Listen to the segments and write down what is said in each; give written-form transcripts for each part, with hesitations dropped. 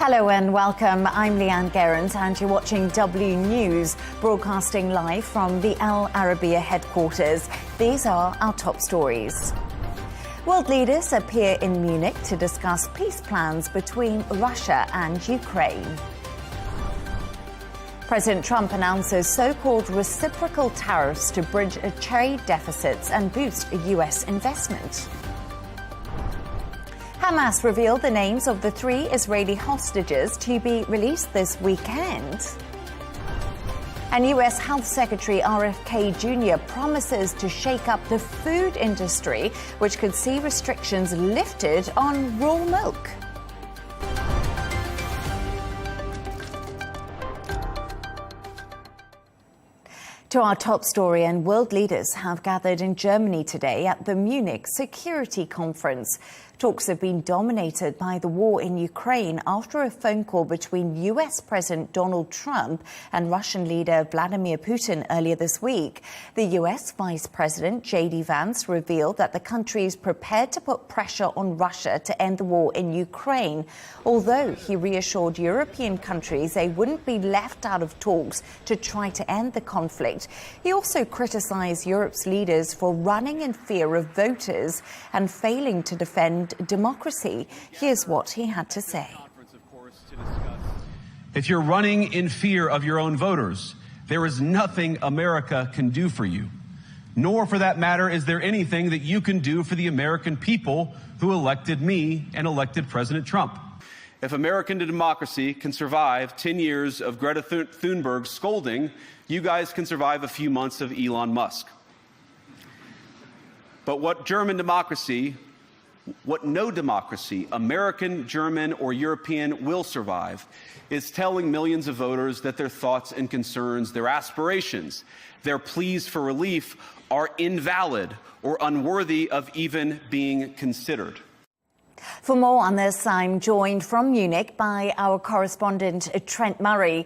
Hello and welcome. I'm Leigh Ann Gerrans and you're watching W News, broadcasting live from the Al Arabiya headquarters. These are our top stories. World leaders appear in Munich to discuss peace plans between Russia and Ukraine. President Trump announces so-called reciprocal tariffs to bridge trade deficits and boost US investment. Hamas revealed the names of the 3 Israeli hostages to be released this weekend. And US Health Secretary RFK Jr. promises to shake up the food industry, which could see restrictions lifted on raw milk. To our top story, and world leaders have gathered in Germany today at the Munich Security Conference. Talks have been dominated by the war in Ukraine after a phone call between US President Donald Trump and Russian leader Vladimir Putin earlier this week. The US Vice President J.D. Vance revealed that the country is prepared to put pressure on Russia to end the war in Ukraine, although he reassured European countries they wouldn't be left out of talks to try to end the conflict. He also criticized Europe's leaders for running in fear of voters and failing to defend democracy. Here's what he had to say. If you're running in fear of your own voters, there is nothing America can do for you. Nor, for that matter, is there anything that you can do for the American people who elected me and elected President Trump. If American democracy can survive 10 years of Greta Thunberg's scolding, you guys can survive a few months of Elon Musk. But what no democracy, American, German, or European, will survive is telling millions of voters that their thoughts and concerns, their aspirations, their pleas for relief are invalid or unworthy of even being considered. For more on this, I'm joined from Munich by our correspondent, Trent Murray.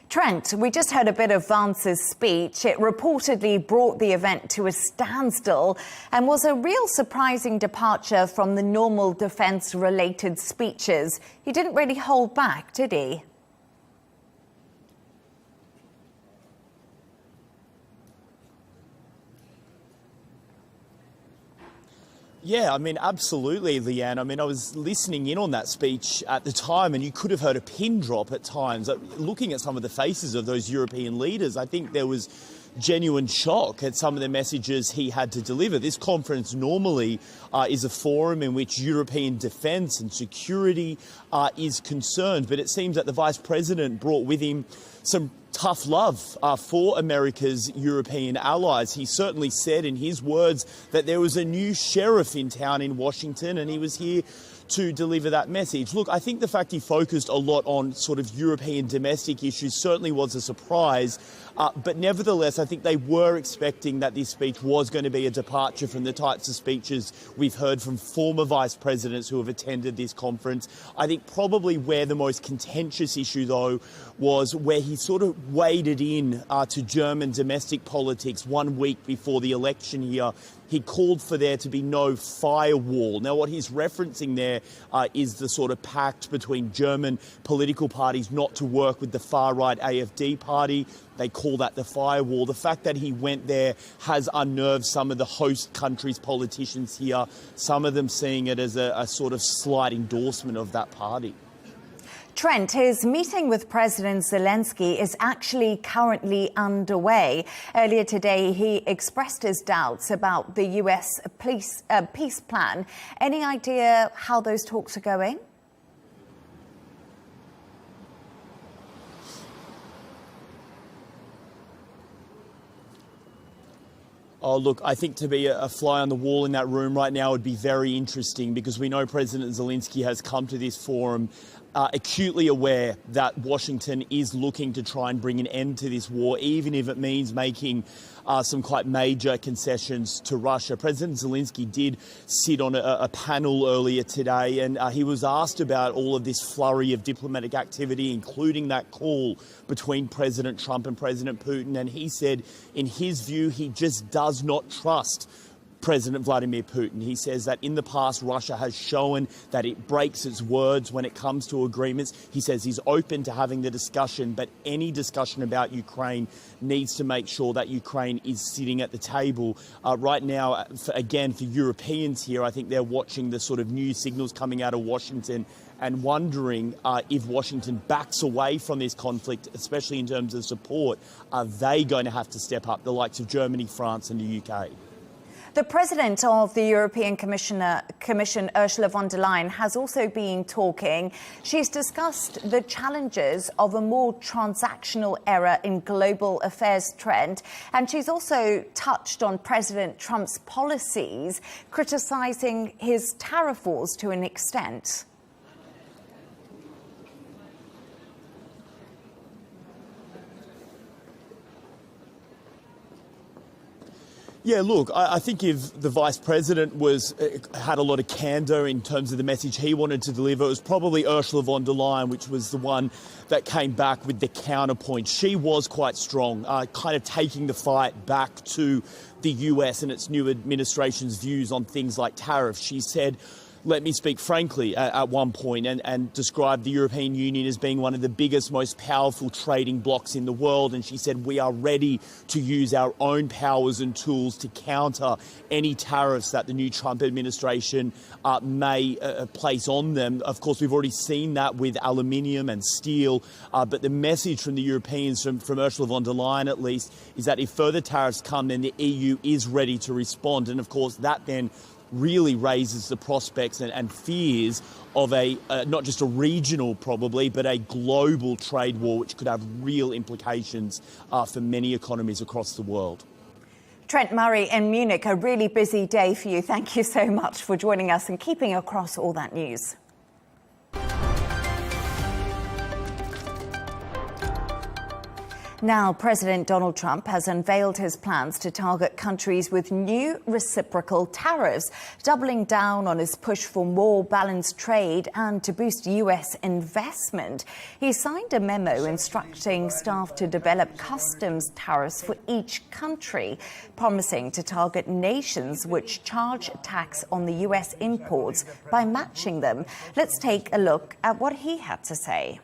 Trent, we just heard a bit of Vance's speech. It reportedly brought the event to a standstill and was a real surprising departure from the normal defence-related speeches. He didn't really hold back, did he? Yeah, I mean, absolutely, Leigh Ann. I mean, I was listening in on that speech at the time and you could have heard a pin drop at times. Looking at some of the faces of those European leaders, I think there was genuine shock at some of the messages he had to deliver. This conference normally is a forum in which European defence and security is concerned, but it seems that the Vice President brought with him some tough love for America's European allies. He certainly said in his words that there was a new sheriff in town in Washington and he was here to deliver that message. Look, I think the fact he focused a lot on sort of European domestic issues certainly was a surprise. But nevertheless, I think they were expecting that this speech was going to be a departure from the types of speeches we've heard from former vice presidents who have attended this conference. I think probably where the most contentious issue, though, was where he sort of waded in to German domestic politics 1 week before the election here. He called for there to be no firewall. Now, what he's referencing there is the sort of pact between German political parties not to work with the far-right AfD party. They call that the firewall. The fact that he went there has unnerved some of the host countries' politicians here, some of them seeing it as a sort of slight endorsement of that party. Trent, his meeting with President Zelenskyy is actually currently underway. Earlier today, he expressed his doubts about the US peace plan. Any idea how those talks are going? Oh, look, I think to be a fly on the wall in that room right now would be very interesting because we know President Zelenskyy has come to this forum acutely aware that Washington is looking to try and bring an end to this war, even if it means making some quite major concessions to Russia. President Zelenskyy did sit on a panel earlier today, and he was asked about all of this flurry of diplomatic activity, including that call between President Trump and President Putin. And he said, in his view, he just does not trust President Vladimir Putin. He says that in the past, Russia has shown that it breaks its words when it comes to agreements. He says he's open to having the discussion, but any discussion about Ukraine needs to make sure that Ukraine is sitting at the table. Right now, again, for Europeans here, I think they're watching the sort of new signals coming out of Washington and wondering if Washington backs away from this conflict, especially in terms of support, are they going to have to step up, the likes of Germany, France and the UK? The President of the European Commission, Ursula von der Leyen, has also been talking. She's discussed the challenges of a more transactional era in global affairs, Trent, and she's also touched on President Trump's policies, criticising his tariff wars to an extent. Yeah, look, I think if the Vice President had a lot of candour in terms of the message he wanted to deliver, it was probably Ursula von der Leyen, which was the one that came back with the counterpoint. She was quite strong, kind of taking the fight back to the US and its new administration's views on things like tariffs. She said, let me speak frankly, at one point, and described the European Union as being one of the biggest, most powerful trading blocs in the world. And she said, we are ready to use our own powers and tools to counter any tariffs that the new Trump administration may place on them. Of course, we've already seen that with aluminium and steel. But the message from the Europeans, from Ursula von der Leyen at least, is that if further tariffs come, then the EU is ready to respond. And of course, that then really raises the prospects and fears of not just a regional probably, but a global trade war, which could have real implications for many economies across the world. Trent Murray in Munich, a really busy day for you. Thank you so much for joining us and keeping across all that news. Now, President Donald Trump has unveiled his plans to target countries with new reciprocal tariffs, doubling down on his push for more balanced trade and to boost US investment. He signed a memo instructing staff to develop customs tariffs for each country, promising to target nations which charge tax on the US imports by matching them. Let's take a look at what he had to say.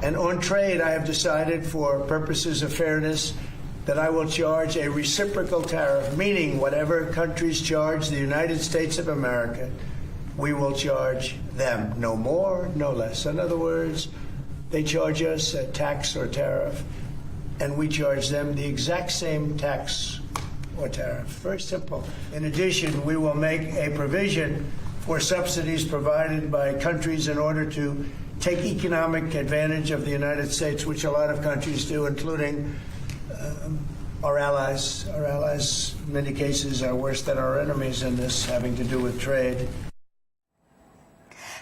And on trade, I have decided, for purposes of fairness, that I will charge a reciprocal tariff, meaning whatever countries charge the United States of America, we will charge them. No more, no less. In other words, they charge us a tax or tariff, and we charge them the exact same tax or tariff. Very simple. In addition, we will make a provision for subsidies provided by countries in order to take economic advantage of the United States, which a lot of countries do, including our allies. Our allies, in many cases, are worse than our enemies in this, having to do with trade.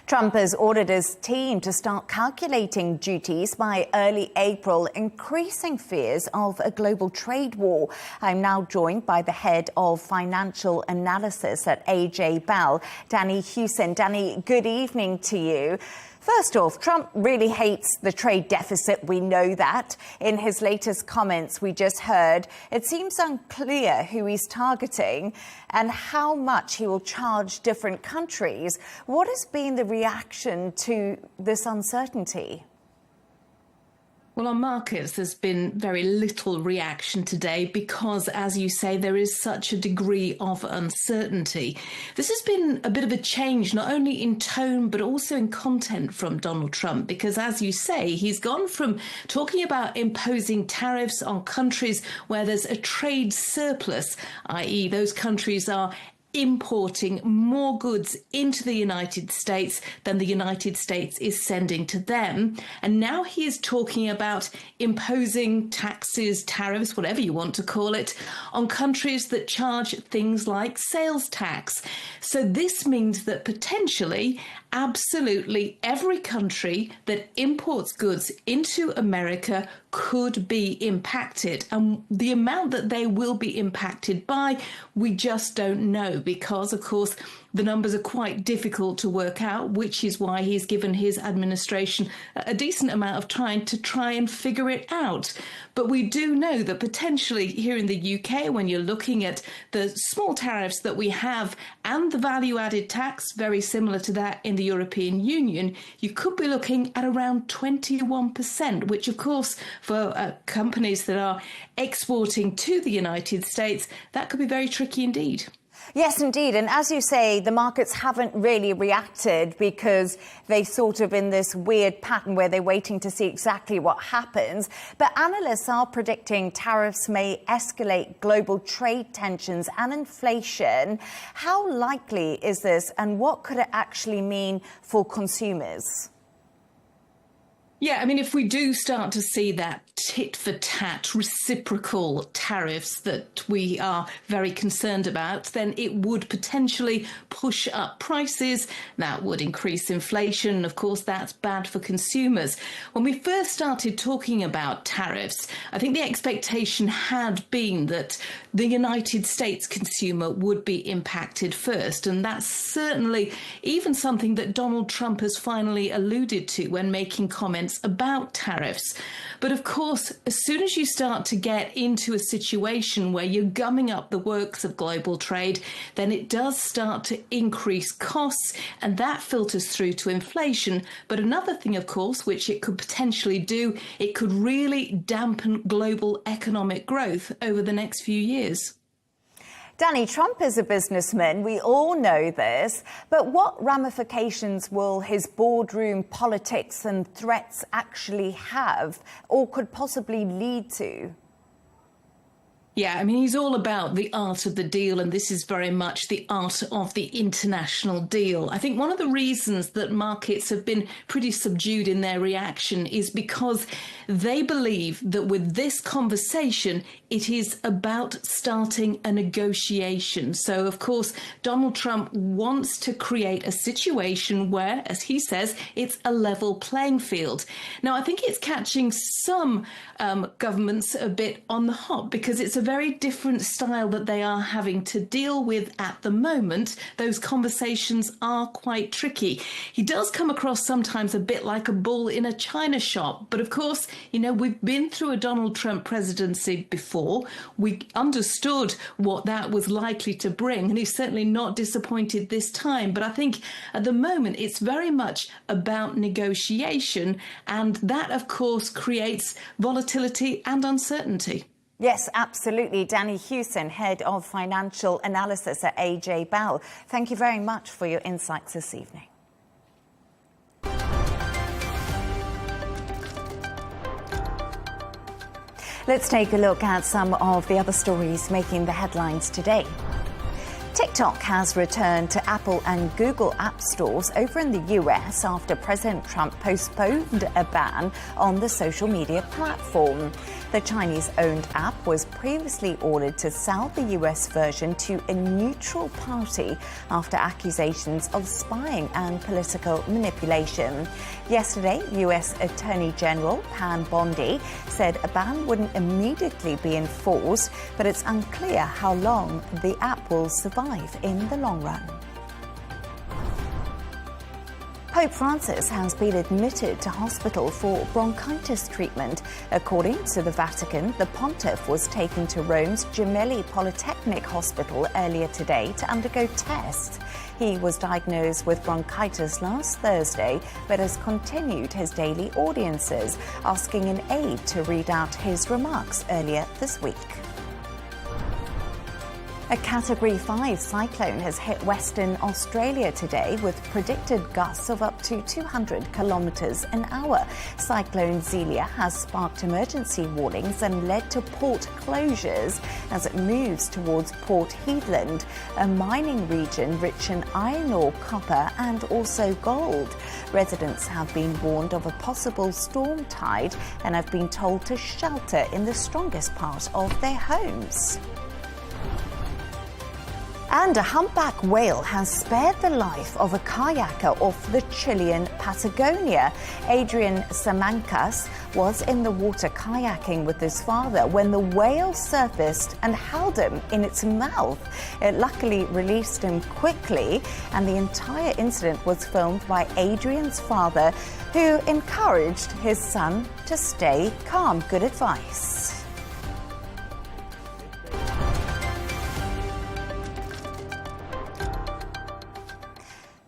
Trump has ordered his team to start calculating duties by early April, increasing fears of a global trade war. I'm now joined by the head of financial analysis at AJ Bell, Danni Hewson. Danni, good evening to you. First off, Trump really hates the trade deficit. We know that. In his latest comments we just heard, it seems unclear who he's targeting and how much he will charge different countries. What has been the reaction to this uncertainty? Well, on markets, there's been very little reaction today because, as you say, there is such a degree of uncertainty. This has been a bit of a change, not only in tone, but also in content from Donald Trump, because, as you say, he's gone from talking about imposing tariffs on countries where there's a trade surplus, i.e. those countries are importing more goods into the United States than the United States is sending to them. And now he is talking about imposing taxes, tariffs, whatever you want to call it, on countries that charge things like sales tax. So this means that potentially absolutely every country that imports goods into America could be impacted. And the amount that they will be impacted by, we just don't know, because, of course, The numbers are quite difficult to work out, which is why he's given his administration a decent amount of time to try and figure it out. But we do know that potentially here in the UK, when you're looking at the small tariffs that we have and the value-added tax, very similar to that in the European Union, you could be looking at around 21%, which, of course, for companies that are exporting to the United States, that could be very tricky indeed. Yes, indeed. And as you say, the markets haven't really reacted because they're sort of in this weird pattern where they're waiting to see exactly what happens. But analysts are predicting tariffs may escalate global trade tensions and inflation. How likely is this, and what could it actually mean for consumers? Yeah, I mean, if we do start to see that tit-for-tat reciprocal tariffs that we are very concerned about, then it would potentially push up prices. That would increase inflation. Of course, that's bad for consumers. When we first started talking about tariffs, I think the expectation had been that the United States consumer would be impacted first. And that's certainly even something that Donald Trump has finally alluded to when making comments about tariffs. But of course, as soon as you start to get into a situation where you're gumming up the works of global trade, then it does start to increase costs, and that filters through to inflation. But another thing, of course, which it could potentially do, it could really dampen global economic growth over the next few years. Danni, Trump is a businessman. We all know this. But what ramifications will his boardroom politics and threats actually have, or could possibly lead to? Yeah, I mean, he's all about the art of the deal, and this is very much the art of the international deal. I think one of the reasons that markets have been pretty subdued in their reaction is because they believe that with this conversation, it is about starting a negotiation. So, of course, Donald Trump wants to create a situation where, as he says, it's a level playing field. Now, I think it's catching some governments a bit on the hop because it's a very different style that they are having to deal with at the moment. Those conversations are quite tricky. He does come across sometimes a bit like a bull in a china shop. But of course, you know, we've been through a Donald Trump presidency before. We understood what that was likely to bring, and he's certainly not disappointed this time. But I think at the moment, it's very much about negotiation, and that, of course, creates volatility and uncertainty. Yes, absolutely. Danni Hewson, Head of Financial Analysis at AJ Bell. Thank you very much for your insights this evening. Let's take a look at some of the other stories making the headlines today. TikTok has returned to Apple and Google app stores over in the US after President Trump postponed a ban on the social media platform. The Chinese-owned app was previously ordered to sell the US version to a neutral party after accusations of spying and political manipulation. Yesterday, US Attorney General Pam Bondi said a ban wouldn't immediately be enforced, but it's unclear how long the app will survive in the long run. Pope Francis has been admitted to hospital for bronchitis treatment. According to the Vatican, the pontiff was taken to Rome's Gemelli Polytechnic Hospital earlier today to undergo tests. He was diagnosed with bronchitis last Thursday, but has continued his daily audiences, asking an aide to read out his remarks earlier this week. A Category 5 cyclone has hit Western Australia today with predicted gusts of up to 200 kilometres an hour. Cyclone Zelia has sparked emergency warnings and led to port closures as it moves towards Port Hedland, a mining region rich in iron ore, copper and also gold. Residents have been warned of a possible storm tide and have been told to shelter in the strongest part of their homes. And a humpback whale has spared the life of a kayaker off the Chilean Patagonia. Adrian Samancas was in the water kayaking with his father when the whale surfaced and held him in its mouth. It luckily released him quickly, and the entire incident was filmed by Adrian's father, who encouraged his son to stay calm. Good advice.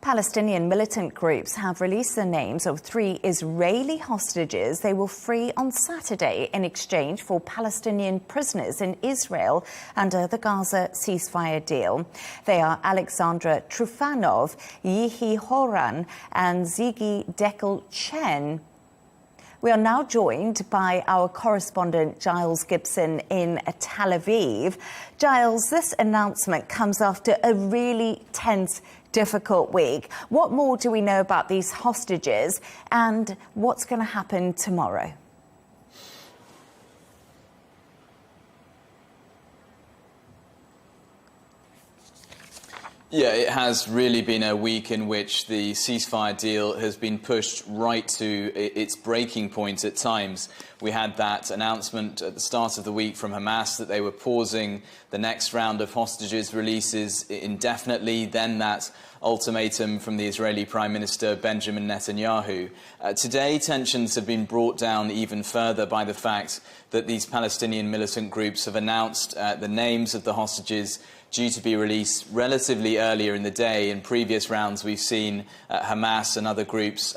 Palestinian militant groups have released the names of 3 Israeli hostages they will free on Saturday in exchange for Palestinian prisoners in Israel under the Gaza ceasefire deal. They are Alexandra Trufanov, Yihi Horan and Ziggy Dekel Chen. We are now joined by our correspondent Giles Gibson in Tel Aviv. Giles, this announcement comes after a really tense, difficult week. What more do we know about these hostages and what's going to happen tomorrow? Yeah, it has really been a week in which the ceasefire deal has been pushed right to its breaking point at times. We had that announcement at the start of the week from Hamas that they were pausing the next round of hostages releases indefinitely, then that ultimatum from the Israeli Prime Minister Benjamin Netanyahu. Today, tensions have been brought down even further by the fact that these Palestinian militant groups have announced the names of the hostages due to be released relatively earlier in the day. In previous rounds, we've seen Hamas and other groups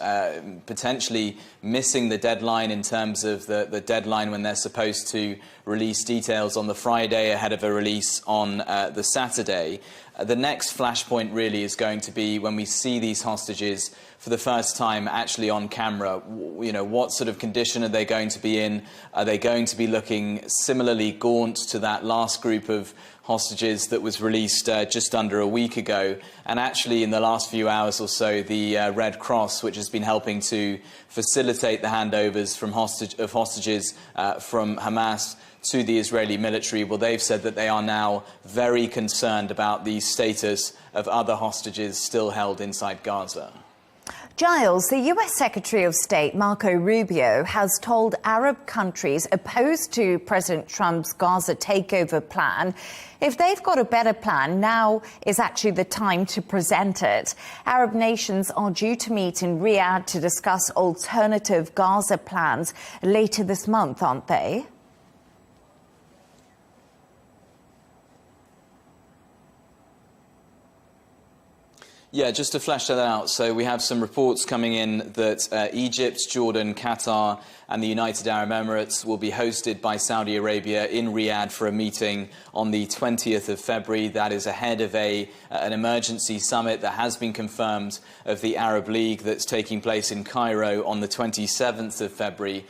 potentially missing the deadline in terms of the deadline when they're supposed to release details on the Friday ahead of a release on the Saturday. The next flashpoint really is going to be when we see these hostages for the first time actually on camera. You know, what sort of condition are they going to be in? Are they going to be looking similarly gaunt to that last group of hostages that was released just under a week ago? And actually, in the last few hours or so, the Red Cross, which has been helping to facilitate the handovers from hostages from Hamas to the Israeli military, well, they've said that they are now very concerned about the status of other hostages still held inside Gaza. Giles, the US Secretary of State Marco Rubio has told Arab countries opposed to President Trump's Gaza takeover plan, if they've got a better plan, now is actually the time to present it. Arab nations are due to meet in Riyadh to discuss alternative Gaza plans later this month, aren't they? Yeah, just to flesh that out, so we have some reports coming in that Egypt, Jordan, Qatar and the United Arab Emirates will be hosted by Saudi Arabia in Riyadh for a meeting on the 20th of February. That is ahead of an emergency summit that has been confirmed of the Arab League that's taking place in Cairo on the 27th of February.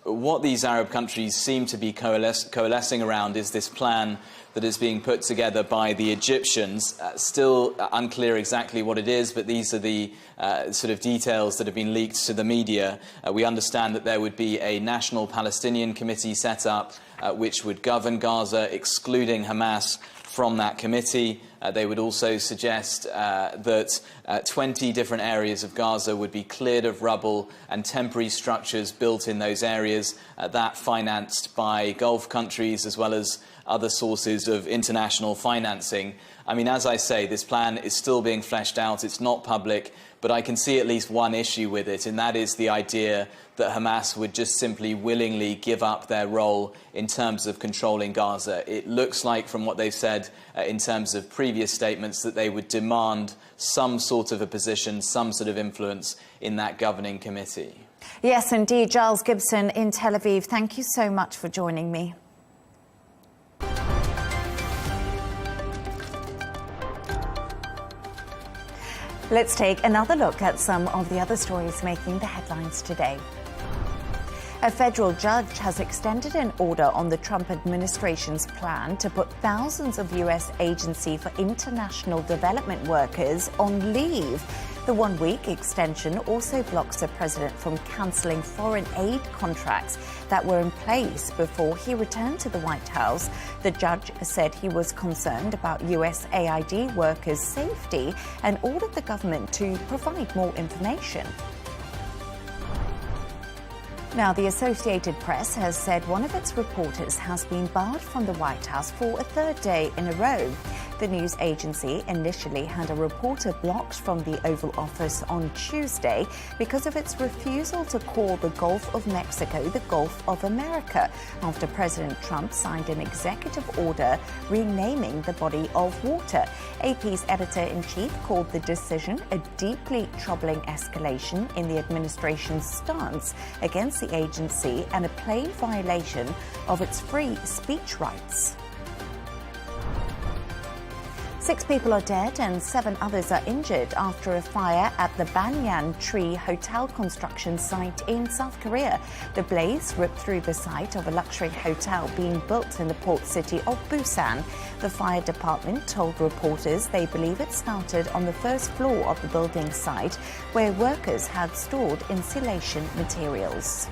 What these Arab countries seem to be coalescing around is this plan that is being put together by the Egyptians. Still unclear exactly what it is, but these are the sort of details that have been leaked to the media. We understand that there would be a national Palestinian committee set up which would govern Gaza, excluding Hamas from that committee. They would also suggest that 20 different areas of Gaza would be cleared of rubble and temporary structures built in those areas, that financed by Gulf countries as well as other sources of international financing. I mean, as I say, this plan is still being fleshed out. It's not public, but I can see at least one issue with it, and that is the idea that Hamas would just simply willingly give up their role in terms of controlling Gaza. It looks like, from what they've said in terms of previous statements, that they would demand some sort of a position, some sort of influence in that governing committee. Yes, indeed. Giles Gibson in Tel Aviv, thank you so much for joining me. Let's take another look at some of the other stories making the headlines today. A federal judge has extended an order on the Trump administration's plan to put thousands of U.S. Agency for International Development workers on leave. The one-week extension also blocks the president from cancelling foreign aid contracts that were in place before he returned to the White House. The judge said he was concerned about USAID workers' safety and ordered the government to provide more information. Now, the Associated Press has said one of its reporters has been barred from the White House for a third day in a row. The news agency initially had a reporter blocked from the Oval Office on Tuesday because of its refusal to call the Gulf of Mexico the Gulf of America after President Trump signed an executive order renaming the body of water. AP's editor-in-chief called the decision a deeply troubling escalation in the administration's stance against the agency and a plain violation of its free speech rights. 6 people are dead and 7 others are injured after a fire at the Banyan Tree hotel construction site in South Korea. The blaze ripped through the site of a luxury hotel being built in the port city of Busan. The fire department told reporters they believe it started on the first floor of the building site, where workers had stored insulation materials.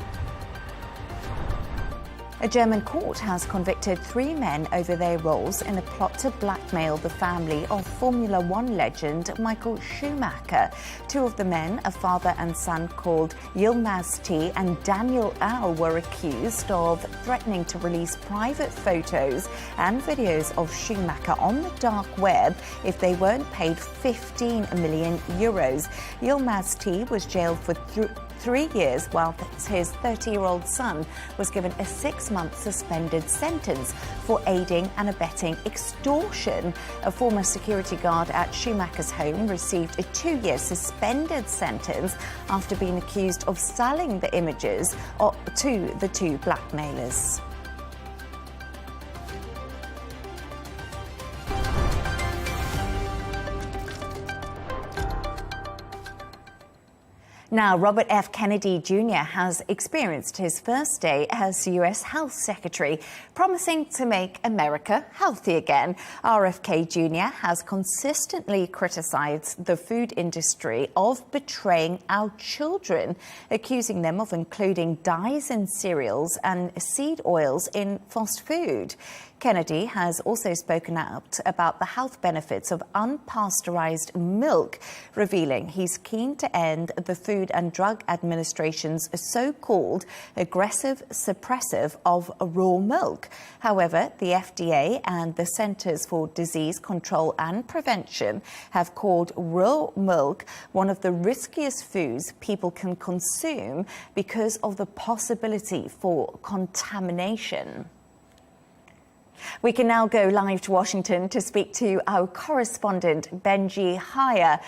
A German court has convicted 3 men over their roles in a plot to blackmail the family of Formula One legend Michael Schumacher. 2 of the men, a father and son called Yilmaz T and Daniel Al, were accused of threatening to release private photos and videos of Schumacher on the dark web if they weren't paid 15 million euros. Yilmaz T was jailed for 3 years, while his 30-year-old son was given a 6-month suspended sentence for aiding and abetting extortion. A former security guard at Schumacher's home received a 2-year suspended sentence after being accused of selling the images to the 2 blackmailers. Now, Robert F. Kennedy Jr. has experienced his first day as U.S. Health Secretary, promising to make America healthy again. RFK Jr. has consistently criticized the food industry of betraying our children, accusing them of including dyes in cereals and seed oils in fast food. Kennedy has also spoken out about the health benefits of unpasteurized milk, revealing he's keen to end the Food and Drug Administration's so-called aggressive suppressive of raw milk. However, the FDA and the Centers for Disease Control and Prevention have called raw milk one of the riskiest foods people can consume because of the possibility for contamination. We can now go live to Washington to speak to our correspondent, Benji Haya.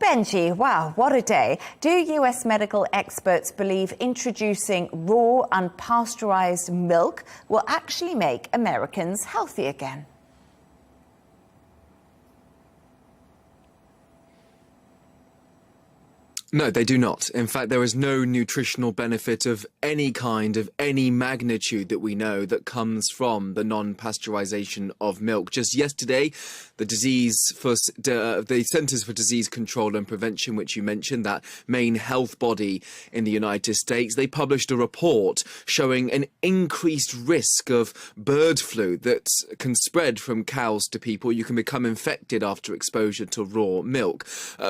Benji, wow, what a day. Do US medical experts believe introducing raw, unpasteurized milk will actually make Americans healthy again? No, they do not. In fact, there is no nutritional benefit of any kind, of any magnitude that we know that comes from the non-pasteurization of milk. Just yesterday, the Centers for Disease Control and Prevention, which you mentioned, that main health body in the United States, they published a report showing an increased risk of bird flu that can spread from cows to people. You can become infected after exposure to raw milk.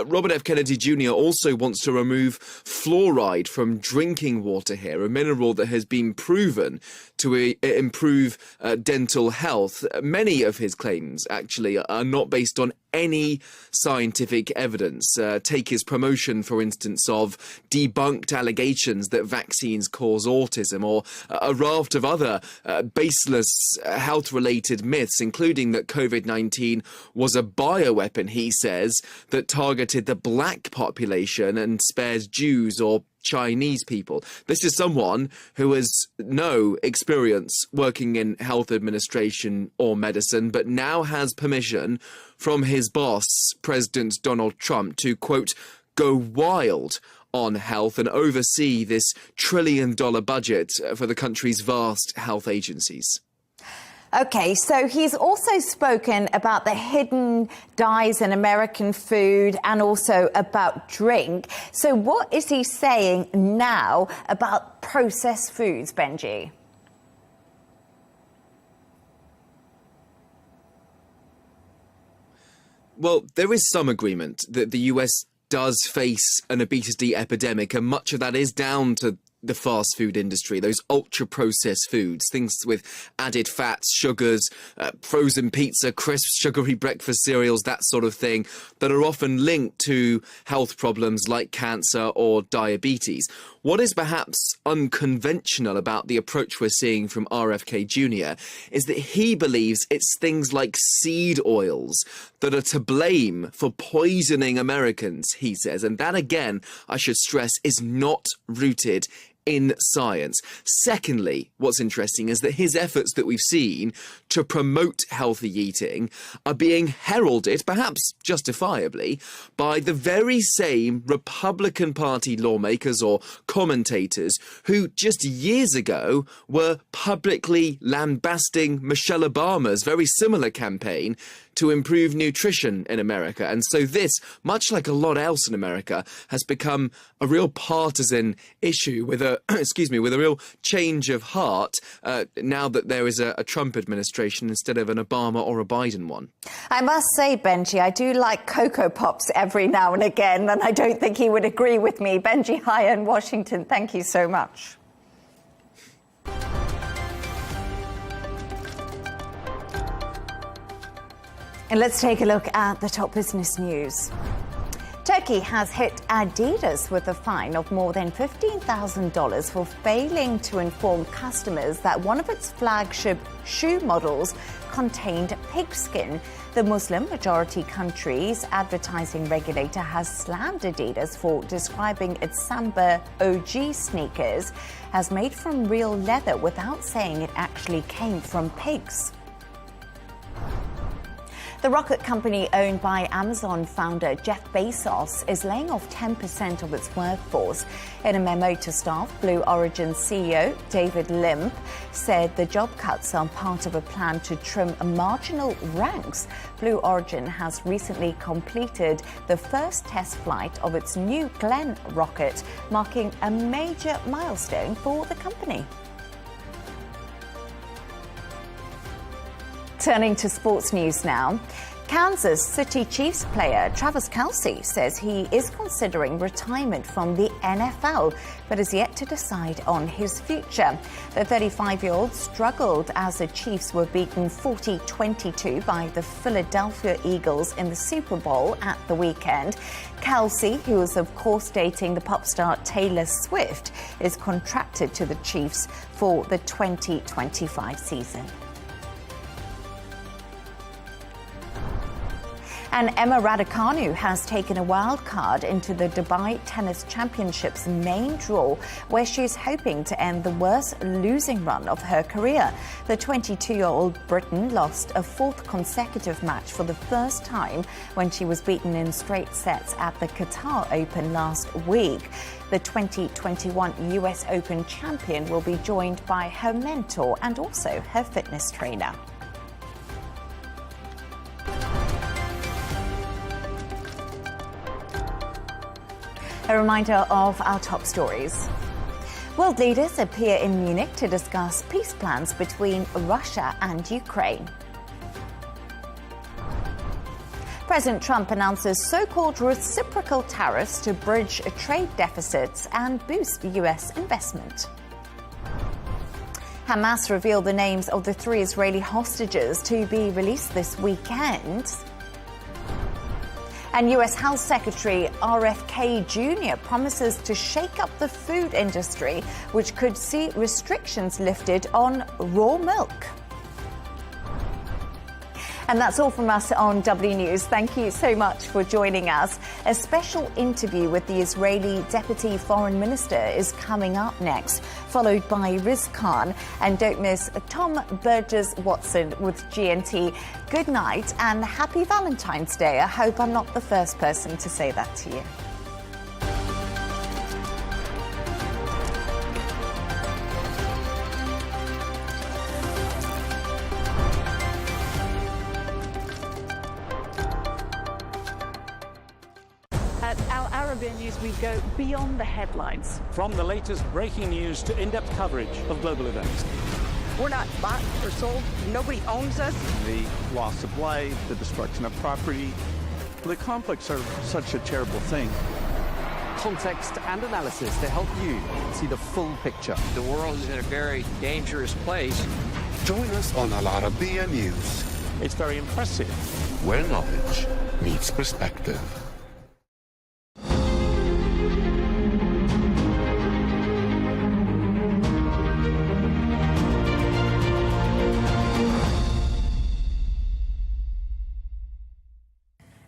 Robert F. Kennedy Jr. also wants to remove fluoride from drinking water here, a mineral that has been proven to improve dental health. Many of his claims actually are not based on any scientific evidence. Take his promotion, for instance, of debunked allegations that vaccines cause autism, or a raft of other baseless health-related myths, including that COVID-19 was a bioweapon, he says, that targeted the black population and spared Jews or Chinese people. This is someone who has no experience working in health administration or medicine, but now has permission from his boss, President Donald Trump, to, quote, go wild on health and oversee this $1 trillion budget for the country's vast health agencies. OK, so he's also spoken about the hidden dyes in American food and also about drink. So what is he saying now about processed foods, Benji? Well, there is some agreement that the US does face an obesity epidemic, and much of that is down to the fast food industry, those ultra-processed foods, things with added fats, sugars, frozen pizza, crisps, sugary breakfast cereals, that sort of thing, that are often linked to health problems like cancer or diabetes. What is perhaps unconventional about the approach we're seeing from RFK Jr. is that he believes it's things like seed oils that are to blame for poisoning Americans, he says. And that, again, I should stress, is not rooted in science. Secondly, what's interesting is that his efforts that we've seen to promote healthy eating are being heralded, perhaps justifiably, by the very same Republican Party lawmakers or commentators who just years ago were publicly lambasting Michelle Obama's very similar campaign to improve nutrition in America. And so this, much like a lot else in America, has become a real partisan issue with a with a real change of heart now that there is a Trump administration instead of an Obama or a Biden one. I must say, Benji, I do like Cocoa Pops every now and again, and I don't think he would agree with me. Benji, hi in Washington. Thank you so much. And let's take a look at the top business news. Turkey has hit Adidas with a fine of more than $15,000 for failing to inform customers that one of its flagship shoe models contained pigskin. The Muslim-majority country's advertising regulator has slammed Adidas for describing its Samba OG sneakers as made from real leather without saying it actually came from pigs. The rocket company owned by Amazon founder Jeff Bezos is laying off 10% of its workforce. In a memo to staff, Blue Origin's CEO David Limp said the job cuts are part of a plan to trim marginal ranks. Blue Origin has recently completed the first test flight of its New Glenn rocket, marking a major milestone for the company. Turning to sports news now. Kansas City Chiefs player Travis Kelce says he is considering retirement from the NFL, but is yet to decide on his future. The 35-year-old struggled as the Chiefs were beaten 40-22 by the Philadelphia Eagles in the Super Bowl at the weekend. Kelce, who is of course dating the pop star Taylor Swift, is contracted to the Chiefs for the 2025 season. And Emma Raducanu has taken a wild card into the Dubai Tennis Championships main draw, where she's hoping to end the worst losing run of her career. The 22-year-old Briton lost a fourth consecutive match for the first time when she was beaten in straight sets at the Qatar Open last week. The 2021 US Open champion will be joined by her mentor and also her fitness trainer. A reminder of our top stories. World leaders appear in Munich to discuss peace plans between Russia and Ukraine. President Trump announces so-called reciprocal tariffs to bridge trade deficits and boost US investment. Hamas revealed the names of the 3 Israeli hostages to be released this weekend. And US Health Secretary RFK Jr. promises to shake up the food industry, which could see restrictions lifted on raw milk. And that's all from us on W News. Thank you so much for joining us. A special interview with the Israeli Deputy Foreign Minister is coming up next, followed by Riz Khan. And don't miss Tom Burges Watson with GNT. Good night and happy Valentine's Day. I hope I'm not the first person to say that to you. Arabiya News, we go beyond the headlines. From the latest breaking news to in-depth coverage of global events. We're not bought or sold. Nobody owns us. The loss of life, the destruction of property. The conflicts are such a terrible thing. Context and analysis to help you see the full picture. The world is in a very dangerous place. Join us on Arabiya News. It's very impressive. Where knowledge meets perspective.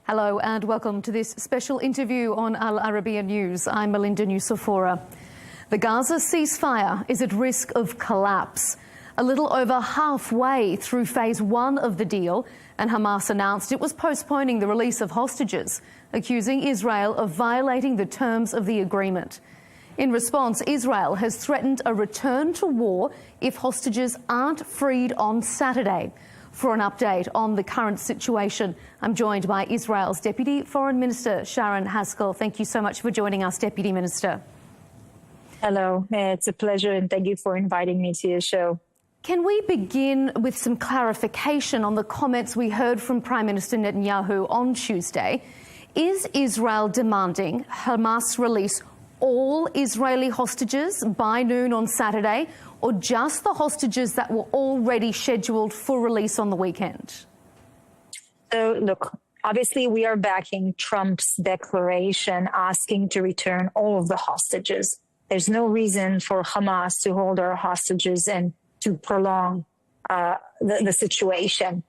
Hello and welcome to this special interview on Al Arabiya News. I'm Melinda Nusafora. The Gaza ceasefire is at risk of collapse. A little over halfway through phase 1 of the deal, and Hamas announced it was postponing the release of hostages, accusing Israel of violating the terms of the agreement. In response, Israel has threatened a return to war if hostages aren't freed on Saturday. For an update on the current situation, I'm joined by Israel's Deputy Foreign Minister, Sharon Haskell. Thank you so much for joining us, Deputy Minister. Hello, it's a pleasure and thank you for inviting me to your show. Can we begin with some clarification on the comments we heard from Prime Minister Netanyahu on Tuesday? Is Israel demanding Hamas release all Israeli hostages by noon on Saturday, or just the hostages that were already scheduled for release on the weekend? So, look, obviously we are backing Trump's declaration asking to return all of the hostages. There's no reason for Hamas to hold our hostages and to prolong the situation.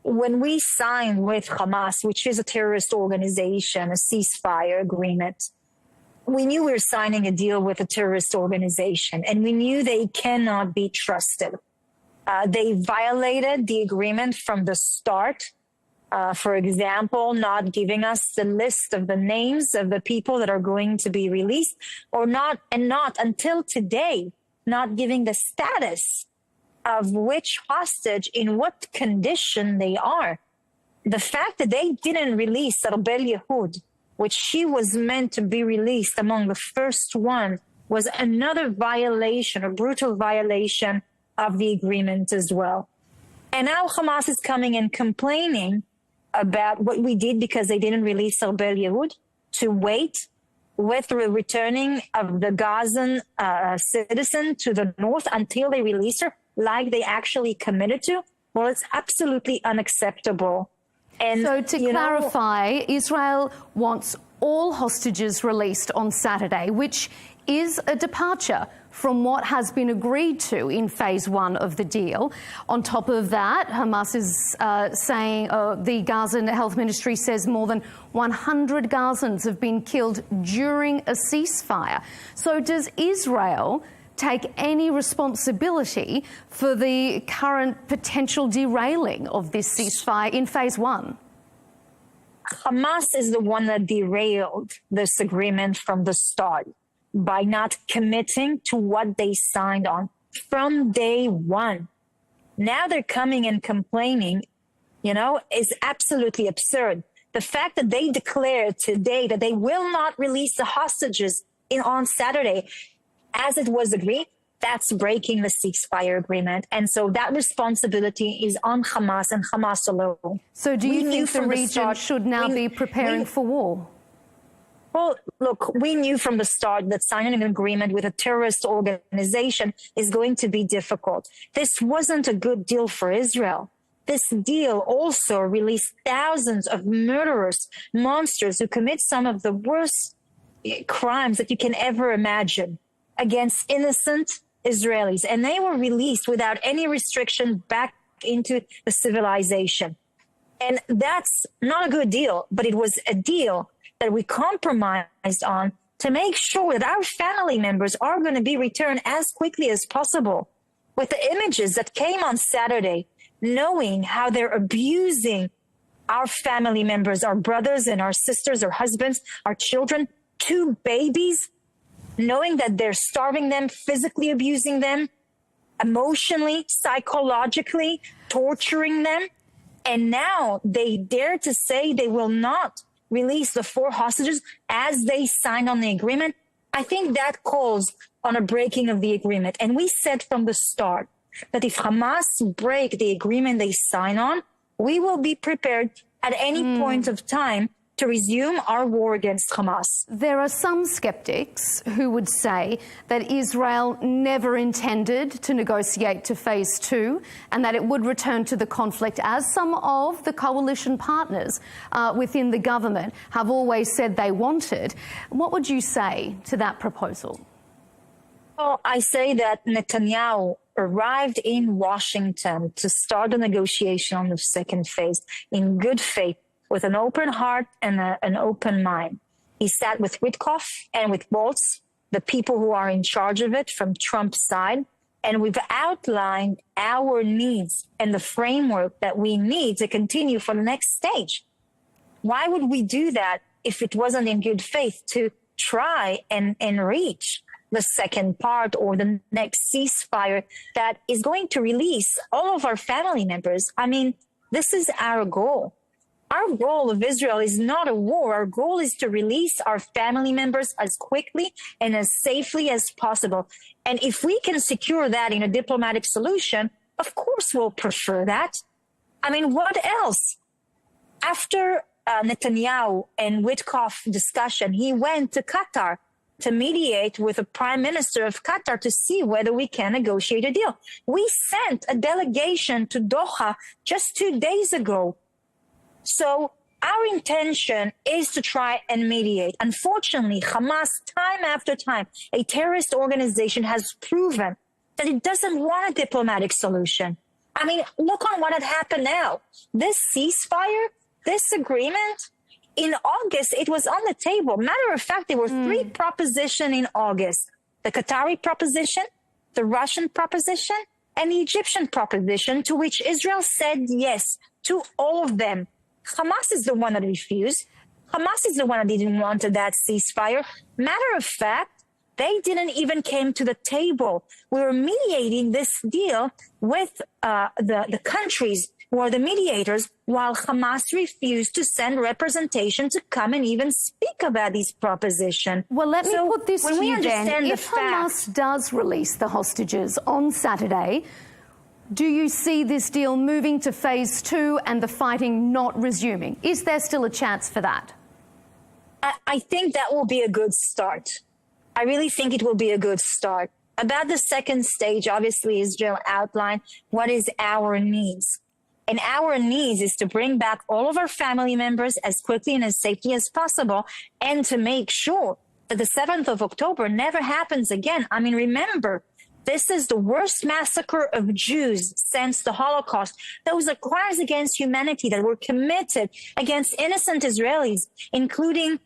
When we signed with Hamas, which is a terrorist organization, a ceasefire agreement, we knew we were signing a deal with a terrorist organization, and we knew they cannot be trusted. They violated the agreement from the start. For example, not giving us the list of the names of the people that are going to be released, or not until today, not giving the status of which hostage, in what condition they are. The fact that they didn't release Arbel Yehud, which she was meant to be released among the first one, was another violation, a brutal violation of the agreement as well. And now Hamas is coming and complaining about what we did because they didn't release Arbel Yehud, to wait with the returning of the Gazan citizen to the north until they release her, like they actually committed to. Well, it's absolutely unacceptable. And, so to clarify, Israel wants all hostages released on Saturday, which is a departure from what has been agreed to in phase 1 of the deal. On top of that, Hamas is saying, the Gazan Health Ministry says more than 100 Gazans have been killed during a ceasefire. So does Israel take any responsibility for the current potential derailing of this ceasefire in phase 1? Hamas is the one that derailed this agreement from the start by not committing to what they signed on from day one. Now they're coming and complaining, is absolutely absurd. The fact that they declared today that they will not release the hostages on Saturday, as it was agreed, that's breaking the ceasefire agreement. And so that responsibility is on Hamas and Hamas alone. So do you think the region should now be preparing for war? Well, look, we knew from the start that signing an agreement with a terrorist organization is going to be difficult. This wasn't a good deal for Israel. This deal also released thousands of murderers, monsters who commit some of the worst crimes that you can ever imagine against innocent Israelis. And they were released without any restriction back into the civilization. And that's not a good deal, but it was a deal that we compromised on to make sure that our family members are going to be returned as quickly as possible. With the images that came on Saturday, knowing how they're abusing our family members, our brothers and our sisters, our husbands, our children, 2 babies, knowing that they're starving them, physically abusing them, emotionally, psychologically, torturing them. And now they dare to say they will not release the 4 hostages as they signed on the agreement, I think that calls on a breaking of the agreement. And we said from the start that if Hamas break the agreement they sign on, we will be prepared at any point of time to resume our war against Hamas. There are some skeptics who would say that Israel never intended to negotiate to phase 2 and that it would return to the conflict, as some of the coalition partners within the government have always said they wanted. What would you say to that proposal? Well, I say that Netanyahu arrived in Washington to start the negotiation on the second phase in good faith, with an open heart and an open mind. He sat with Witkoff and with Waltz, the people who are in charge of it from Trump's side, and we've outlined our needs and the framework that we need to continue for the next stage. Why would we do that if it wasn't in good faith to try and reach the second part or the next ceasefire that is going to release all of our family members? I mean, this is our goal. Our goal of Israel is not a war. Our goal is to release our family members as quickly and as safely as possible. And if we can secure that in a diplomatic solution, of course we'll prefer that. I mean, what else? After Netanyahu and Witkoff discussion, he went to Qatar to mediate with the prime minister of Qatar to see whether we can negotiate a deal. We sent a delegation to Doha just 2 days ago. So our intention is to try and mediate. Unfortunately, Hamas, time after time, a terrorist organization, has proven that it doesn't want a diplomatic solution. I mean, look on what had happened now. This ceasefire, this agreement, in August, it was on the table. Matter of fact, there were 3 propositions in August. The Qatari proposition, the Russian proposition, and the Egyptian proposition, to which Israel said yes to all of them. Hamas is the one that refused. Hamas is the one that didn't want that ceasefire. Matter of fact, they didn't even came to the table. We were mediating this deal with the countries who are the mediators, while Hamas refused to send representation to come and even speak about this proposition. Well, let me put this to you then. If Hamas does release the hostages on Saturday, do you see this deal moving to phase 2 and the fighting not resuming? Is there still a chance for that? I think that will be a good start. I really think it will be a good start. About the second stage, obviously, Israel outlined what is our needs. And our needs is to bring back all of our family members as quickly and as safely as possible, and to make sure that the 7th of October never happens again. I mean, remember, this is the worst massacre of Jews since the Holocaust. Those are crimes against humanity that were committed against innocent Israelis, including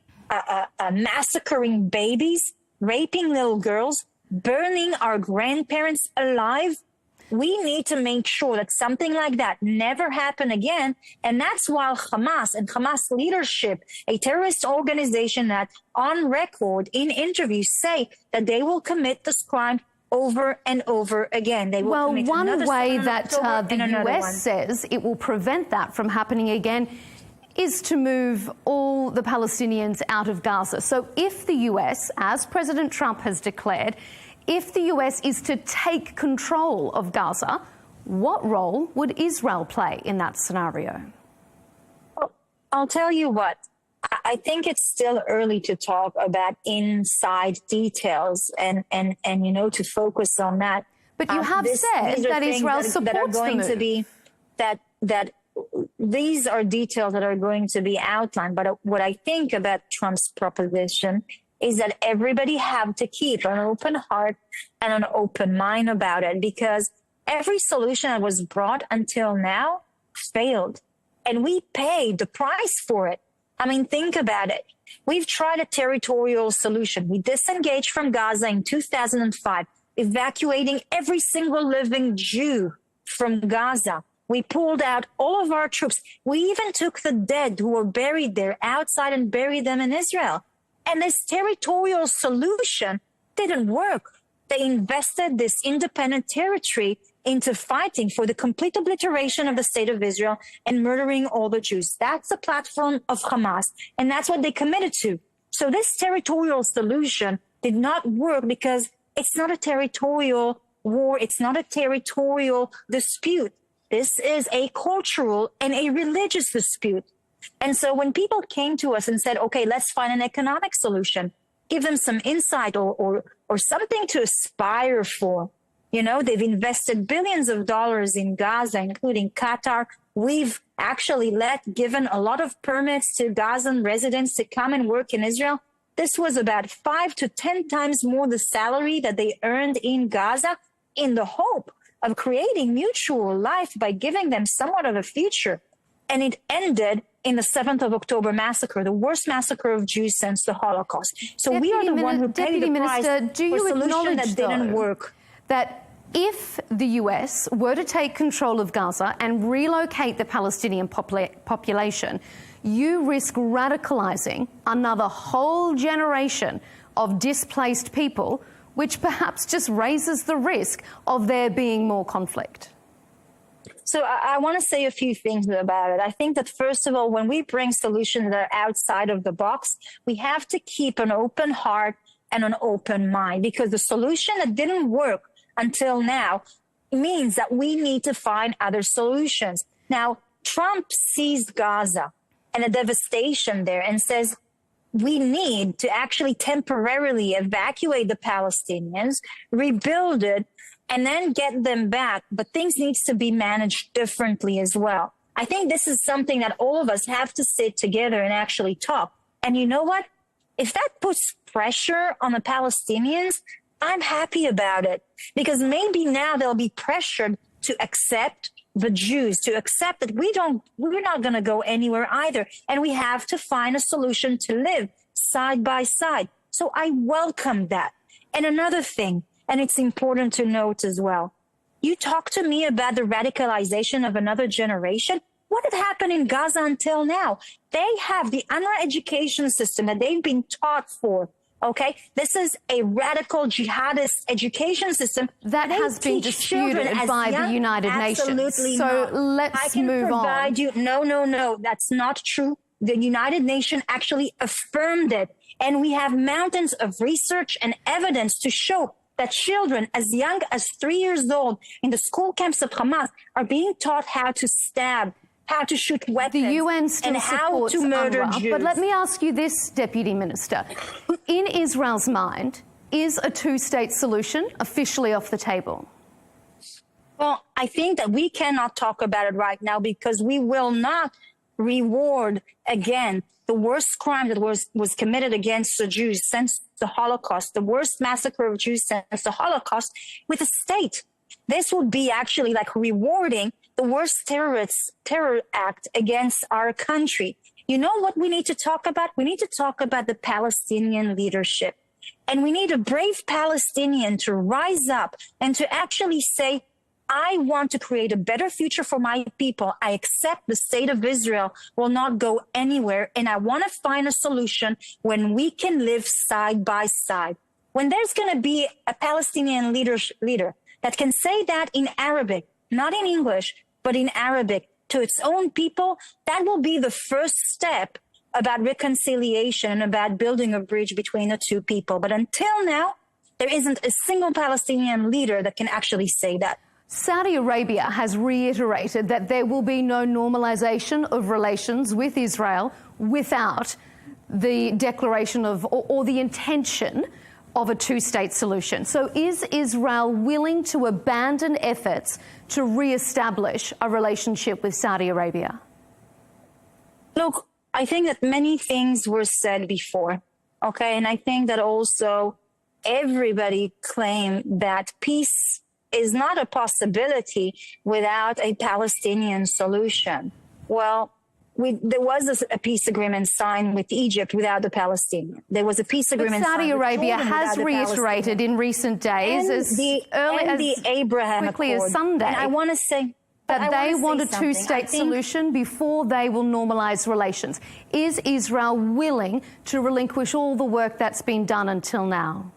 massacring babies, raping little girls, burning our grandparents alive. We need to make sure that something like that never happen again. And that's why Hamas and Hamas leadership, a terrorist organization that on record in interviews say that they will commit this crime over and over again. They will commit one another way that the US one. says it will prevent that from happening again is to move all the Palestinians out of Gaza. So if the US, as President Trump has declared, if the US is to take control of Gaza, what role would Israel play in that scenario? Well, I'll tell you what. I think it's still early to talk about inside details and you know, to focus on that. But you have said that Israel supports the move. These are details that are going to be outlined. But what I think about Trump's proposition is that everybody have to keep an open heart and an open mind about it, because every solution that was brought until now failed. And we paid the price for it. I mean, think about it. We've tried a territorial solution. We disengaged from Gaza in 2005, evacuating every single living Jew from Gaza. We pulled out all of our troops. We even took the dead who were buried there outside and buried them in Israel. And this territorial solution didn't work. They invested this independent territory into fighting for the complete obliteration of the state of Israel and murdering all the Jews. That's the platform of Hamas, and that's what they committed to. So this territorial solution did not work because it's not a territorial war. It's not a territorial dispute. This is a cultural and a religious dispute. And so when people came to us and said, okay, let's find an economic solution, give them some insight or something to aspire for. You know, they've invested billions of dollars in Gaza, including Qatar. We've actually given a lot of permits to Gazan residents to come and work in Israel. This was about 5 to 10 times more the salary that they earned in Gaza, in the hope of creating mutual life by giving them somewhat of a future. And it ended in the 7th of October massacre, the worst massacre of Jews since the Holocaust. So we are the one who paid the price for a solution that didn't work. That if the US were to take control of Gaza and relocate the Palestinian population, you risk radicalizing another whole generation of displaced people, which perhaps just raises the risk of there being more conflict. So I want to say a few things about it. I think that, first of all, when we bring solutions that are outside of the box, we have to keep an open heart and an open mind, because the solution that didn't work until now means that we need to find other solutions. Now, Trump sees Gaza and the devastation there and says, we need to actually temporarily evacuate the Palestinians, rebuild it, and then get them back. But things needs to be managed differently as well. I think this is something that all of us have to sit together and actually talk. And you know what? If that puts pressure on the Palestinians, I'm happy about it, because maybe now they'll be pressured to accept the Jews, to accept that we're not going to go anywhere either. And we have to find a solution to live side by side. So I welcome that. And another thing, and it's important to note as well, you talk to me about the radicalization of another generation. What had happened in Gaza until now? They have the UNRWA education system that they've been taught for. Okay, this is a radical jihadist education system that has been disputed by the United Nations. So let's move on. No, that's not true. The United Nations actually affirmed it, and we have mountains of research and evidence to show that children as young as 3 years old in the school camps of Hamas are being taught how to stab, how to shoot weapons, the UN still and how to murder UNRWA. Jews. But let me ask you this, Deputy Minister. In Israel's mind, is a two-state solution officially off the table? Well, I think that we cannot talk about it right now, because we will not reward again the worst crime that was committed against the Jews since the Holocaust, the worst massacre of Jews since the Holocaust, with a state. This would be actually like rewarding the worst terror act against our country. You know what we need to talk about? We need to talk about the Palestinian leadership. And we need a brave Palestinian to rise up and to actually say, I want to create a better future for my people. I accept the state of Israel will not go anywhere. And I want to find a solution when we can live side by side. When there's going to be a Palestinian leader that can say that in Arabic, not in English, but in Arabic, to its own people, that will be the first step about reconciliation and about building a bridge between the two people. But until now, there isn't a single Palestinian leader that can actually say that. Saudi Arabia has reiterated that there will be no normalization of relations with Israel without the declaration of or the intention of a two-state solution. So is Israel willing to abandon efforts to re-establish a relationship with Saudi Arabia? Look, I think that many things were said before, okay? And I think that also everybody claimed that peace is not a possibility without a Palestinian solution. Well, there was a peace agreement signed with Egypt without the Palestinians. There was a peace agreement signed with Saudi Arabia has reiterated in recent days, as early as the Abraham quickly Accord. as Sunday, and I want to say that they want a two-state solution before they will normalize relations. Is Israel willing to relinquish all the work that's been done until now?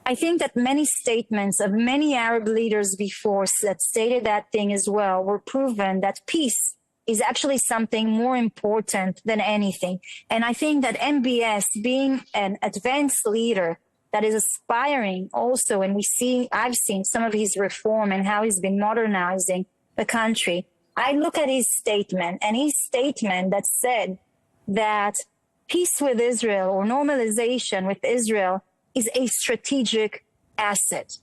I think that many statements of many Arab leaders before that stated that thing as well were proven that peace is actually something more important than anything. And I think that MBS, being an advanced leader that is aspiring also, and I've seen some of his reform and how he's been modernizing the country. I look at his statement, and his statement that said that peace with Israel or normalization with Israel is a strategic asset.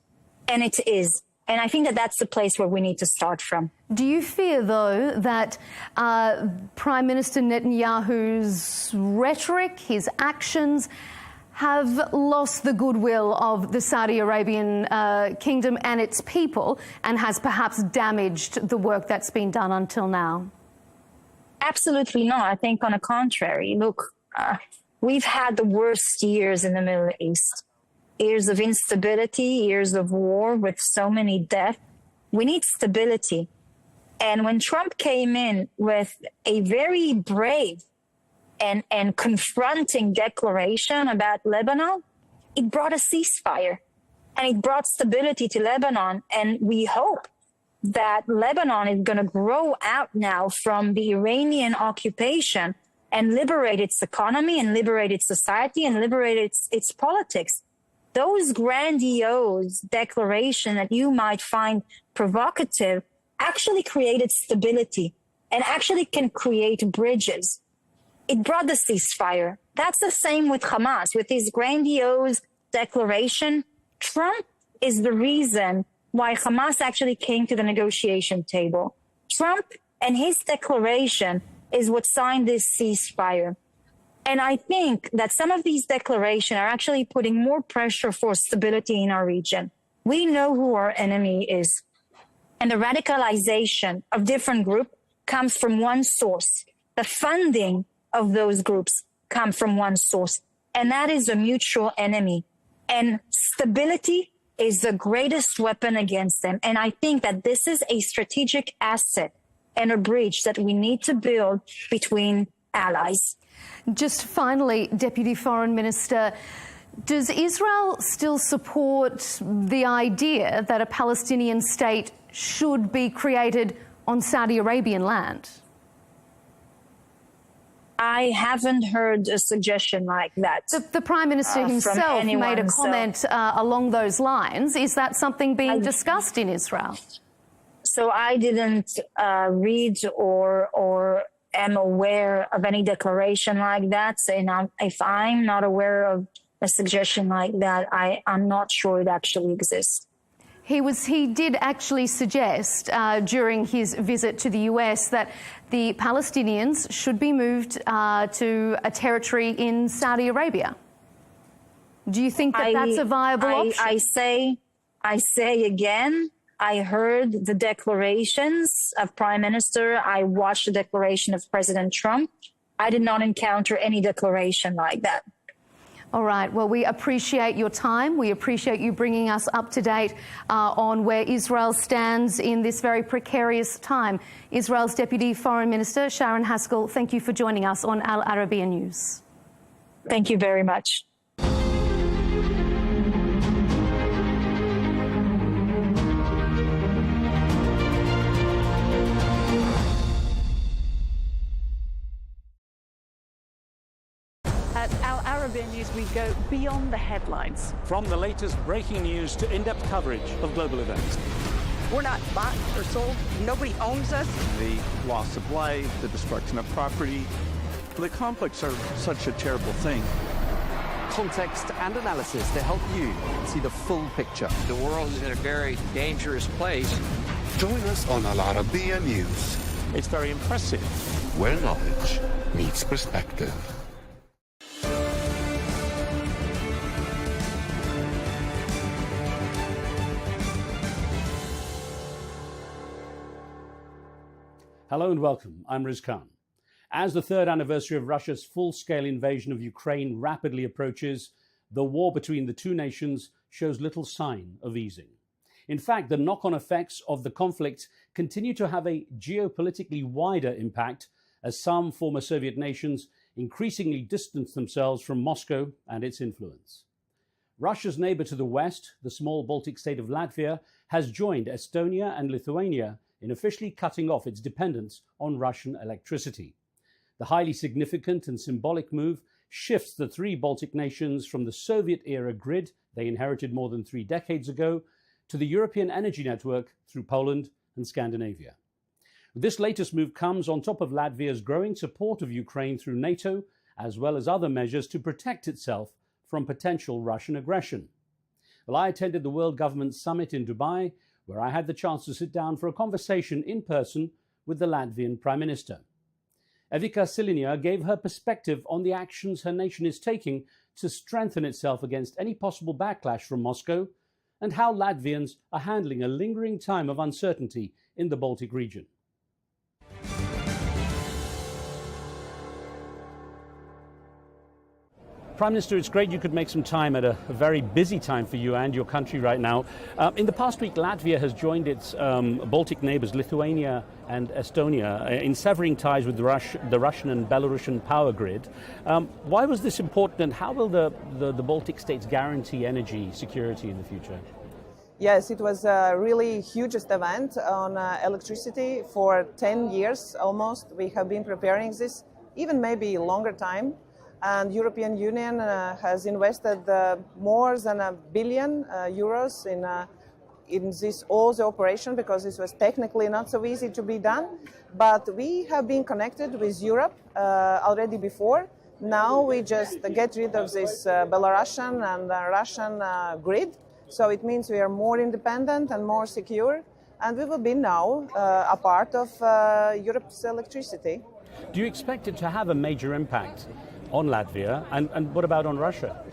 And it is. And I think that that's the place where we need to start from. Do you fear, though, that Prime Minister Netanyahu's rhetoric, his actions, have lost the goodwill of the Saudi Arabian kingdom and its people, and has perhaps damaged the work that's been done until now? Absolutely not. I think on the contrary. Look, we've had the worst years in the Middle East. Years of instability, years of war with so many deaths. We need stability. And when Trump came in with a very brave and confronting declaration about Lebanon, it brought a ceasefire and it brought stability to Lebanon. And we hope that Lebanon is going to grow out now from the Iranian occupation and liberate its economy and liberate its society and liberate its politics. Those grandiose declarations that you might find provocative actually created stability and actually can create bridges. It brought the ceasefire. That's the same with Hamas. With his grandiose declaration, Trump is the reason why Hamas actually came to the negotiation table. Trump and his declaration is what signed this ceasefire. And I think that some of these declarations are actually putting more pressure for stability in our region. We know who our enemy is. And the radicalization of different groups comes from one source. The funding of those groups come from one source. And that is a mutual enemy. And stability is the greatest weapon against them. And I think that this is a strategic asset and a bridge that we need to build between allies. Just finally, Deputy Foreign Minister, does Israel still support the idea that a Palestinian state should be created on Saudi Arabian land? I haven't heard a suggestion like that. The Prime Minister himself made a comment along those lines. Is that something being discussed in Israel? So I didn't read or am aware of any declaration like that. And if I'm not aware of a suggestion like that, I'm not sure it actually exists. He did actually suggest during his visit to the US that the Palestinians should be moved to a territory in Saudi Arabia. Do you think that that's a viable option? I say again, I heard the declarations of Prime Minister. I watched the declaration of President Trump. I did not encounter any declaration like that. All right. Well, we appreciate your time. We appreciate you bringing us up to date on where Israel stands in this very precarious time. Israel's Deputy Foreign Minister, Sharon Haskell, thank you for joining us on Al Arabiya News. Thank you very much. At Al Arabiya News, we go beyond the headlines. From the latest breaking news to in-depth coverage of global events. We're not bought or sold. Nobody owns us. The loss of life, the destruction of property. The conflicts are such a terrible thing. Context and analysis to help you see the full picture. The world is in a very dangerous place. Join us on Al Arabiya News, It's very impressive. where knowledge meets perspective. Hello and welcome. I'm Riz Khan. As the third anniversary of Russia's full-scale invasion of Ukraine rapidly approaches, the war between the two nations shows little sign of easing. In fact, the knock-on effects of the conflict continue to have a geopolitically wider impact as some former Soviet nations increasingly distance themselves from Moscow and its influence. Russia's neighbour to the west, the small Baltic state of Latvia, has joined Estonia and Lithuania in officially cutting off its dependence on Russian electricity. The highly significant and symbolic move shifts the three Baltic nations from the Soviet-era grid they inherited more than 3 decades ago to the European energy network through Poland and Scandinavia. This latest move comes on top of Latvia's growing support of Ukraine through NATO, as well as other measures to protect itself from potential Russian aggression. Well, I attended the World Government Summit in Dubai, where I had the chance to sit down for a conversation in person with the Latvian Prime Minister. Evika Siliņa gave her perspective on the actions her nation is taking to strengthen itself against any possible backlash from Moscow, and how Latvians are handling a lingering time of uncertainty in the Baltic region. Prime Minister, it's great you could make some time at a very busy time for you and your country right now. In the past week, Latvia has joined its Baltic neighbours, Lithuania and Estonia, in severing ties with the Russian and Belarusian power grid. Why was this important, and how will the Baltic states guarantee energy security in the future? Yes, it was a really hugest event on electricity. For 10 years almost, we have been preparing this, even maybe longer time. And European Union has invested more than €1 billion in this all the operation, because this was technically not so easy to be done. But we have been connected with Europe already before. Now we just get rid of this Belarusian and Russian grid. So it means we are more independent and more secure, and we will be now a part of Europe's electricity. Do you expect it to have a major impact on Latvia, and what about on Russia?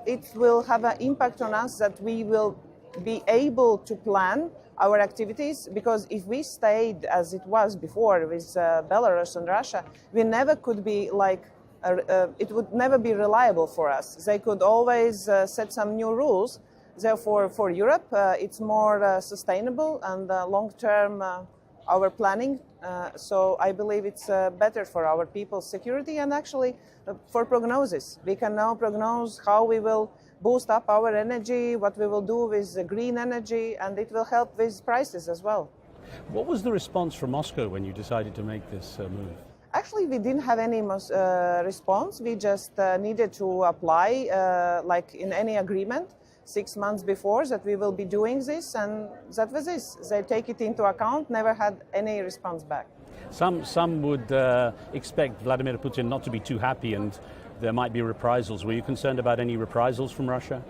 It will have an impact on us that we will be able to plan our activities, because if we stayed as it was before with Belarus and Russia, we never could be it would never be reliable for us. They could always set some new rules. Therefore, for Europe, it's more sustainable and long-term our planning. So I believe it's better for our people's security and actually for prognosis. We can now prognose how we will boost up our energy, what we will do with green energy, and it will help with prices as well. What was the response from Moscow when you decided to make this move? Actually, we didn't have any response. We just needed to apply, like in any agreement, 6 months before that we will be doing this, and that was this. They take it into account, never had any response back. Some would expect Vladimir Putin not to be too happy, and there might be reprisals. Were you concerned about any reprisals from Russia?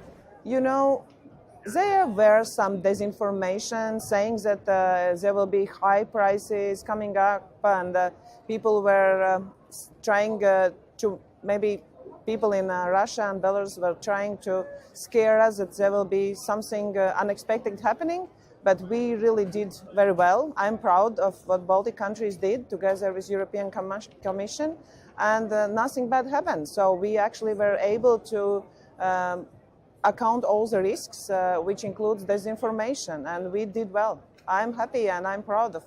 There were some disinformation saying that there will be high prices coming up, and people were trying to, maybe people in Russia and Belarus were trying to scare us that there will be something unexpected happening, but we really did very well. I'm proud of what Baltic countries did together with European Commission, and nothing bad happened. So we actually were able to account all the risks, which includes disinformation, and we did well. I'm happy and I'm proud of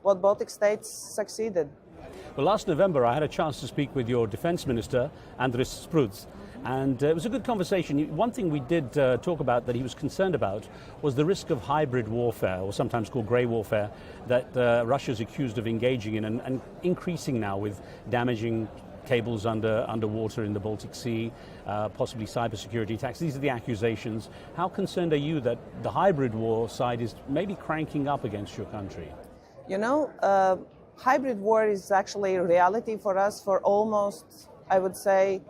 what Baltic states succeeded. Well, last November I had a chance to speak with your defense minister, Andris Spruds, and it was a good conversation. One thing we did talk about that he was concerned about was the risk of hybrid warfare, or sometimes called grey warfare, that Russia is accused of engaging in and increasing now with damaging cables underwater in the Baltic Sea, possibly cybersecurity attacks. These are the accusations. How concerned are you that the hybrid war side is maybe cranking up against your country? Hybrid war is actually a reality for us for almost, I would say,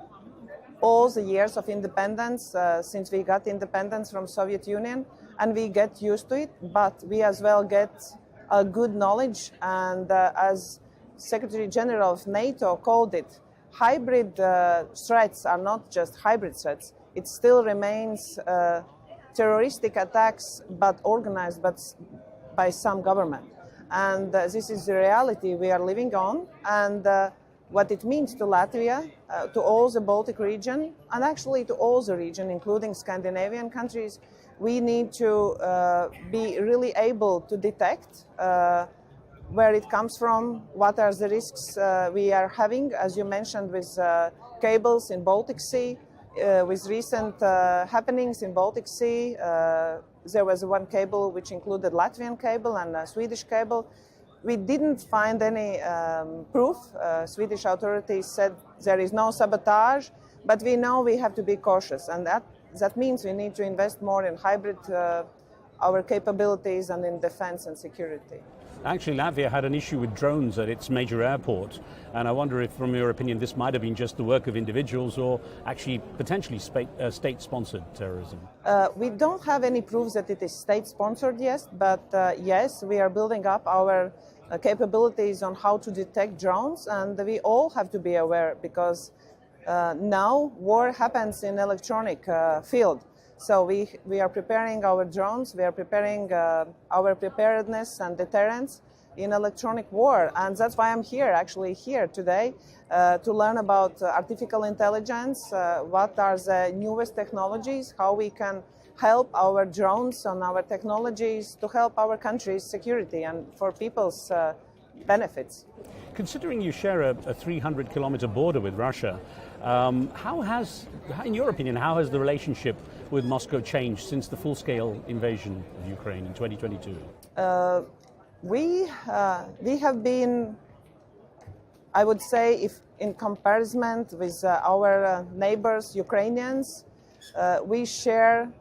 all the years of independence, since we got independence from Soviet Union, and we get used to it, but we as well get a good knowledge, and as Secretary General of NATO called it, hybrid threats are not just hybrid threats. It still remains terroristic attacks, but organized by some government. And this is the reality we are living on, and what it means to Latvia, to all the Baltic region, and actually to all the region, including Scandinavian countries. We need to be really able to detect where it comes from, what are the risks we are having, as you mentioned, with cables in Baltic Sea. with recent happenings in Baltic Sea, there was one cable which included Latvian cable and a Swedish cable. We didn't find any proof. Swedish authorities said there is no sabotage, but we know we have to be cautious, and that means we need to invest more in hybrid our capabilities and in defense and security. Actually, Latvia had an issue with drones at its major airport, and I wonder if, from your opinion, this might have been just the work of individuals or actually potentially state-sponsored terrorism. We don't have any proof that it is state-sponsored yet, but yes, we are building up our capabilities on how to detect drones, and we all have to be aware because now war happens in electronic field. So we are preparing our drones, we are preparing our preparedness and deterrence in electronic war. And that's why I'm here today, to learn about artificial intelligence, what are the newest technologies, how we can help our drones and our technologies to help our country's security and for people's benefits. Considering you share a 300-kilometer border with Russia, in your opinion, how has the relationship with Moscow changed since the full-scale invasion of Ukraine in 2022? We have been, I would say, if in comparison with our neighbors, Ukrainians, we share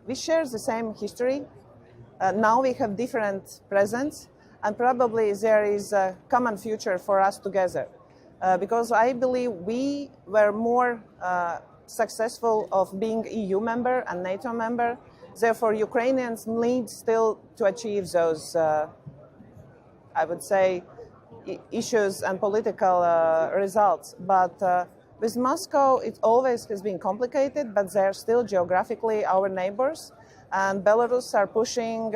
the same history. Now we have different presence, and probably there is a common future for us together. Because I believe we were more successful of being EU member and NATO member. Therefore, Ukrainians need still to achieve those, I would say, issues and political results. But with Moscow, it always has been complicated, but they're still geographically our neighbors. And Belarus are pushing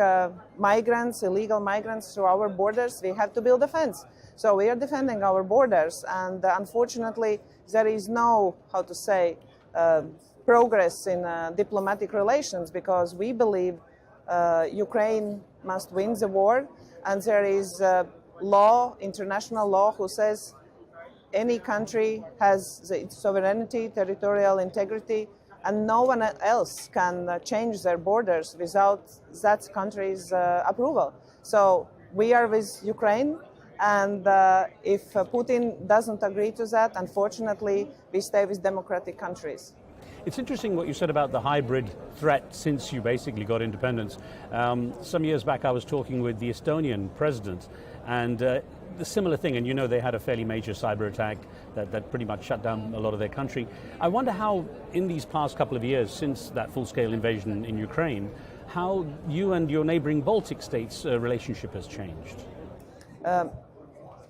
migrants, illegal migrants through our borders. We have to build a fence. So we are defending our borders, and unfortunately, there is no, progress in diplomatic relations because we believe Ukraine must win the war, and there is international law, who says any country has its sovereignty, territorial integrity, and no one else can change their borders without that country's approval. So we are with Ukraine. And if Putin doesn't agree to that, unfortunately, we stay with democratic countries. It's interesting what you said about the hybrid threat since you basically got independence. Some years back, I was talking with the Estonian president, and the similar thing, and you know they had a fairly major cyber attack that pretty much shut down a lot of their country. I wonder how, in these past couple of years, since that full-scale invasion in Ukraine, how you and your neighboring Baltic states' relationship has changed.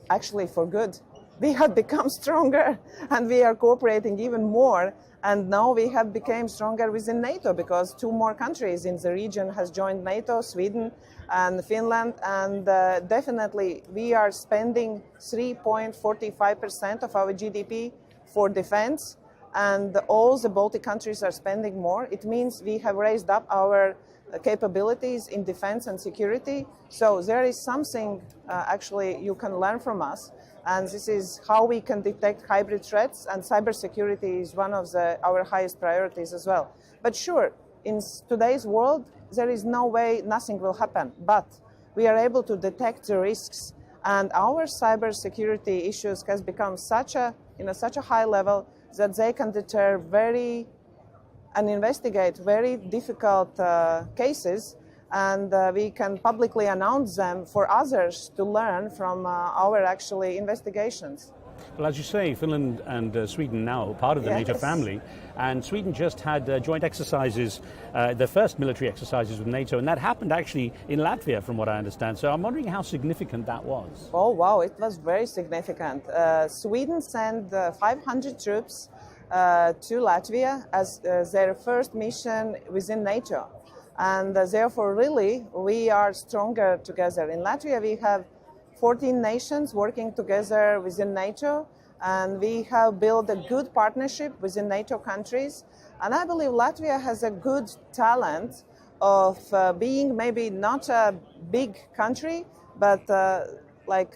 Actually, for good. We have become stronger and we are cooperating even more. And now we have become stronger within NATO because 2 more countries in the region has joined NATO, Sweden and Finland. And definitely we are spending 3.45% of our GDP for defense. And all the Baltic countries are spending more. It means we have raised up our capabilities in defense and security. So there is something actually you can learn from us. And this is how we can detect hybrid threats, and cybersecurity is one of our highest priorities as well. But sure, in today's world, there is no way nothing will happen, but we are able to detect the risks, and our cybersecurity issues has become in such a high level that they can deter and investigate very difficult cases, and we can publicly announce them for others to learn from our investigations. Well, as you say, Finland and Sweden now part of the NATO family, and Sweden just had joint exercises, their first military exercises with NATO, and that happened actually in Latvia, from what I understand. So I'm wondering how significant that was. Oh, wow, it was very significant. Sweden sent 500 troops to Latvia as their first mission within NATO. And therefore, really, we are stronger together. In Latvia, we have 14 nations working together within NATO, and we have built a good partnership within NATO countries. And I believe Latvia has a good talent of being maybe not a big country, but like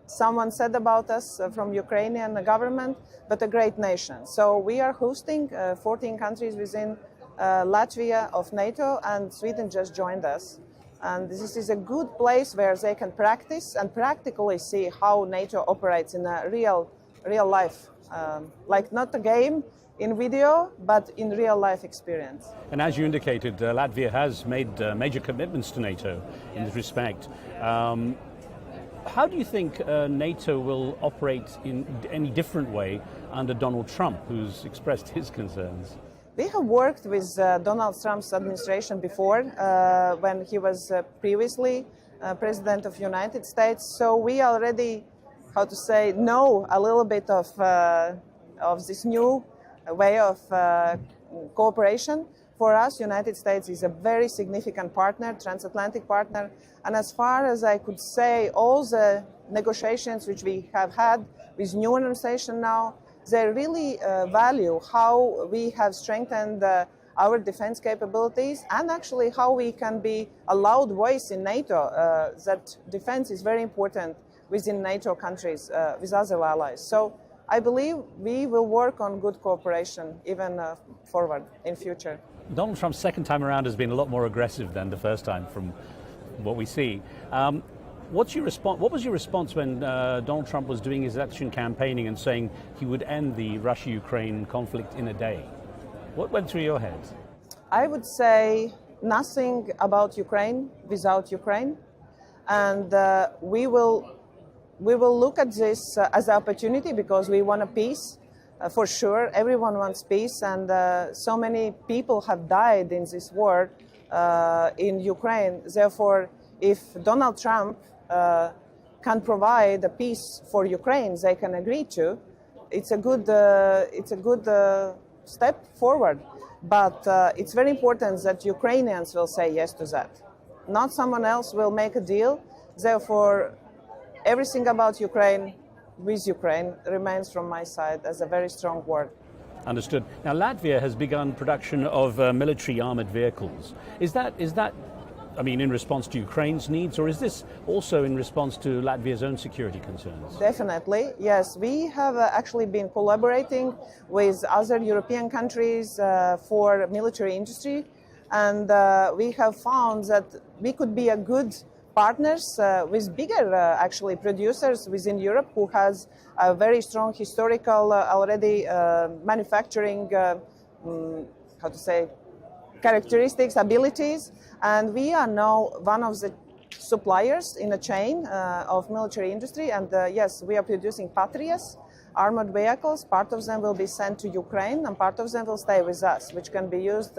someone said about us from Ukrainian government, but a great nation. So we are hosting 14 countries within Latvia of NATO, and Sweden just joined us. And this is a good place where they can practice and practically see how NATO operates in a real life, like not a game in video, but in real life experience. And as you indicated, Latvia has made major commitments to NATO in this respect. How do you think NATO will operate in any different way under Donald Trump, who's expressed his concerns? We have worked with Donald Trump's administration before, when he was previously President of the United States. So we already, know a little bit of this new way of cooperation. For us, United States is a very significant partner, transatlantic partner. And as far as I could say, all the negotiations which we have had with new administration now, they really value how we have strengthened our defense capabilities and actually how we can be a loud voice in NATO. That defense is very important within NATO countries, with other allies. So I believe we will work on good cooperation even forward in future. Donald Trump's second time around has been a lot more aggressive than the first time from what we see. What was your response when Donald Trump was doing his election campaigning and saying he would end the Russia-Ukraine conflict in a day? What went through your head? I would say nothing about Ukraine without Ukraine. And we will look at this as an opportunity because we want a peace. For sure, everyone wants peace, and so many people have died in this war in Ukraine. Therefore, if Donald Trump can provide a peace for Ukraine, they can agree to. It's a good step forward. But it's very important that Ukrainians will say yes to that. Not someone else will make a deal. Therefore, everything about Ukraine with Ukraine remains from my side as a very strong word. Understood. Now, Latvia has begun production of military armored vehicles. Is that, in response to Ukraine's needs, or is this also in response to Latvia's own security concerns? Definitely, yes. We have actually been collaborating with other European countries for military industry, and we have found that we could be a good partners with bigger actually producers within Europe who has a very strong historical already manufacturing characteristics, abilities, and we are now one of the suppliers in a chain of military industry, and yes, we are producing Patriots, armored vehicles. Part of them will be sent to Ukraine and part of them will stay with us, which can be used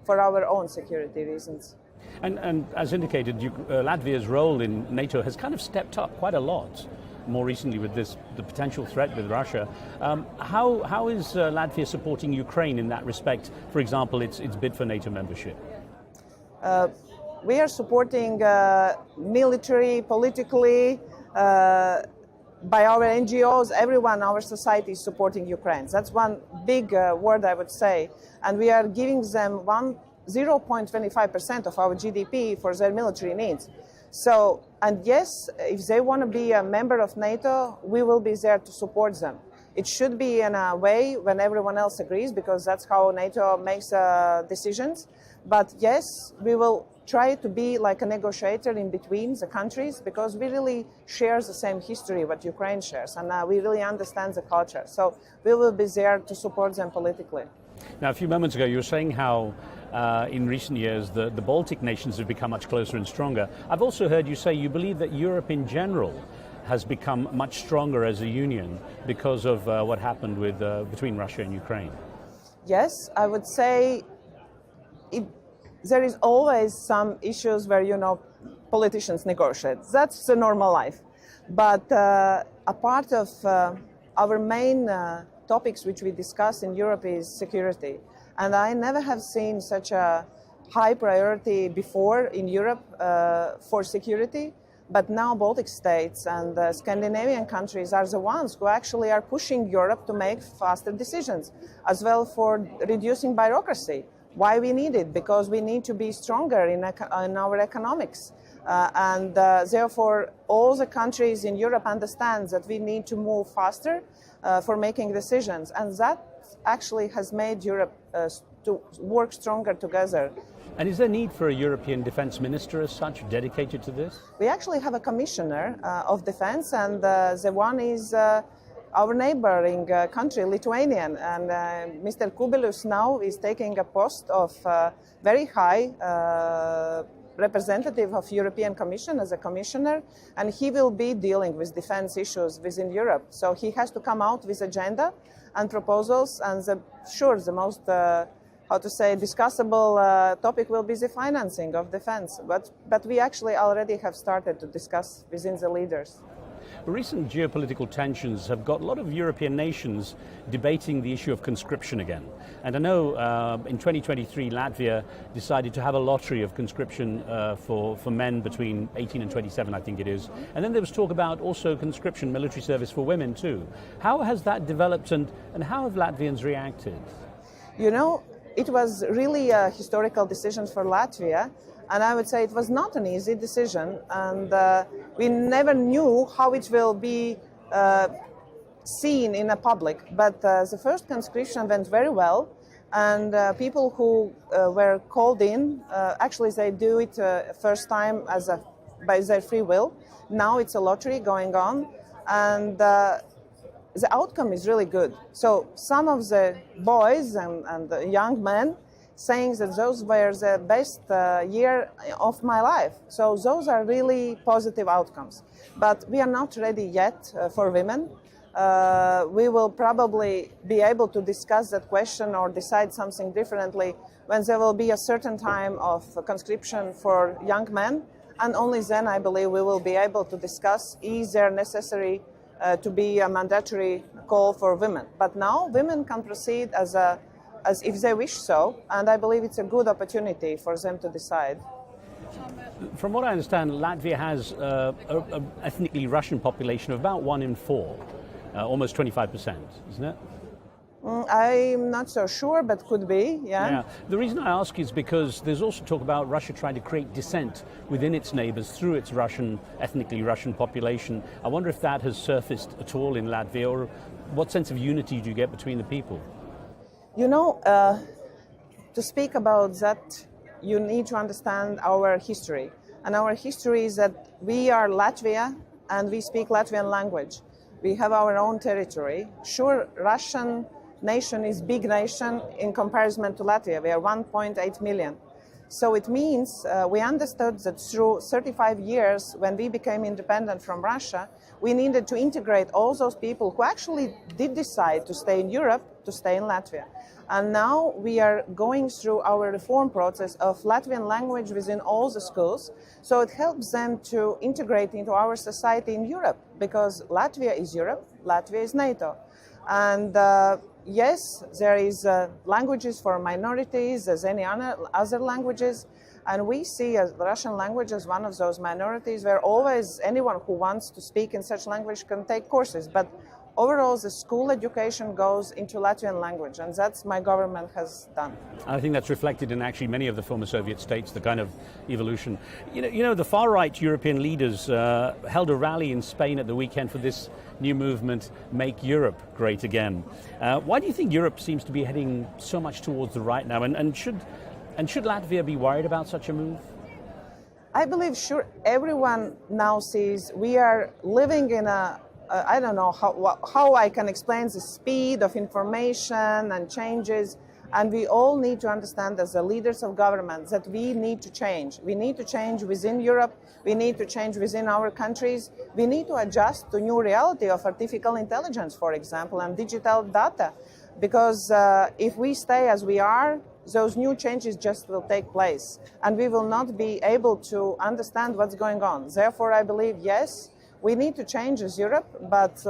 for our own security reasons. And as indicated, Latvia's role in NATO has kind of stepped up quite a lot more recently with the potential threat with Russia. How is Latvia supporting Ukraine in that respect, for example, its bid for NATO membership? We are supporting military, politically, by our NGOs, everyone, our society is supporting Ukraine. That's one big word I would say. And we are giving them 0.25% of our GDP for their military needs. So, and yes, if they want to be a member of NATO, we will be there to support them. It should be in a way when everyone else agrees, because that's how NATO makes decisions. But yes, we will try to be like a negotiator in between the countries, because we really share the same history what Ukraine shares, and we really understand the culture. So we will be there to support them politically. Now, a few moments ago, you were saying how in recent years the Baltic nations have become much closer and stronger. I've also heard you say you believe that Europe in general has become much stronger as a union because of what happened with between Russia and Ukraine. Yes, I would say there is always some issues where, politicians negotiate. That's the normal life. But a part of our main topics which we discuss in Europe is security. And I never have seen such a high priority before in Europe for security. But now Baltic states and Scandinavian countries are the ones who actually are pushing Europe to make faster decisions, as well for reducing bureaucracy. Why we need it? Because we need to be stronger in our economics. Therefore, all the countries in Europe understand that we need to move faster for making decisions. And that actually has made Europe to work stronger together. And is there need for a European defence minister as such dedicated to this? We actually have a commissioner of defence, and the one is our neighboring country, Lithuanian. And Mr. Kubilius now is taking a post of very high representative of European Commission as a commissioner, and he will be dealing with defence issues within Europe. So he has to come out with agenda and proposals, and the most discussable topic will be the financing of defense. But we actually already have started to discuss within the leaders. Recent geopolitical tensions have got a lot of European nations debating the issue of conscription again. And I know in 2023 Latvia decided to have a lottery of conscription for men between 18 and 27, I think it is. And then there was talk about also conscription, military service for women too. How has that developed, and how have Latvians reacted? You know, it was really a historical decision for Latvia. And I would say it was not an easy decision, and we never knew how it will be seen in the public. But the first conscription went very well, and people who were called in, actually they do it first time by their free will. Now it's a lottery going on, and the outcome is really good. So some of the boys and the young men saying that those were the best year of my life. So those are really positive outcomes. But we are not ready yet for women. We will probably be able to discuss that question or decide something differently when there will be a certain time of conscription for young men. And only then, I believe, we will be able to discuss is there necessary to be a mandatory call for women. But now women can proceed as if they wish so, and I believe it's a good opportunity for them to decide. From what I understand, Latvia has an ethnically Russian population of about 1 in 4, almost 25%, isn't it? I'm not so sure, but could be, yeah. The reason I ask is because there's also talk about Russia trying to create dissent within its neighbours through its ethnically Russian population. I wonder if that has surfaced at all in Latvia, or what sense of unity do you get between the people? You know, to speak about that, you need to understand our history. And our history is that we are Latvia and we speak Latvian language. We have our own territory. Sure, Russian nation is big nation in comparison to Latvia. We are 1.8 million. So it means we understood that through 35 years, when we became independent from Russia, we needed to integrate all those people who actually did decide to stay in Europe, to stay in Latvia. And now we are going through our reform process of Latvian language within all the schools. So it helps them to integrate into our society in Europe, because Latvia is Europe, Latvia is NATO. And yes, there is languages for minorities as any other languages. And we see the Russian language as one of those minorities where always anyone who wants to speak in such language can take courses. But overall, the school education goes into Latvian language, and that's my government has done. I think that's reflected in actually many of the former Soviet states, the kind of evolution. You know, the far-right European leaders held a rally in Spain at the weekend for this new movement, Make Europe Great Again. Why do you think Europe seems to be heading so much towards the right now? And should Latvia be worried about such a move? I believe, sure, everyone now sees we are living in a I don't know how I can explain the speed of information and changes, and we all need to understand as the leaders of government that we need to change. We need to change within Europe, we need to change within our countries, we need to adjust to new reality of artificial intelligence, for example, and digital data, because if we stay as we are, those new changes just will take place, and we will not be able to understand what's going on. Therefore, I believe, yes, we need to change as Europe, but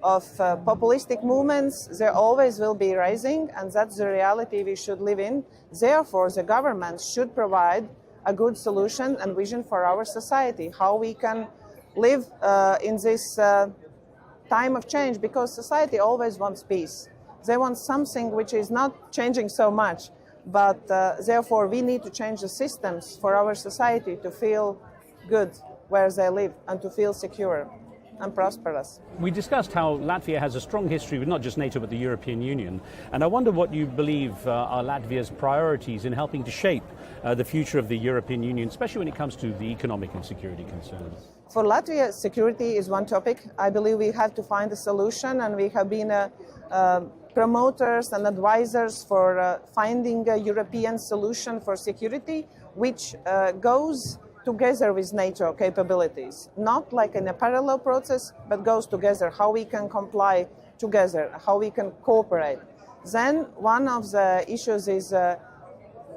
of populistic movements, there always will be rising, and that's the reality we should live in. Therefore, the government should provide a good solution and vision for our society, how we can live in this time of change, because society always wants peace. They want something which is not changing so much, but therefore we need to change the systems for our society to feel good where they live and to feel secure and prosperous. We discussed how Latvia has a strong history with not just NATO but the European Union, and I wonder what you believe are Latvia's priorities in helping to shape the future of the European Union, especially when it comes to the economic and security concerns. For Latvia, security is one topic. I believe we have to find a solution, and we have been promoters and advisors for finding a European solution for security, which goes together with NATO capabilities, not like in a parallel process, but goes together, how we can comply together, how we can cooperate. Then one of the issues is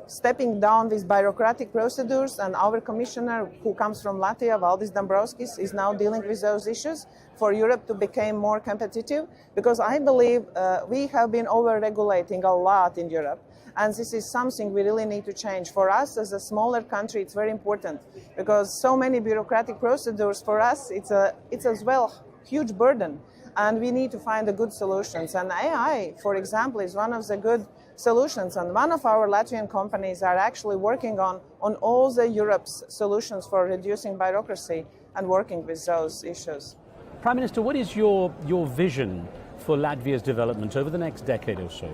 stepping down with bureaucratic procedures, and our commissioner, who comes from Latvia, Valdis Dombrovskis, is now dealing with those issues for Europe to become more competitive, because I believe we have been over-regulating a lot in Europe. And this is something we really need to change. For us, as a smaller country, it's very important, because so many bureaucratic procedures for us, it's as well huge burden. And we need to find the good solutions. And AI, for example, is one of the good solutions. And one of our Latvian companies are actually working on all the Europe's solutions for reducing bureaucracy and working with those issues. Prime Minister, what is your vision for Latvia's development over the next decade or so?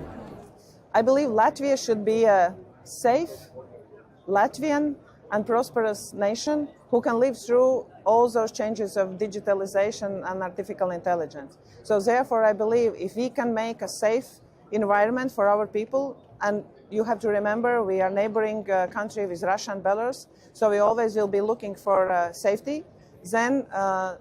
I believe Latvia should be a safe, Latvian and prosperous nation who can live through all those changes of digitalization and artificial intelligence. So therefore, I believe if we can make a safe environment for our people, and you have to remember we are neighboring country with Russia and Belarus, so we always will be looking for safety. Then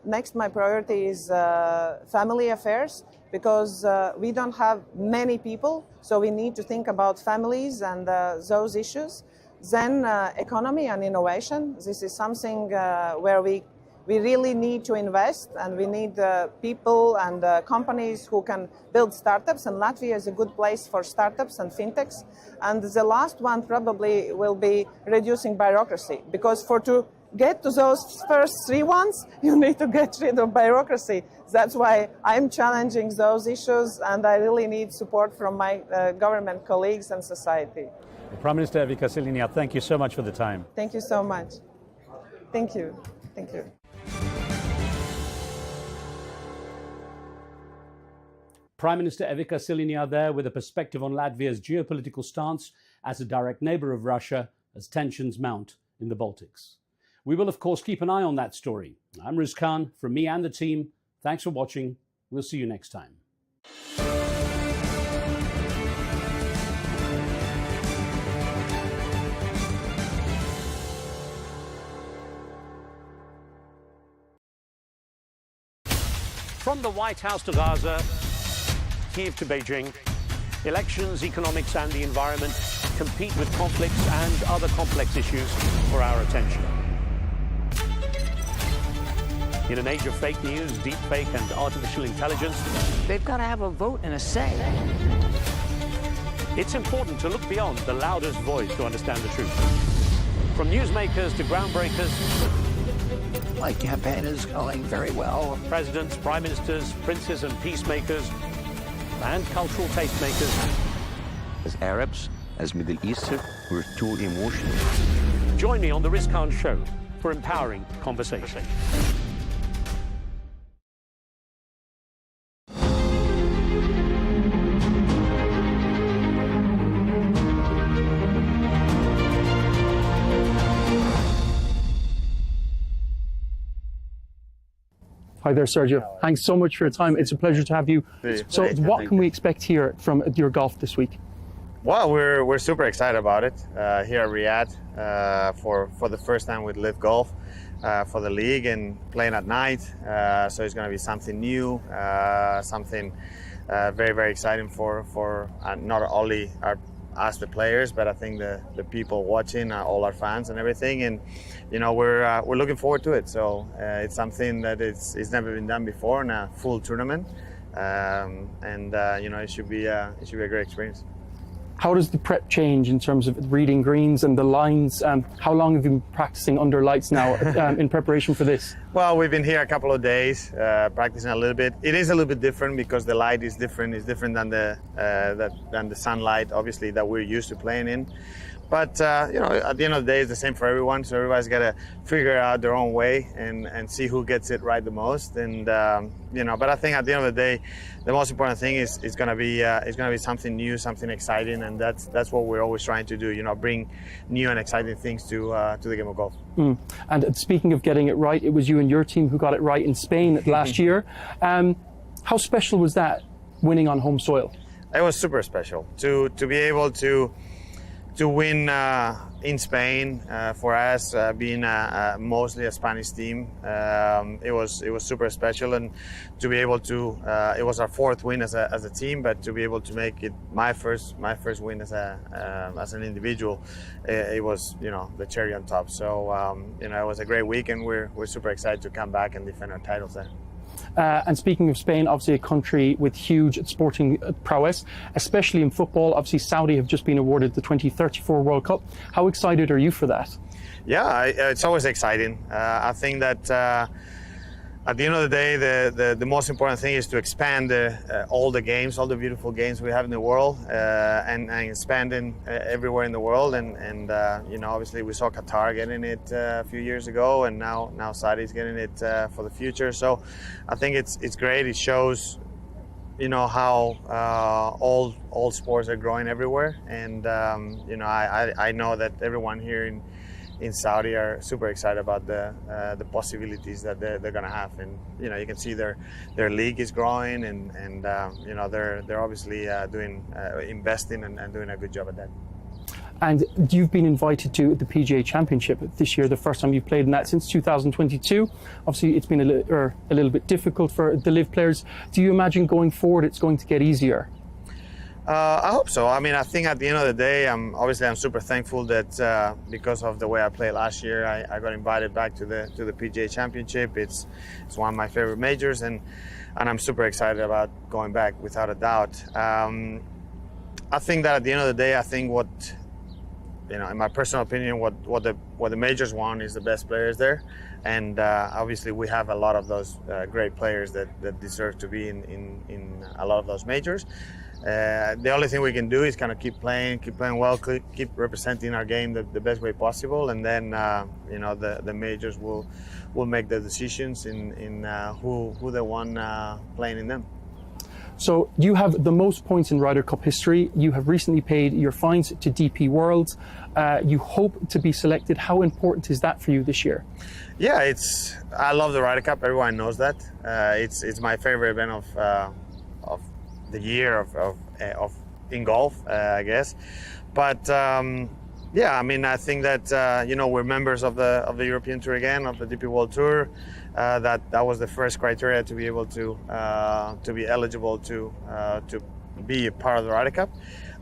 next, my priority is family affairs, because we don't have many people, so we need to think about families and those issues. Then economy and innovation. This is something where we really need to invest, and we need people and companies who can build startups, and Latvia is a good place for startups and fintechs. And the last one probably will be reducing bureaucracy, because to get to those first three ones, you need to get rid of bureaucracy. That's why I'm challenging those issues, and I really need support from my government colleagues and society. Prime Minister Evika Silinia, thank you so much for the time. Thank you so much. Thank you. Thank you. Prime Minister Evika Silinia there with a perspective on Latvia's geopolitical stance as a direct neighbour of Russia as tensions mount in the Baltics. We will, of course, keep an eye on that story. I'm Riz Khan, from me and the team. Thanks for watching. We'll see you next time. From the White House to Gaza, Kyiv to Beijing, elections, economics and the environment compete with conflicts and other complex issues for our attention. In an age of fake news, deepfake and artificial intelligence, they've got to have a vote and a say. It's important to look beyond the loudest voice to understand the truth. From newsmakers to groundbreakers, My campaign is going very well. Presidents, prime ministers, princes and peacemakers, and cultural tastemakers. As Arabs, as Middle Eastern, we're too emotional. Join me on the Riz Khan Show for empowering conversation. Hi there, Sergio. Thanks so much for your time. It's a pleasure to have you. So what can we expect here from your golf this week? Well, we're super excited about it here at Riyadh for the first time with Live Golf for the league and playing at night. So it's going to be something new, something very, very exciting for not only us, the players, but I think the people watching, all our fans and everything. And you know, we're looking forward to it. So it's something that it's never been done before in a full tournament, and you know, it should be a great experience. How does the prep change in terms of reading greens and the lines? How long have you been practicing under lights now in preparation for this? Well, we've been here a couple of days practicing a little bit. It is a little bit different because the light is different. It's different than the sunlight, obviously, that we're used to playing in. But you know, at the end of the day, it's the same for everyone. So everybody's got to figure out their own way and see who gets it right the most. And you know, but I think at the end of the day, the most important thing is it's gonna be something new, something exciting, and that's what we're always trying to do. You know, bring new and exciting things to the game of golf. And speaking of getting it right, it was you and your team who got it right in Spain last year. How special was that, winning on home soil? It was super special to be able to win in Spain for us, being mostly a Spanish team. It was super special, and to be able to it was our fourth win as a team, but to be able to make it my first win as an individual, it was, you know, the cherry on top. So you know, it was a great week, and we're super excited to come back and defend our titles there. And speaking of Spain, obviously a country with huge sporting prowess, especially in football. Obviously, Saudi have just been awarded the 2034 World Cup. How excited are you for that? Yeah, it's always exciting. I think that at the end of the day, the most important thing is to expand all the games, all the beautiful games we have in the world, and expanding everywhere in the world. And you know, obviously we saw Qatar getting it a few years ago, and now Saudi is getting it for the future. So I think it's great. It shows, you know, how all sports are growing everywhere. And you know, I know that everyone here in Saudi are super excited about the possibilities that they're going to have, and you know, you can see their league is growing, and you know, they're obviously investing and doing a good job at that. And you've been invited to the PGA Championship this year, the first time you've played in that since 2022. Obviously, it's been a little bit difficult for the LIV players. Do you imagine going forward it's going to get easier? I hope so. I mean, I think at the end of the day, I'm super thankful that because of the way I played last year, I got invited back to the PGA Championship. It's one of my favorite majors, and I'm super excited about going back, without a doubt. I think that at the end of the day, I think what, you know, in my personal opinion, what the majors want is the best players there, and obviously we have a lot of those great players that deserve to be in a lot of those majors. The only thing we can do is kind of keep playing well, keep representing our game the best way possible, and then you know, the majors will make the decisions in who they want playing in them. So you have the most points in Ryder Cup history. You have recently paid your fines to DP World. You hope to be selected. How important is that for you this year? Yeah, I love the Ryder Cup. Everyone knows that. It's my favorite event of the year of in golf, I guess. But yeah, I mean, I think that you know, we're members of the European Tour again, of the DP World Tour. That was the first criteria to be able to be eligible to be a part of the Ryder Cup.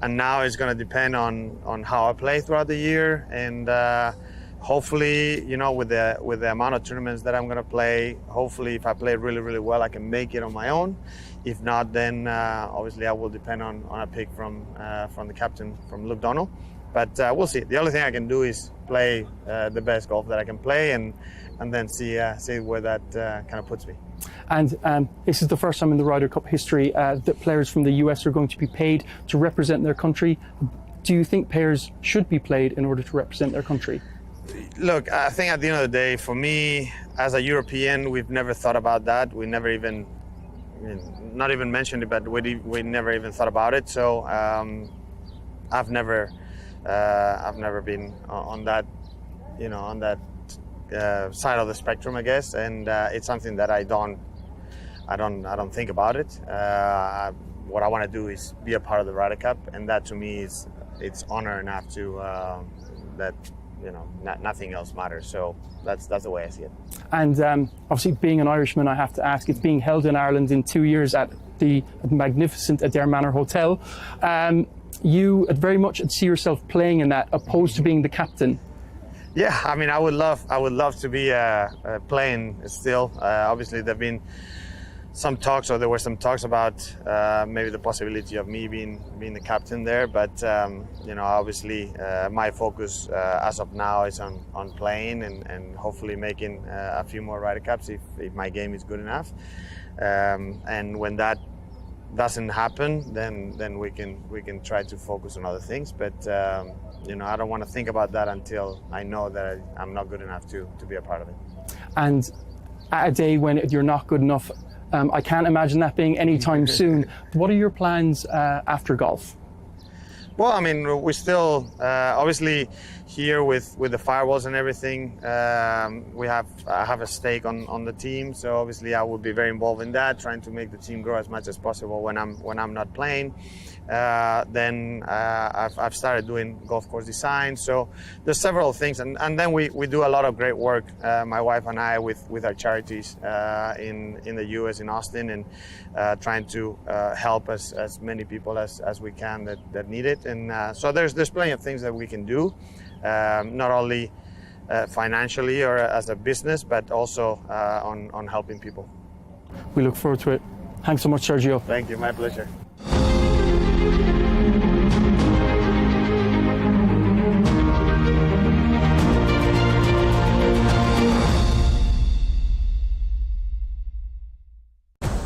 And now it's going to depend on how I play throughout the year, and hopefully, you know, with the amount of tournaments that I'm going to play, hopefully if I play really, really well, I can make it on my own. If not, then obviously I will depend on a pick from the captain, from Luke Donald. But we'll see. The only thing I can do is play the best golf that I can play, and then see where that kind of puts me. And this is the first time in the Ryder Cup history that players from the US are going to be paid to represent their country. Do you think players should be paid in order to represent their country? Look, I think at the end of the day, for me, as a European, we've never thought about that. We never even, not even mentioned it, but we never even thought about it. So I've never been on that, you know, on that side of the spectrum, I guess, and it's something that I don't think about it. What I want to do is be a part of the Ryder Cup, and that to me it's honor enough to that, you know, nothing else matters. So that's the way I see it. And obviously, being an Irishman, I have to ask, it's being held in Ireland in 2 years at the magnificent Adair Manor Hotel. You very much see yourself playing in that, opposed to being the captain. Yeah, I mean, I would love to be playing still. Obviously, there were some talks about maybe the possibility of me being the captain there. But you know, obviously, my focus as of now is on playing and hopefully making a few more Ryder Cups if my game is good enough. And when that doesn't happen, then we can try to focus on other things. But I don't want to think about that until I know that I'm not good enough to be a part of it. And at a day when you're not good enough, I can't imagine that being anytime soon. What are your plans after golf? Well, I mean, we're still obviously here with the firewalls and everything. I have a stake on the team, so obviously I will be very involved in that, trying to make the team grow as much as possible when I'm not playing. Then I've started doing golf course design. So there's several things, and then we do a lot of great work, my wife and I, with our charities in the U.S. in Austin, and trying to help as many people as we can that need it. And so there's plenty of things that we can do, not only financially or as a business, but also on helping people. We look forward to it. Thanks so much, Sergio. Thank you. My pleasure.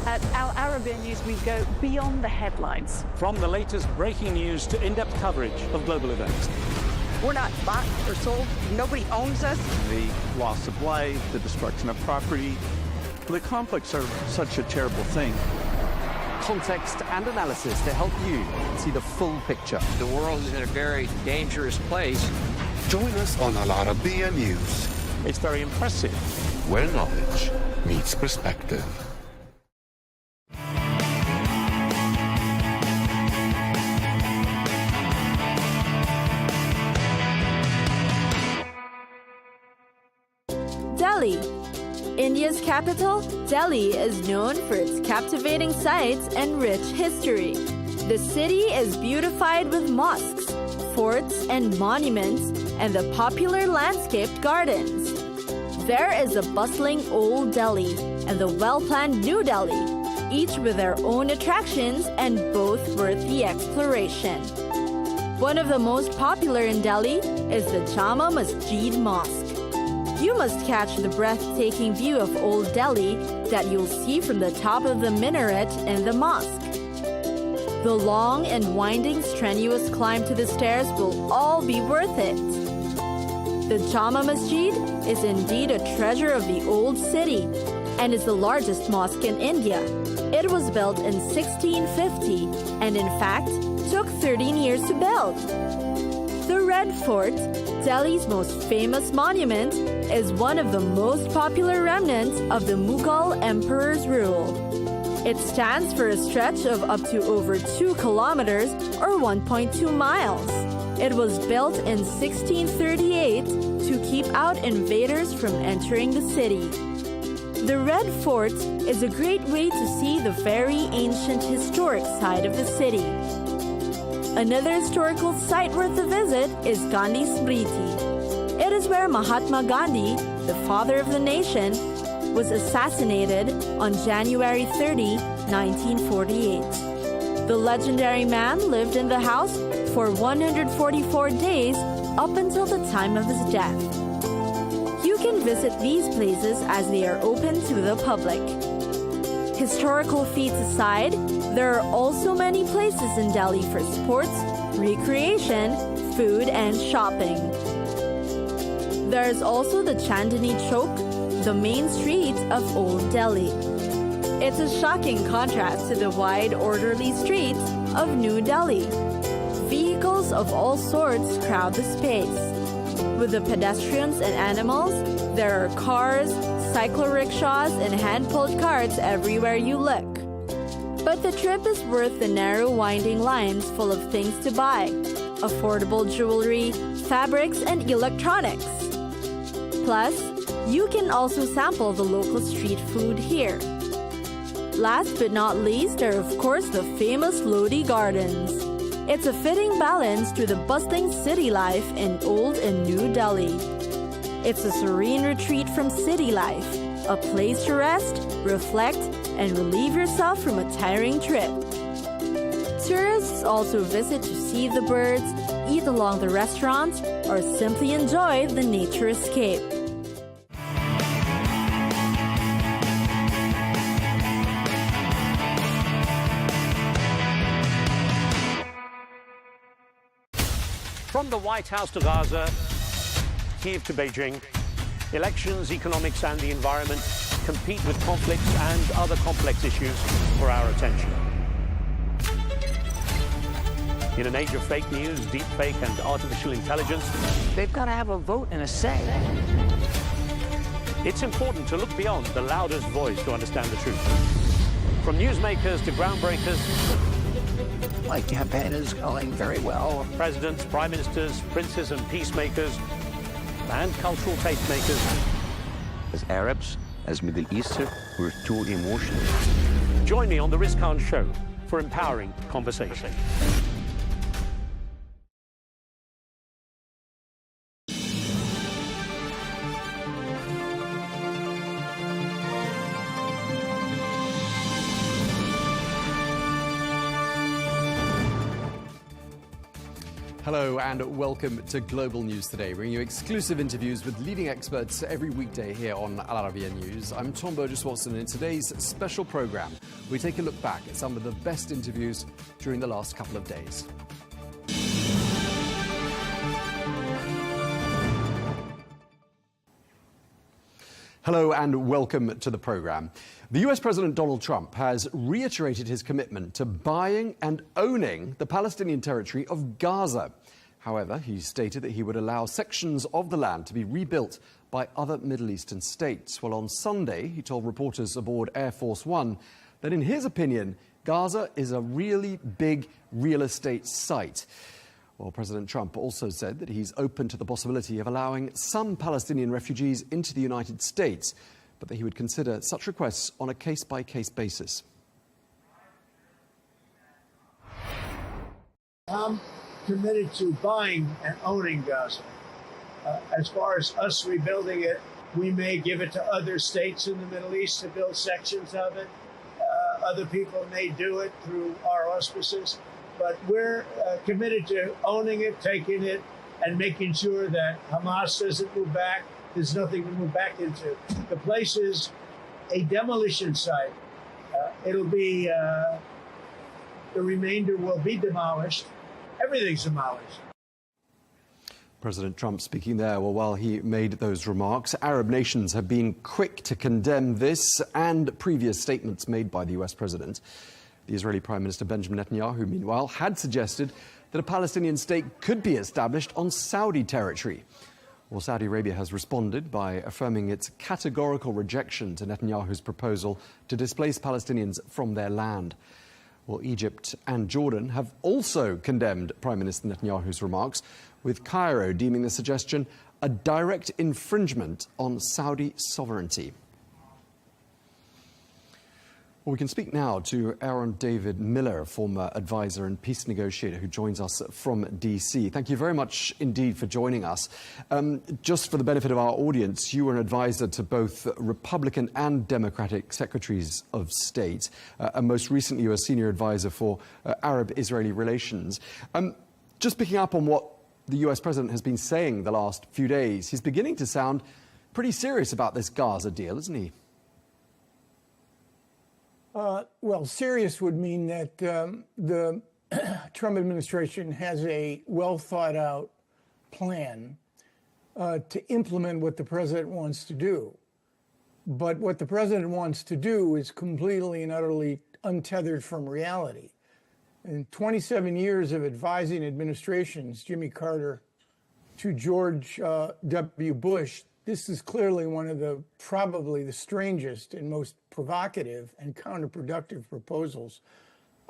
At Al Arabiya News, we go beyond the headlines. From the latest breaking news to in-depth coverage of global events. We're not bought or sold. Nobody owns us. The loss of life, the destruction of property. The conflicts are such a terrible thing. Context and analysis to help you see the full picture. The world is in a very dangerous place. Join us on Arabiya News, It's very impressive. where knowledge meets perspective. Delhi. India's capital, Delhi is known for its captivating sights and rich history. The city is beautified with mosques, forts, and monuments, and the popular landscaped gardens. There is a bustling Old Delhi and the well-planned New Delhi, each with their own attractions and both worth the exploration. One of the most popular in Delhi is the Jama Masjid Mosque. You must catch the breathtaking view of Old Delhi that you'll see from the top of the minaret in the mosque. The long and winding, strenuous climb to the stairs will all be worth it. The Jama Masjid is indeed a treasure of the old city and is the largest mosque in India. It was built in 1650 and in fact took 13 years to build. The Red Fort, Delhi's most famous monument, is one of the most popular remnants of the Mughal emperor's rule. It stands for a stretch of up to over 2 kilometers or 1.2 miles. It was built in 1638 to keep out invaders from entering the city. The Red Fort is a great way to see the very ancient historic side of the city. Another historical site worth a visit is Gandhi Smriti. It is where Mahatma Gandhi, the father of the nation, was assassinated on January 30, 1948. The legendary man lived in the house for 144 days up until the time of his death. You can visit these places as they are open to the public. Historical feats aside, there are also many places in Delhi for sports, recreation, food, and shopping. There is also the Chandni Chowk, the main street of Old Delhi. It's a shocking contrast to the wide, orderly streets of New Delhi. Vehicles of all sorts crowd the space. With the pedestrians and animals, there are cars, cycle-rickshaws, and hand-pulled carts everywhere you look. But the trip is worth the narrow, winding lines full of things to buy: affordable jewelry, fabrics, and electronics. Plus, you can also sample the local street food here. Last but not least are of course the famous Lodi Gardens. It's a fitting balance to the bustling city life in Old and New Delhi. It's a serene retreat from city life, a place to rest, reflect, and relieve yourself from a tiring trip. Tourists also visit to see the birds, eat along the restaurants, or simply enjoy the nature escape. From the White House to Gaza, Kiev to Beijing, elections, economics and the environment compete with conflicts and other complex issues for our attention. In an age of fake news, deepfake and artificial intelligence, they've got to have a vote and a say. It's important to look beyond the loudest voice to understand the truth. From newsmakers to groundbreakers, my campaign is going very well. Presidents, prime ministers, princes and peacemakers, and cultural tastemakers. As Arabs, as Middle Eastern, we're too emotional. Join me on the Riz Khan Show for empowering conversation. Hello and welcome to Global News Today, bringing you exclusive interviews with leading experts every weekday here on Arabiya News. I'm Tom Burges Watson, and in today's special programme, we take a look back at some of the best interviews during the last couple of days. Hello and welcome to the programme. The US President Donald Trump has reiterated his commitment to buying and owning the Palestinian territory of Gaza. However, he stated that he would allow sections of the land to be rebuilt by other Middle Eastern states. Well, on Sunday, he told reporters aboard Air Force One that in his opinion, Gaza is a really big real estate site. Well, President Trump also said that he's open to the possibility of allowing some Palestinian refugees into the United States, but that he would consider such requests on a case-by-case basis. I'm committed to buying and owning Gaza. As far as us rebuilding it, we may give it to other states in the Middle East to build sections of it. Other people may do it through our auspices. But we're committed to owning it, taking it, and making sure that Hamas doesn't move back. There's nothing to move back into. The place is a demolition site. It'll be, the remainder will be demolished. Everything's demolished. President Trump speaking there. Well, while he made those remarks, Arab nations have been quick to condemn this and previous statements made by the US president. The Israeli Prime Minister Benjamin Netanyahu, meanwhile, had suggested that a Palestinian state could be established on Saudi territory. Well, Saudi Arabia has responded by affirming its categorical rejection to Netanyahu's proposal to displace Palestinians from their land. Well, Egypt and Jordan have also condemned Prime Minister Netanyahu's remarks, with Cairo deeming the suggestion a direct infringement on Saudi sovereignty. Well, we can speak now to Aaron David Miller, former advisor and peace negotiator, who joins us from DC. Thank you very much indeed for joining us. Just for the benefit of our audience, you were an advisor to both Republican and Democratic secretaries of state, and most recently you were a senior advisor for Arab-Israeli relations. Just picking up on what the US president has been saying the last few days, he's beginning to sound pretty serious about this Gaza deal, isn't he? Well, serious would mean that the Trump administration has a well-thought-out plan to implement what the president wants to do. But what the president wants to do is completely and utterly untethered from reality. In 27 years of advising administrations, Jimmy Carter to George W. Bush, this is clearly one of the probably the strangest and most provocative and counterproductive proposals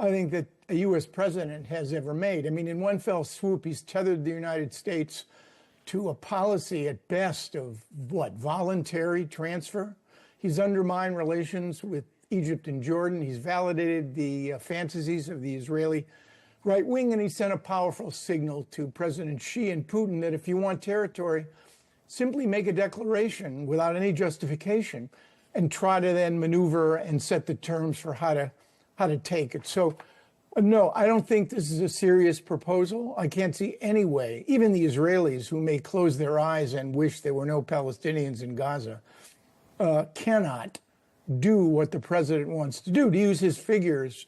I think that a U.S. president has ever made. I mean, in one fell swoop, he's tethered the United States to a policy at best of what, voluntary transfer? He's undermined relations with Egypt and Jordan. He's validated the fantasies of the Israeli right wing, and he sent a powerful signal to President Xi and Putin that if you want territory, simply make a declaration without any justification and try to then maneuver and set the terms for how to take it. So, no, I don't think this is a serious proposal. I can't see any way, even the Israelis who may close their eyes and wish there were no Palestinians in Gaza, cannot do what the president wants to do, to use his figures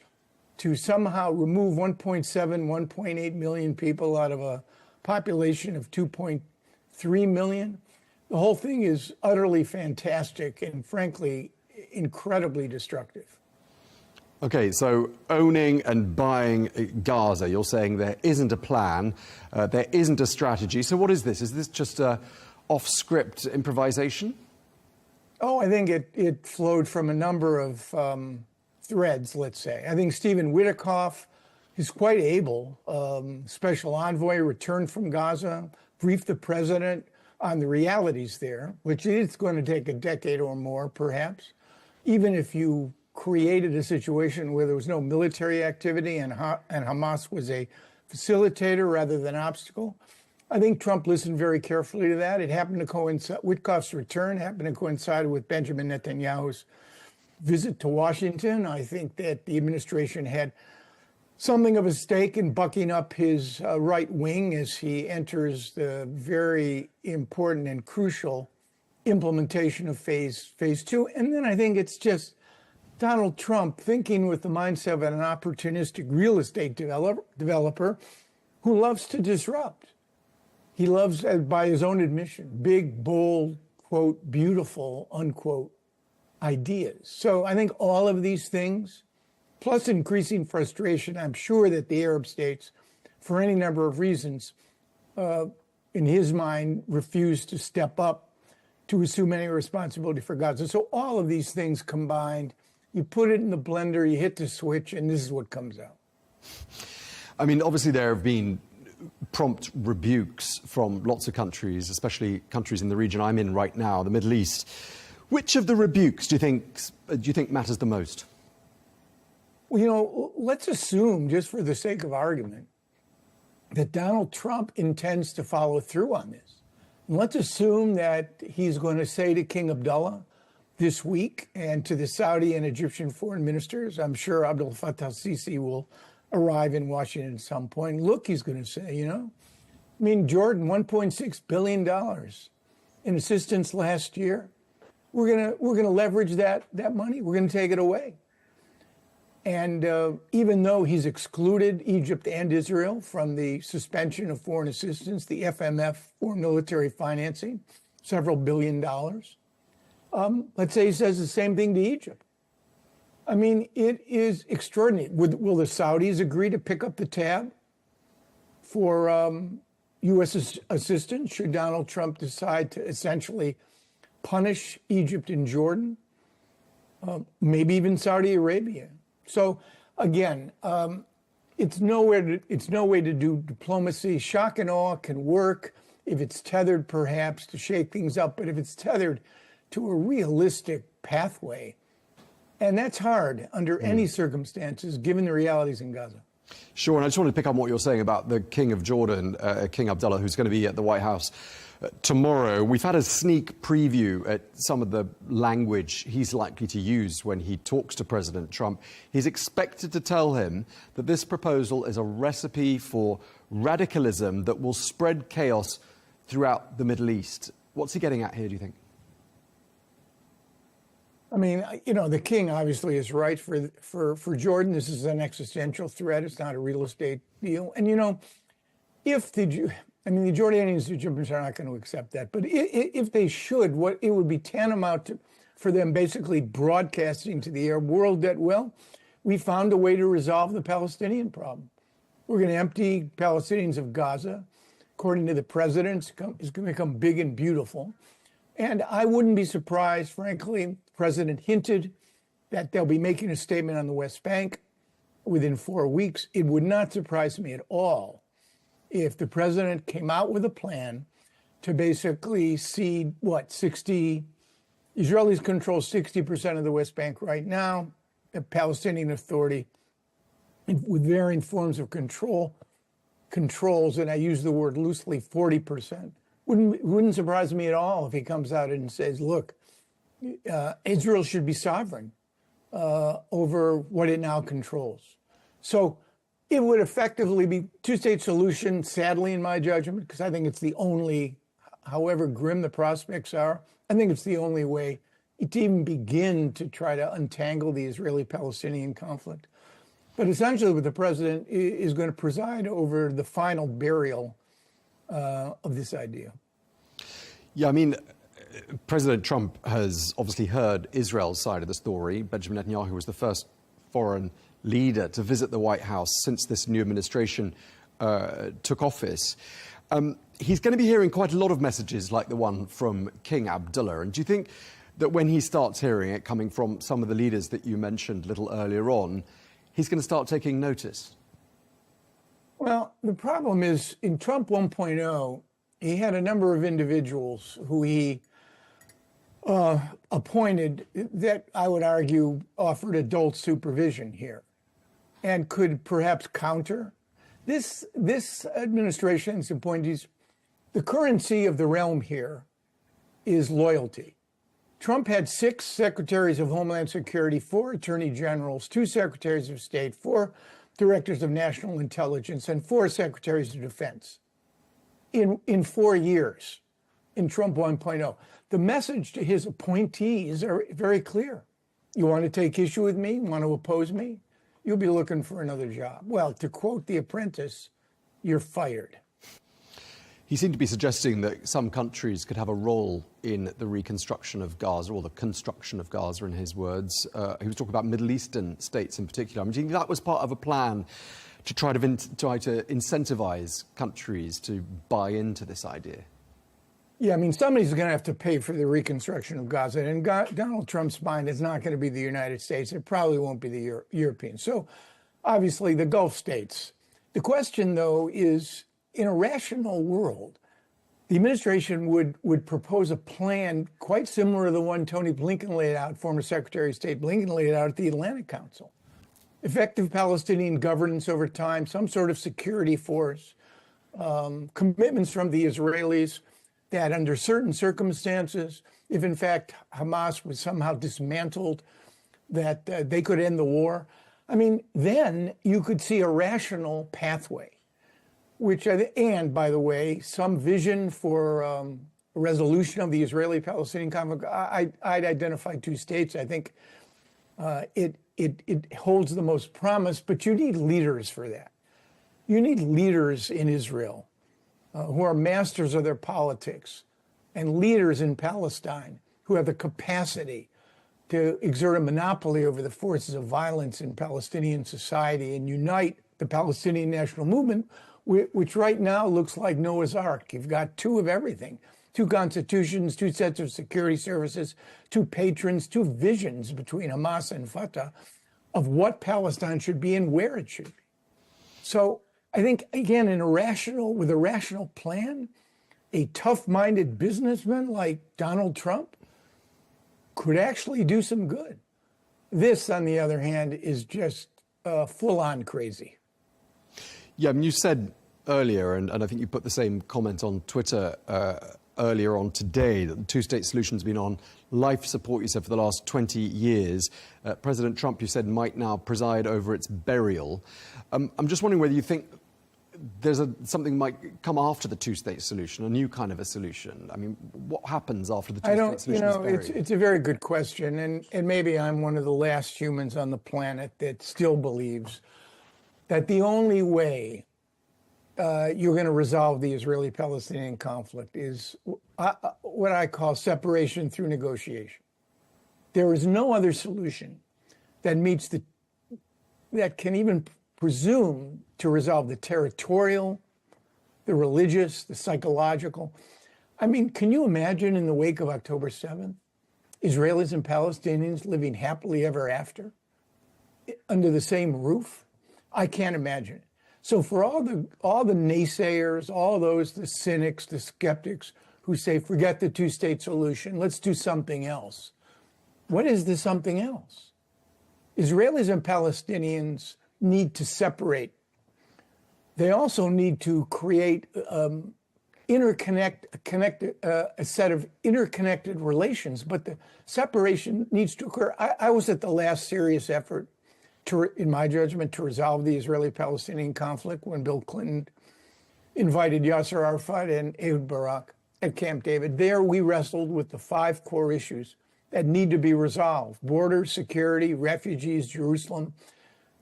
to somehow remove 1.7, 1.8 million people out of a population of 2.3 million. The whole thing is utterly fantastic and, frankly, incredibly destructive. Okay, so owning and buying Gaza, you're saying there isn't a plan, there isn't a strategy. So what is this? Is this just a off-script improvisation? Oh, I think it flowed from a number of threads, let's say. I think Stephen Witkoff is quite able. Special envoy returned from Gaza, briefed the president on the realities there, which is going to take a decade or more, perhaps. Even if you created a situation where there was no military activity and Hamas was a facilitator rather than obstacle. I think Trump listened very carefully to that. It happened to coincide, Witkoff's return happened to coincide with Benjamin Netanyahu's visit to Washington. I think that the administration had something of a stake in bucking up his right wing as he enters the very important and crucial implementation of phase two. And then I think it's just Donald Trump thinking with the mindset of an opportunistic real estate developer who loves to disrupt. He loves, by his own admission, big, bold, quote, beautiful, unquote, ideas. So I think all of these things, plus increasing frustration, I'm sure that the Arab states, for any number of reasons, in his mind, refuse to step up to assume any responsibility for Gaza. So all of these things combined, you put it in the blender, you hit the switch, and this is what comes out. I mean, obviously there have been prompt rebukes from lots of countries, especially countries in the region I'm in right now, the Middle East. Which of the rebukes do you think matters the most? Well, you know, let's assume, just for the sake of argument, that Donald Trump intends to follow through on this. And let's assume that he's going to say to King Abdullah this week and to the Saudi and Egyptian foreign ministers, I'm sure Abdel Fattah al-Sisi will arrive in Washington at some point. Look, he's going to say, you know, I mean, Jordan, $1.6 billion in assistance last year. We're gonna leverage that money. We're going to take it away. And even though he's excluded Egypt and Israel from the suspension of foreign assistance, the FMF, foreign military financing, several billion dollars, let's say he says the same thing to Egypt. I mean, it is extraordinary. Will the Saudis agree to pick up the tab for U.S. assistance should Donald Trump decide to essentially punish Egypt and Jordan, maybe even Saudi Arabia? So again, it's no way to do diplomacy. Shock and awe can work if it's tethered perhaps to shake things up, but if it's tethered to a realistic pathway, and that's hard under any circumstances, given the realities in Gaza. Sure, and I just wanted to pick up on what you're saying about the King of Jordan, King Abdullah, who's going to be at the White House tomorrow. We've had a sneak preview at some of the language he's likely to use when he talks to President Trump. He's expected to tell him that this proposal is a recipe for radicalism that will spread chaos throughout the Middle East. What's he getting at here, do you think? I mean, you know, the king obviously is right for Jordan. This is an existential threat. It's not a real estate deal. And, you know, if the Jordanians and Egyptians are not going to accept that. But if they should, what it would be tantamount to, for them basically broadcasting to the Arab world that, well, we found a way to resolve the Palestinian problem. We're going to empty Palestinians of Gaza. According to the president, it's going to become big and beautiful. And I wouldn't be surprised, frankly, the president hinted that they'll be making a statement on the West Bank within 4 weeks. It would not surprise me at all if the president came out with a plan to basically cede, Israelis control 60% of the West Bank right now, the Palestinian Authority, with varying forms of controls, and I use the word loosely, 40%. Wouldn't surprise me at all if he comes out and says, look, Israel should be sovereign over what it now controls. So it would effectively be two-state solution, sadly, in my judgment, because I think it's the only, however grim the prospects are, I think it's the only way to even begin to try to untangle the Israeli-Palestinian conflict. But essentially what the president is going to preside over the final burial of this idea. Yeah, I mean, President Trump has obviously heard Israel's side of the story. Benjamin Netanyahu was the first foreign leader to visit the White House since this new administration took office. He's going to be hearing quite a lot of messages like the one from King Abdullah. And do you think that when he starts hearing it coming from some of the leaders that you mentioned a little earlier on, he's going to start taking notice? Well, the problem is in Trump 1.0, he had a number of individuals who he appointed that I would argue offered adult supervision here and could perhaps counter. This administration's appointees, the currency of the realm here is loyalty. Trump had 6 secretaries of Homeland Security, 4 attorney generals, 2 secretaries of state, 4 directors of national intelligence, and 4 secretaries of defense in 4 years in Trump 1.0. The message to his appointees are very clear. You want to take issue with me? Want to oppose me? You'll be looking for another job. Well, to quote The Apprentice, you're fired. He seemed to be suggesting that some countries could have a role in the reconstruction of Gaza, or the construction of Gaza, in his words. He was talking about Middle Eastern states in particular. I mean, do you think that was part of a plan to try to incentivize countries to buy into this idea? Yeah, I mean, somebody's going to have to pay for the reconstruction of Gaza. And in Donald Trump's mind, it's not going to be the United States. It probably won't be the Europeans. So, obviously, the Gulf states. The question, though, is in a rational world, the administration would propose a plan quite similar to the one Tony Blinken laid out, former Secretary of State Blinken laid out at the Atlantic Council. Effective Palestinian governance over time, some sort of security force, commitments from the Israelis that under certain circumstances, if in fact Hamas was somehow dismantled, that they could end the war. I mean, then you could see a rational pathway, which, and by the way, some vision for a resolution of the Israeli-Palestinian conflict. I'd identify 2 states. I think it holds the most promise, but you need leaders for that. You need leaders in Israel who are masters of their politics, and leaders in Palestine who have the capacity to exert a monopoly over the forces of violence in Palestinian society and unite the Palestinian national movement, which right now looks like Noah's Ark. You've got 2 of everything, 2 constitutions, 2 sets of security services, 2 patrons, 2 visions between Hamas and Fatah of what Palestine should be and where it should be. So I think, again, with a rational plan, a tough-minded businessman like Donald Trump could actually do some good. This, on the other hand, is just full-on crazy. Yeah, I mean, you said earlier, and I think you put the same comment on Twitter earlier on today, that the 2-state solution's been on life support, you said, for the last 20 years. President Trump, you said, might now preside over its burial. I'm just wondering whether you think there's something might come after the 2-state solution, a new kind of a solution. I mean, what happens after the 2-state solution is buried? It's a very good question, and maybe I'm one of the last humans on the planet that still believes that the only way you're going to resolve the Israeli-Palestinian conflict is what I call separation through negotiation. There is no other solution that can even presume to resolve the territorial, the religious, the psychological. I mean, can you imagine in the wake of October 7th, Israelis and Palestinians living happily ever after under the same roof? I can't imagine it. So for all the naysayers, the cynics, the skeptics who say, forget the 2-state solution, let's do something else. What is the something else? Israelis and Palestinians need to separate. They also need to create a set of interconnected relations, but the separation needs to occur. I was at the last serious effort, in my judgment, to resolve the Israeli-Palestinian conflict when Bill Clinton invited Yasser Arafat and Ehud Barak at Camp David. There we wrestled with the 5 core issues that need to be resolved: border security, refugees, Jerusalem,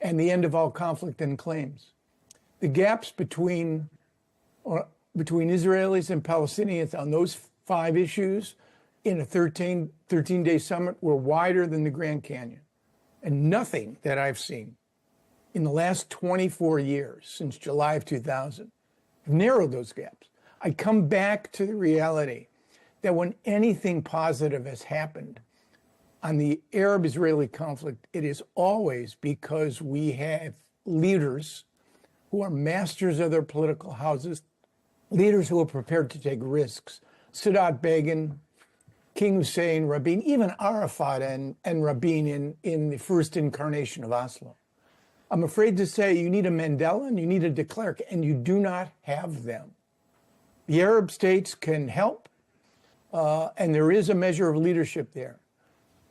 and the end of all conflict and claims. The gaps between between Israelis and Palestinians on those 5 issues in a 13-day summit were wider than the Grand Canyon. And nothing that I've seen in the last 24 years, since July of 2000, have narrowed those gaps. I come back to the reality that when anything positive has happened on the Arab-Israeli conflict, it is always because we have leaders who are masters of their political houses, leaders who are prepared to take risks. Sadat Begin, King Hussein, Rabin, even Arafat and Rabin in the first incarnation of Oslo. I'm afraid to say you need a Mandela and you need a de Klerk, and you do not have them. The Arab states can help, and there is a measure of leadership there.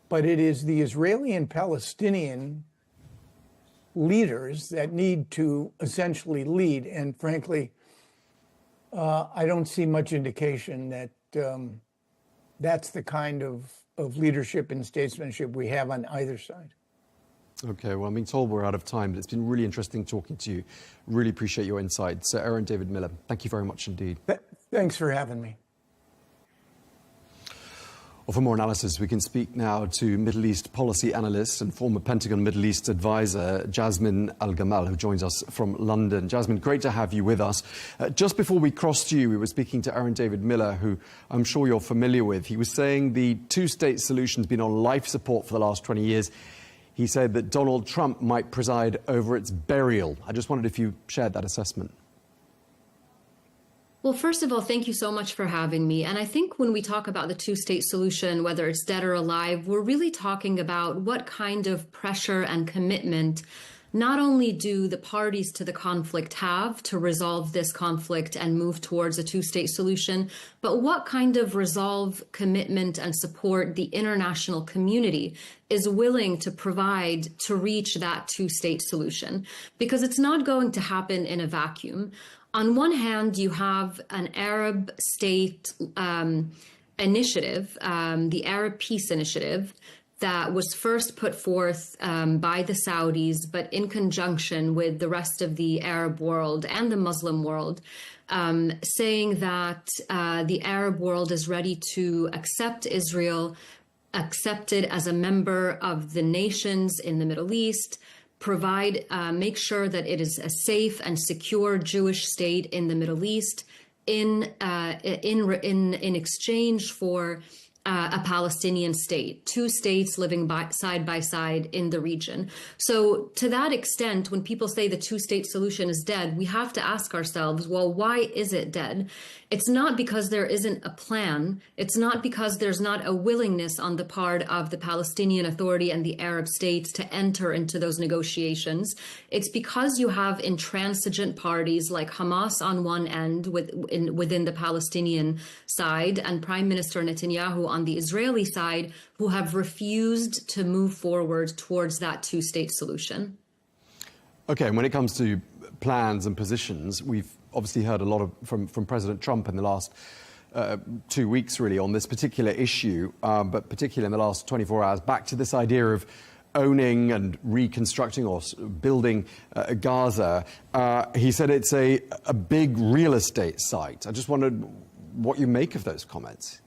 But it is the Israeli and Palestinian leaders that need to essentially lead. And frankly, I don't see much indication that that's the kind of leadership and statesmanship we have on either side. Okay, well, I'm being told we're out of time, but it's been really interesting talking to you. Really appreciate your insights. Aaron David Miller, thank you very much indeed. Thanks for having me. Well, for more analysis, we can speak now to Middle East policy analyst and former Pentagon Middle East advisor, Jasmine Al-Gamal, who joins us from London. Jasmine, great to have you with us. Just before we crossed you, we were speaking to Aaron David Miller, who I'm sure you're familiar with. He was saying the two-state solution's been on life support for the last 20 years. He said that Donald Trump might preside over its burial. I just wondered if you shared that assessment. Well, first of all, thank you so much for having me. And I think when we talk about the two-state solution, whether it's dead or alive, we're really talking about what kind of pressure and commitment not only do the parties to the conflict have to resolve this conflict and move towards a two-state solution, but what kind of resolve, commitment, and support the international community is willing to provide to reach that two-state solution. Because it's not going to happen in a vacuum. On one hand, you have an Arab state initiative, the Arab Peace Initiative, that was first put forth by the Saudis, but in conjunction with the rest of the Arab world and the Muslim world, saying that the Arab world is ready to accept Israel, accept it as a member of the nations in the Middle East, provide, make sure that it is a safe and secure Jewish state in the Middle East in exchange for a Palestinian state, two states living side by side in the region. So to that extent, when people say the two-state solution is dead, we have to ask ourselves, well, why is it dead? It's not because there isn't a plan. It's not because there's not a willingness on the part of the Palestinian Authority and the Arab states to enter into those negotiations. It's because you have intransigent parties like Hamas on one end within the Palestinian side and Prime Minister Netanyahu on the Israeli side who have refused to move forward towards that two-state solution. Okay, and when it comes to plans and positions, we've obviously heard a lot from President Trump in the last 2 weeks, really, on this particular issue, but particularly in the last 24 hours, back to this idea of owning and reconstructing or building Gaza. He said it's a big real estate site. I just wondered what you make of those comments.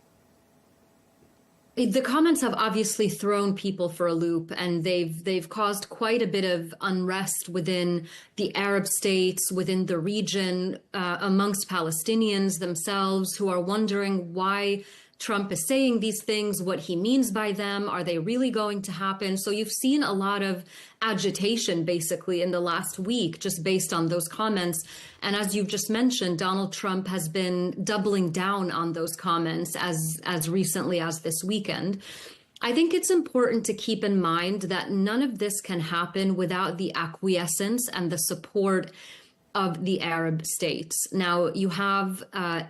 The comments have obviously thrown people for a loop, and they've caused quite a bit of unrest within the Arab states, within the region, amongst Palestinians themselves, who are wondering why Trump is saying these things, what he means by them. Are they really going to happen? So you've seen a lot of agitation, basically, in the last week, just based on those comments. And as you've just mentioned, Donald Trump has been doubling down on those comments as recently as this weekend. I think it's important to keep in mind that none of this can happen without the acquiescence and the support of the Arab states. Now, you have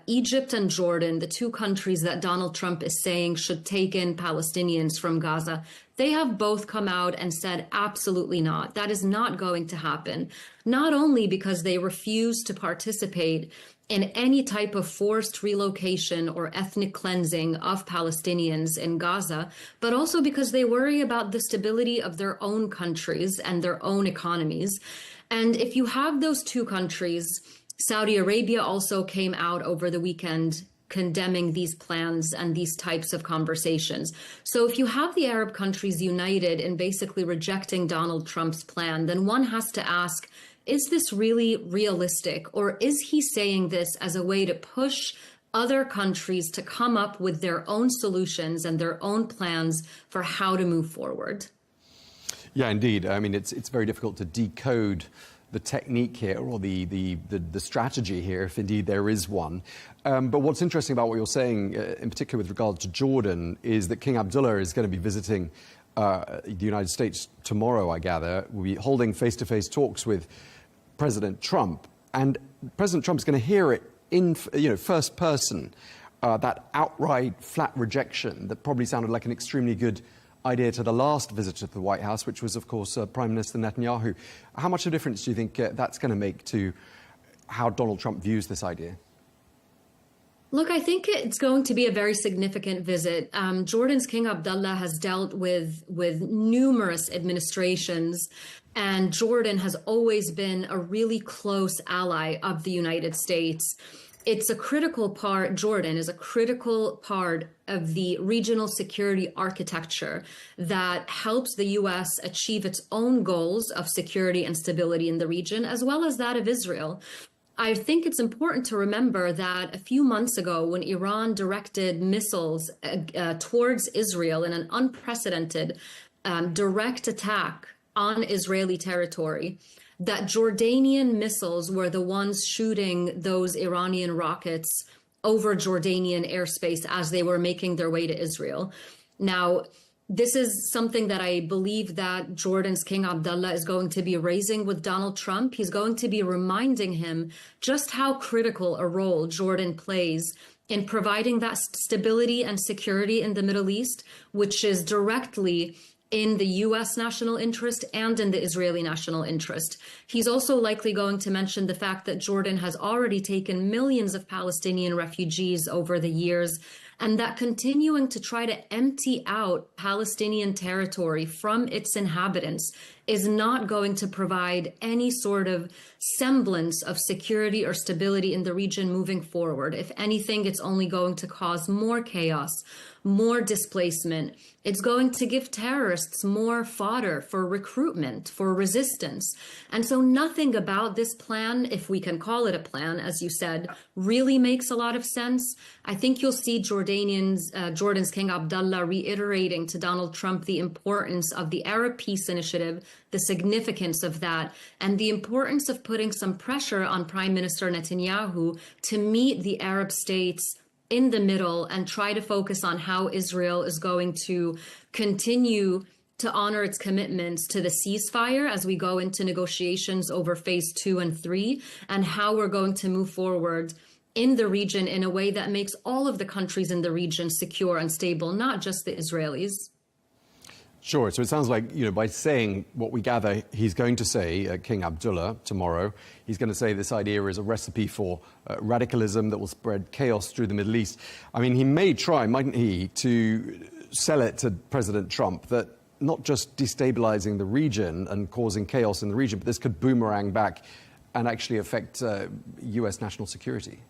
Egypt and Jordan, the two countries that Donald Trump is saying should take in Palestinians from Gaza. They have both come out and said, absolutely not. That is not going to happen. Not only because they refuse to participate in any type of forced relocation or ethnic cleansing of Palestinians in Gaza, but also because they worry about the stability of their own countries and their own economies. And if you have those two countries Saudi Arabia also came out over the weekend condemning these plans and these types of conversations. So if you have the Arab countries united in basically rejecting Donald Trump's plan, then one has to ask, is this really realistic? Or is he saying this as a way to push other countries to come up with their own solutions and their own plans for how to move forward? Yeah, indeed. I mean, it's very difficult to decode the technique here, or the strategy here, if indeed there is one. But what's interesting about what you're saying, in particular with regard to Jordan, is that King Abdullah is going to be visiting the United States tomorrow, I gather. We'll be holding face-to-face talks with President Trump, and President Trump is going to hear it in first person, that outright flat rejection that probably sounded like an extremely good idea to the last visit to the White House, which was, of course, Prime Minister Netanyahu. How much of a difference do you think that's going to make to how Donald Trump views this idea? Look, I think it's going to be a very significant visit. Jordan's King Abdullah has dealt with numerous administrations, and Jordan has always been a really close ally of the United States. It's a critical part, Jordan is a critical part of the regional security architecture that helps the U.S. achieve its own goals of security and stability in the region, as well as that of Israel. I think it's important to remember that a few months ago, when Iran directed missiles towards Israel in an unprecedented direct attack on Israeli territory, that Jordanian missiles were the ones shooting those Iranian rockets over Jordanian airspace as they were making their way to Israel. Now, this is something that I believe that Jordan's King Abdullah is going to be raising with Donald Trump. He's going to be reminding him just how critical a role Jordan plays in providing that stability and security in the Middle East, which is directly in the U.S. national interest and in the Israeli national interest. He's also likely going to mention the fact that Jordan has already taken millions of Palestinian refugees over the years, and that continuing to try to empty out Palestinian territory from its inhabitants is not going to provide any sort of semblance of security or stability in the region moving forward. If anything, it's only going to cause more chaos, more displacement. It's going to give terrorists more fodder for recruitment, for resistance. And so nothing about this plan, if we can call it a plan, as you said, really makes a lot of sense. I think you'll see Jordan's King Abdullah reiterating to Donald Trump the importance of the Arab Peace Initiative, the significance of that, and the importance of putting some pressure on Prime Minister Netanyahu to meet the Arab states in the middle and try to focus on how Israel is going to continue to honor its commitments to the ceasefire as we go into negotiations over phase 2 and 3, and how we're going to move forward in the region in a way that makes all of the countries in the region secure and stable, not just the Israelis. Sure. So it sounds like, by saying what we gather he's going to say, King Abdullah, tomorrow, he's going to say this idea is a recipe for radicalism that will spread chaos through the Middle East. I mean, he may try, mightn't he, to sell it to President Trump that not just destabilizing the region and causing chaos in the region, but this could boomerang back and actually affect U.S. national security.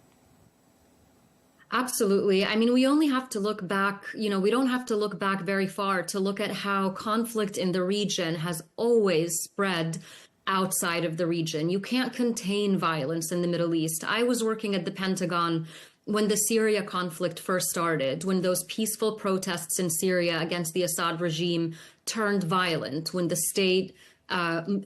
Absolutely. I mean, we only have to look back, we don't have to look back very far to look at how conflict in the region has always spread outside of the region. You can't contain violence in the Middle East. I was working at the Pentagon when the Syria conflict first started, when those peaceful protests in Syria against the Assad regime turned violent, when the state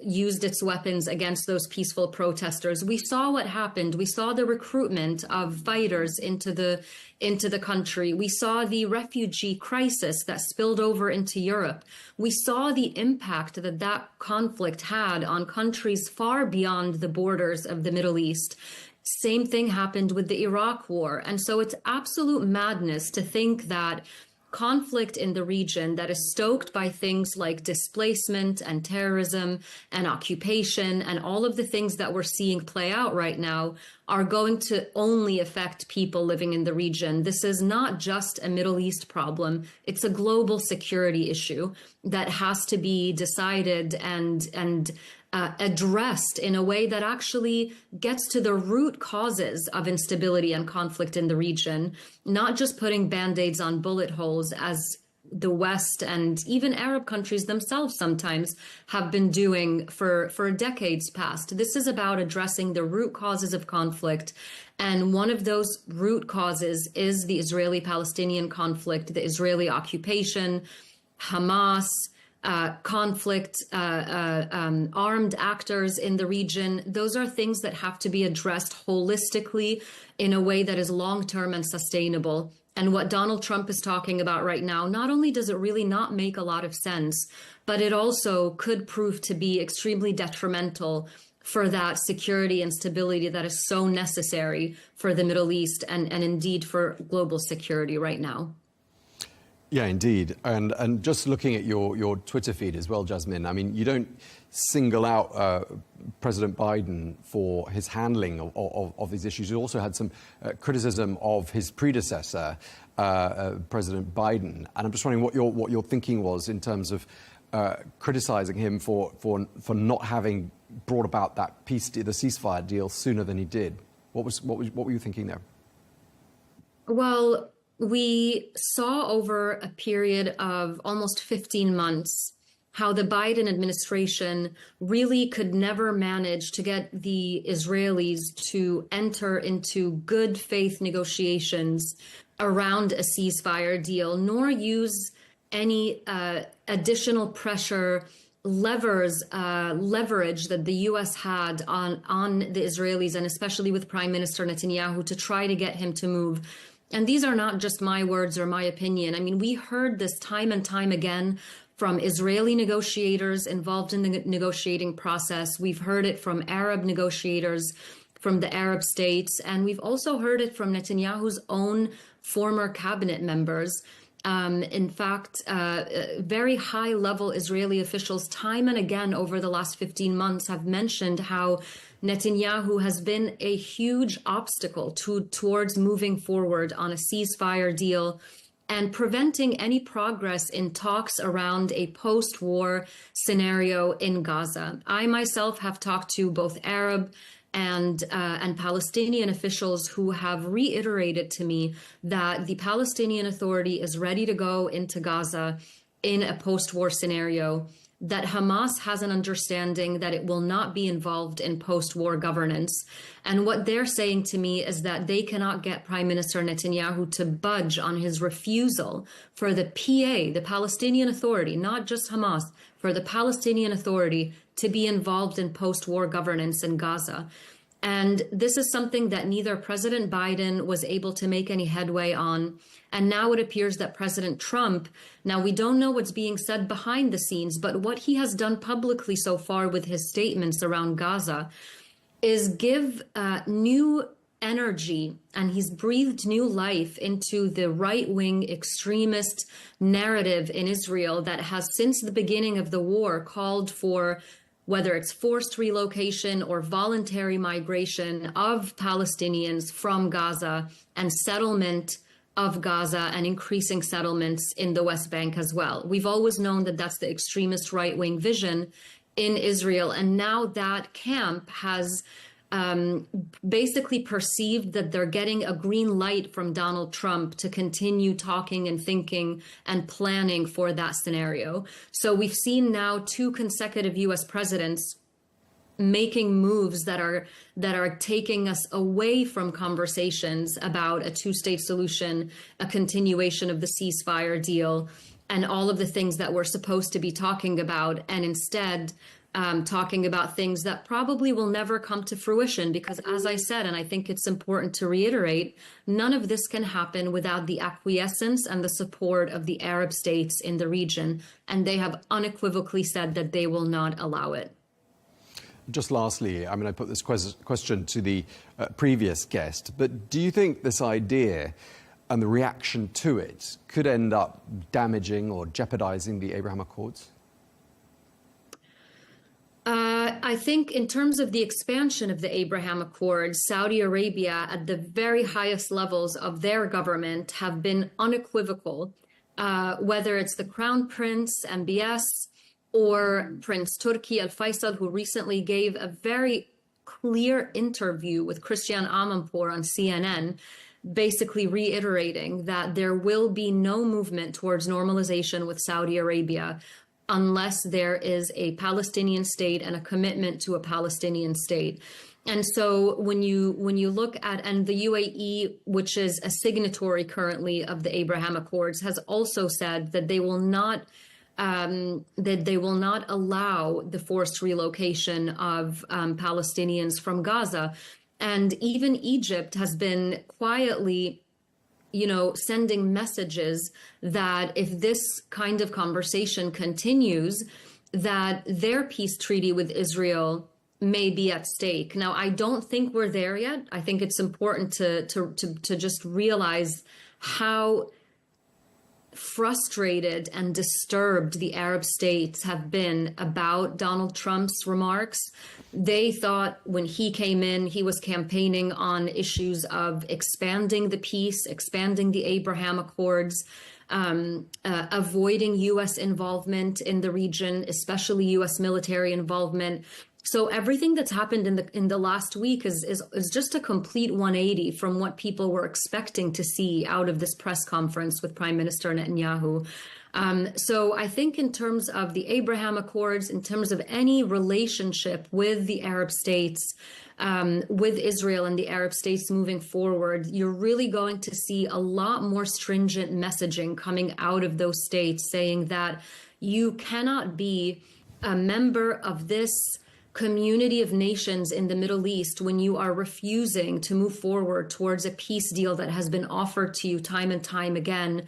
used its weapons against those peaceful protesters. We saw what happened. We saw the recruitment of fighters into the country. We saw the refugee crisis that spilled over into Europe. We saw the impact that conflict had on countries far beyond the borders of the Middle East. Same thing happened with the Iraq War. And so it's absolute madness to think that conflict in the region that is stoked by things like displacement and terrorism and occupation and all of the things that we're seeing play out right now are going to only affect people living in the region. This is not just a Middle East problem. It's a global security issue that has to be decided and addressed in a way that actually gets to the root causes of instability and conflict in the region, not just putting Band-Aids on bullet holes as the West and even Arab countries themselves sometimes have been doing for decades past. This is about addressing the root causes of conflict. And one of those root causes is the Israeli-Palestinian conflict, the Israeli occupation, Hamas, conflict, armed actors in the region. Those are things that have to be addressed holistically in a way that is long-term and sustainable. And what Donald Trump is talking about right now, not only does it really not make a lot of sense, but it also could prove to be extremely detrimental for that security and stability that is so necessary for the Middle East and indeed for global security right now. Yeah, indeed. And just looking at your Twitter feed as well, Jasmine, I mean, you don't single out President Biden for his handling of these issues. You also had some criticism of his predecessor, President Biden. And I'm just wondering what your thinking was in terms of criticizing him for not having brought about that the ceasefire deal sooner than he did. What were you thinking there? Well, we saw over a period of almost 15 months how the Biden administration really could never manage to get the Israelis to enter into good faith negotiations around a ceasefire deal, nor use any additional pressure leverage that the U.S. had on the Israelis, and especially with Prime Minister Netanyahu, to try to get him to move. And these are not just my words or my opinion. I mean, we heard this time and time again from Israeli negotiators involved in the negotiating process. We've heard it from Arab negotiators from the Arab states. And we've also heard it from Netanyahu's own former cabinet members. In fact, very high-level Israeli officials time and again over the last 15 months have mentioned how Netanyahu has been a huge obstacle towards moving forward on a ceasefire deal and preventing any progress in talks around a post-war scenario in Gaza. I myself have talked to both Arab and Palestinian officials who have reiterated to me that the Palestinian Authority is ready to go into Gaza in a post-war scenario, that Hamas has an understanding that it will not be involved in post-war governance. And what they're saying to me is that they cannot get Prime Minister Netanyahu to budge on his refusal for the PA, the Palestinian Authority, not just Hamas, for the Palestinian Authority to be involved in post-war governance in Gaza. And this is something that neither President Biden was able to make any headway on. And now it appears that President Trump, now we don't know what's being said behind the scenes, but what he has done publicly so far with his statements around Gaza is give new energy, and he's breathed new life into the right-wing extremist narrative in Israel that has since the beginning of the war called for whether it's forced relocation or voluntary migration of Palestinians from Gaza and settlement of Gaza and increasing settlements in the West Bank as well. We've always known that that's the extremist right-wing vision in Israel. And now that camp has basically perceived that they're getting a green light from Donald Trump to continue talking and thinking and planning for that scenario. So we've seen now 2 consecutive U.S. presidents making moves that are taking us away from conversations about a 2-state solution, a continuation of the ceasefire deal, and all of the things that we're supposed to be talking about, and instead talking about things that probably will never come to fruition, because as I said, and I think it's important to reiterate, none of this can happen without the acquiescence and the support of the Arab states in the region. And they have unequivocally said that they will not allow it. Just lastly, I mean, I put this question to the previous guest, but do you think this idea and the reaction to it could end up damaging or jeopardizing the Abraham Accords? I think in terms of the expansion of the Abraham Accords, Saudi Arabia at the very highest levels of their government have been unequivocal, whether it's the Crown Prince, MBS, or Prince Turki Al Faisal, who recently gave a very clear interview with Christiane Amanpour on CNN, basically reiterating that there will be no movement towards normalization with Saudi Arabia unless there is a Palestinian state and a commitment to a Palestinian state. And so when you look at, and the UAE, which is a signatory currently of the Abraham Accords, has also said that they will not allow the forced relocation of Palestinians from Gaza. And even Egypt has been quietly, sending messages that if this kind of conversation continues, that their peace treaty with Israel may be at stake. Now, I don't think we're there yet. I think it's important to just realize how frustrated and disturbed the Arab states have been about Donald Trump's remarks. They thought when he came in, he was campaigning on issues of expanding the peace, expanding the Abraham Accords, avoiding U.S. involvement in the region, especially U.S. military involvement. So everything that's happened in the last week is just a complete 180 from what people were expecting to see out of this press conference with Prime Minister Netanyahu. So I think in terms of the Abraham Accords, in terms of any relationship with the Arab states, with Israel and the Arab states moving forward, you're really going to see a lot more stringent messaging coming out of those states saying that you cannot be a member of this community of nations in the Middle East when you are refusing to move forward towards a peace deal that has been offered to you time and time again.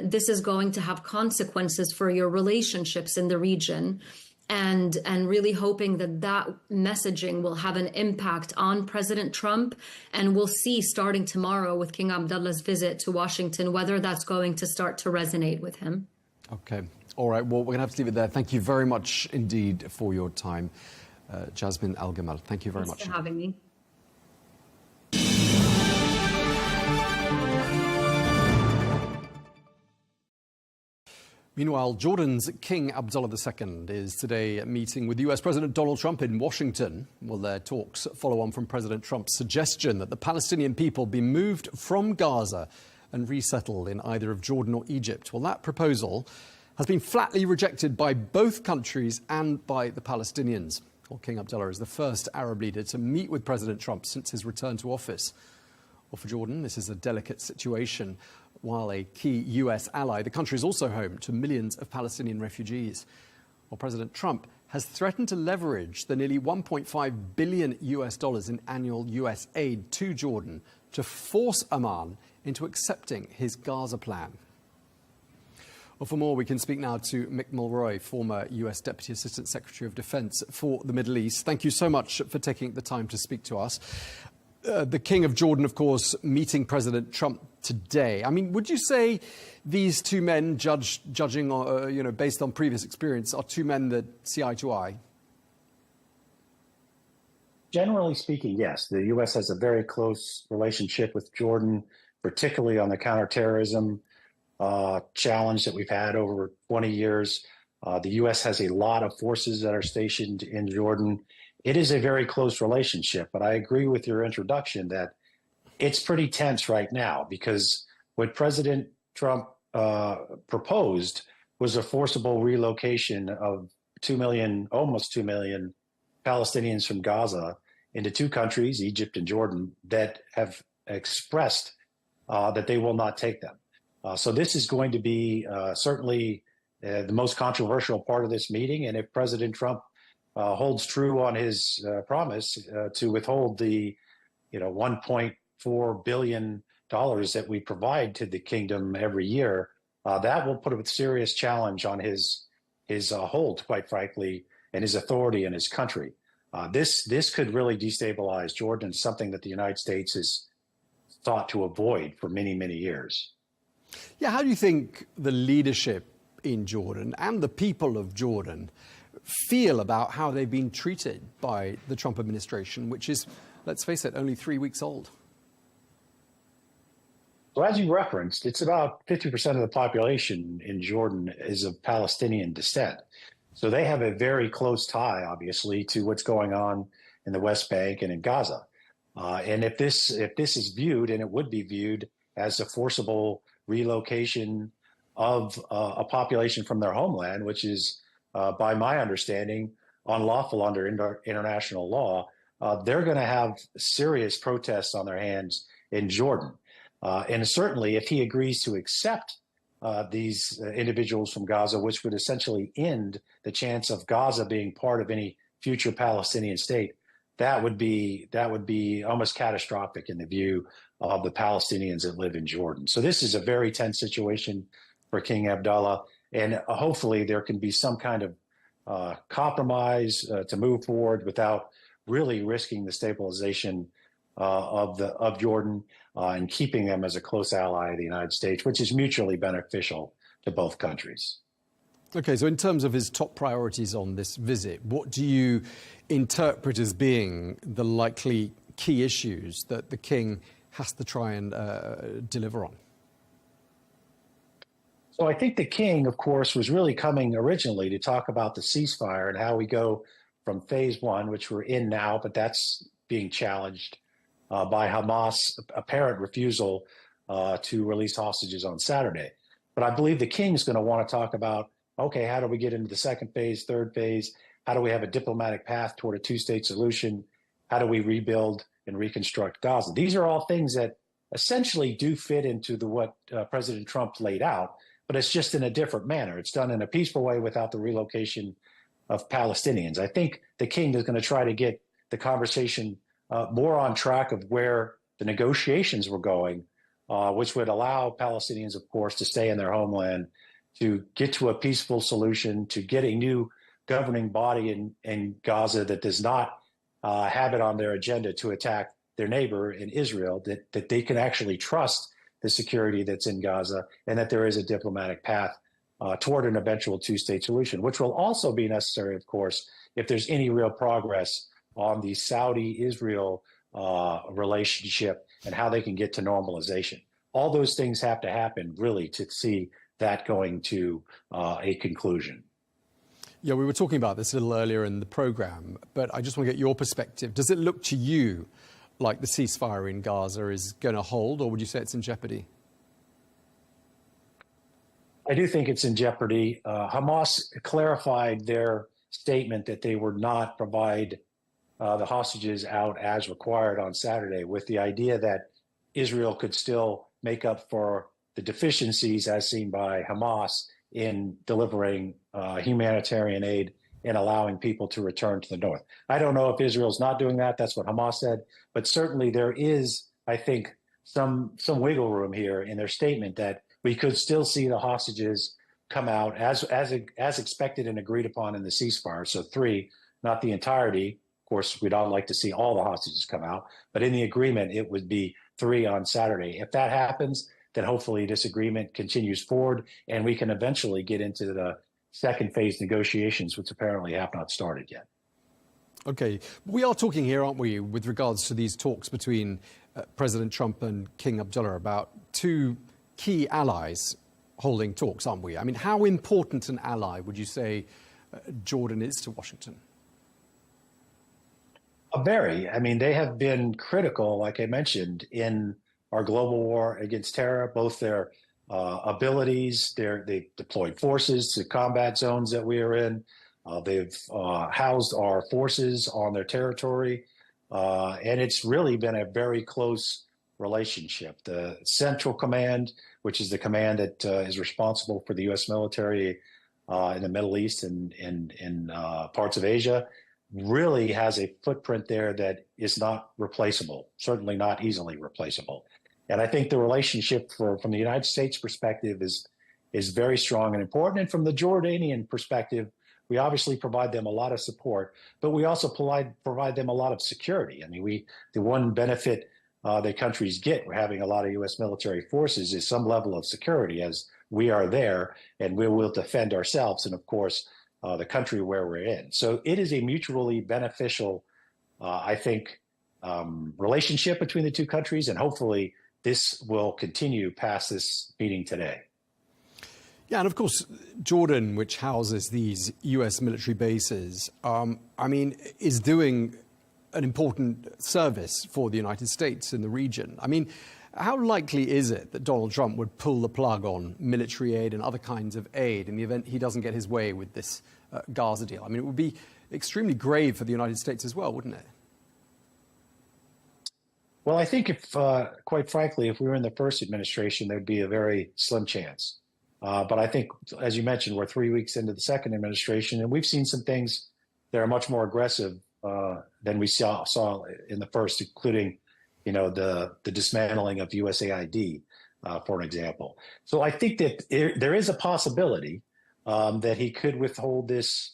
This is going to have consequences for your relationships in the region, and really hoping that messaging will have an impact on President Trump. And we'll see starting tomorrow with King Abdullah's visit to Washington whether that's going to start to resonate with him. Okay. All right. Well, we're going to have to leave it there. Thank you very much indeed for your time, Jasmine Al-Gamal. Thank you very much. Thanks for having me. Meanwhile, Jordan's King Abdullah II is today meeting with US President Donald Trump in Washington. Well, their talks follow on from President Trump's suggestion that the Palestinian people be moved from Gaza and resettled in either of Jordan or Egypt. Well, that proposal has been flatly rejected by both countries and by the Palestinians. Well, King Abdullah is the first Arab leader to meet with President Trump since his return to office. Well, for Jordan, this is a delicate situation. While a key US ally, the country is also home to millions of Palestinian refugees. Well, President Trump has threatened to leverage the nearly $1.5 billion in annual US aid to Jordan to force Amman into accepting his Gaza plan. Well, for more, we can speak now to Mick Mulroy, former US Deputy Assistant Secretary of Defense for the Middle East. Thank you so much for taking the time to speak to us. The King of Jordan, of course, meeting President Trump today. I mean, would you say these two men, judging based on previous experience, are two men that see eye to eye? Generally speaking, yes. The U.S. has a very close relationship with Jordan, particularly on the counterterrorism challenge that we've had over 20 years. The U.S. has a lot of forces that are stationed in Jordan. It is a very close relationship, but I agree with your introduction that it's pretty tense right now because what President Trump proposed was a forcible relocation of almost 2 million Palestinians from Gaza into two countries, Egypt and Jordan, that have expressed that they will not take them. So this is going to be certainly the most controversial part of this meeting. And if President Trump holds true on his promise to withhold the $1.4 billion that we provide to the kingdom every year, that will put a serious challenge on his hold, quite frankly, and his authority in his country. This could really destabilize Jordan, something that the United States has sought to avoid for many, many years. Yeah, how do you think the leadership in Jordan and the people of Jordan feel about how they've been treated by the Trump administration, which is, let's face it, only 3 weeks old? So as you referenced, it's about 50% of the population in Jordan is of Palestinian descent. So they have a very close tie, obviously, to what's going on in the West Bank and in Gaza. And if this is viewed, and it would be viewed as a forcible relocation of a population from their homeland, which is, by my understanding, unlawful under international law, they're going to have serious protests on their hands in Jordan. And certainly, if he agrees to accept these individuals from Gaza, which would essentially end the chance of Gaza being part of any future Palestinian state, that would be almost catastrophic in the view of the Palestinians that live in Jordan. So this is a very tense situation for King Abdullah, and hopefully there can be some kind of compromise to move forward without really risking the stabilization of Jordan and keeping them as a close ally of the United States, which is mutually beneficial to both countries. Okay, so in terms of his top priorities on this visit, what do you interpret as being the likely key issues that the king has to try and deliver on? So I think the king, of course, was really coming originally to talk about the ceasefire and how we go from phase one, which we're in now, but that's being challenged by Hamas' apparent refusal to release hostages on Saturday. But I believe the king is going to want to talk about, okay, how do we get into the second phase, third phase? How do we have a diplomatic path toward a two-state solution? How do we rebuild and reconstruct Gaza? These are all things that essentially do fit into what President Trump laid out, but it's just in a different manner. It's done in a peaceful way without the relocation of Palestinians. I think the king is going to try to get the conversation more on track of where the negotiations were going, which would allow Palestinians, of course, to stay in their homeland, to get to a peaceful solution, to get a new governing body in Gaza that does not have it on their agenda to attack their neighbor in Israel, that they can actually trust the security that's in Gaza, and that there is a diplomatic path toward an eventual two-state solution, which will also be necessary, of course, if there's any real progress on the Saudi-Israel relationship and how they can get to normalization. All those things have to happen, really, to see that going to a conclusion. Yeah, we were talking about this a little earlier in the program, but I just want to get your perspective. Does it look to you like the ceasefire in Gaza is going to hold, or would you say it's in jeopardy? I do think it's in jeopardy. Hamas clarified their statement that they would not provide the hostages out as required on Saturday, with the idea that Israel could still make up for the deficiencies as seen by Hamas in delivering humanitarian aid and allowing people to return to the north. I don't know if Israel's not doing that. That's what Hamas said. But certainly there is, I think, some wiggle room here in their statement that we could still see the hostages come out as expected and agreed upon in the ceasefire. So 3, not the entirety. Of course, we'd all like to see all the hostages come out. But in the agreement, it would be 3 on Saturday. If that happens, then hopefully this agreement continues forward and we can eventually get into the second phase negotiations, which apparently have not started yet. Okay. We are talking here, aren't we, with regards to these talks between President Trump and King Abdullah about 2 key allies holding talks, aren't we? I mean, how important an ally would you say Jordan is to Washington? Very. I mean, they have been critical, like I mentioned, in our global war against terror, both their abilities, they've deployed forces to combat zones that we are in. They've housed our forces on their territory. And it's really been a very close relationship. The Central Command, which is the command that is responsible for the U.S. military in the Middle East and in parts of Asia, really has a footprint there that is not replaceable, certainly not easily replaceable. And I think the relationship from the United States perspective is very strong and important. And from the Jordanian perspective, we obviously provide them a lot of support, but we also provide them a lot of security. I mean, the one benefit that countries get for having a lot of U.S. military forces is some level of security, as we are there and we will defend ourselves and, of course, the country where we're in. So it is a mutually beneficial, I think, relationship between the two countries, and hopefully this will continue past this meeting today. Yeah, and of course, Jordan, which houses these U.S. military bases, is doing an important service for the United States in the region. I mean, how likely is it that Donald Trump would pull the plug on military aid and other kinds of aid in the event he doesn't get his way with this Gaza deal? I mean, it would be extremely grave for the United States as well, wouldn't it? Well, I think if, quite frankly, if we were in the first administration, there'd be a very slim chance. But I think, as you mentioned, we're 3 weeks into the second administration, and we've seen some things that are much more aggressive than we saw in the first, including, the dismantling of USAID, for an example. So I think that there is a possibility that he could withhold this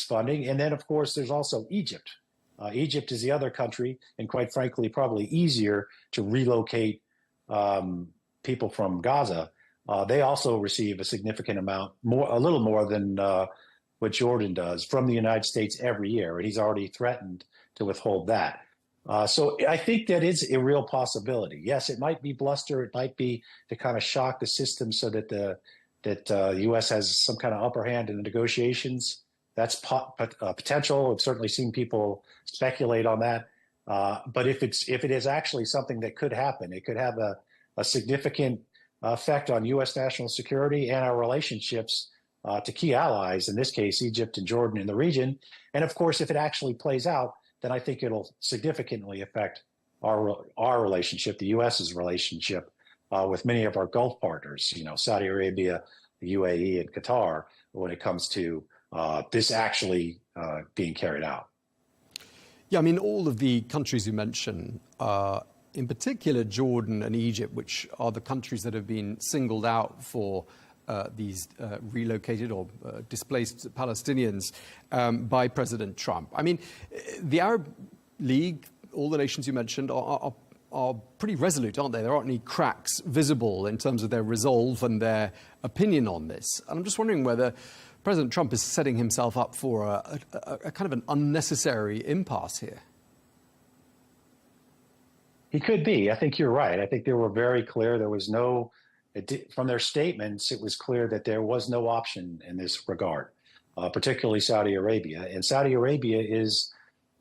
funding. And then, of course, there's also Egypt. Egypt is the other country, and quite frankly, probably easier to relocate people from Gaza. They also receive a significant amount, a little more than what Jordan does from the United States every year, and he's already threatened to withhold that. So I think that is a real possibility. Yes, it might be bluster. It might be to kind of shock the system so that the U.S. has some kind of upper hand in the negotiations. That's potential. I've certainly seen people speculate on that. But if it is actually something that could happen, it could have a significant effect on U.S. national security and our relationships to key allies, in this case, Egypt and Jordan in the region. And of course, if it actually plays out, then I think it'll significantly affect our relationship, the U.S.'s relationship with many of our Gulf partners, Saudi Arabia, the UAE, and Qatar, when it comes to this actually being carried out. Yeah, I mean, all of the countries you mentioned, in particular Jordan and Egypt, which are the countries that have been singled out for these relocated or displaced Palestinians by President Trump. I mean, the Arab League, all the nations you mentioned, are pretty resolute, aren't they? There aren't any cracks visible in terms of their resolve and their opinion on this. And I'm just wondering whether President Trump is setting himself up for a kind of an unnecessary impasse here. He could be. I think you're right. I think they were very clear. There was from their statements, it was clear that there was no option in this regard, particularly Saudi Arabia. And Saudi Arabia is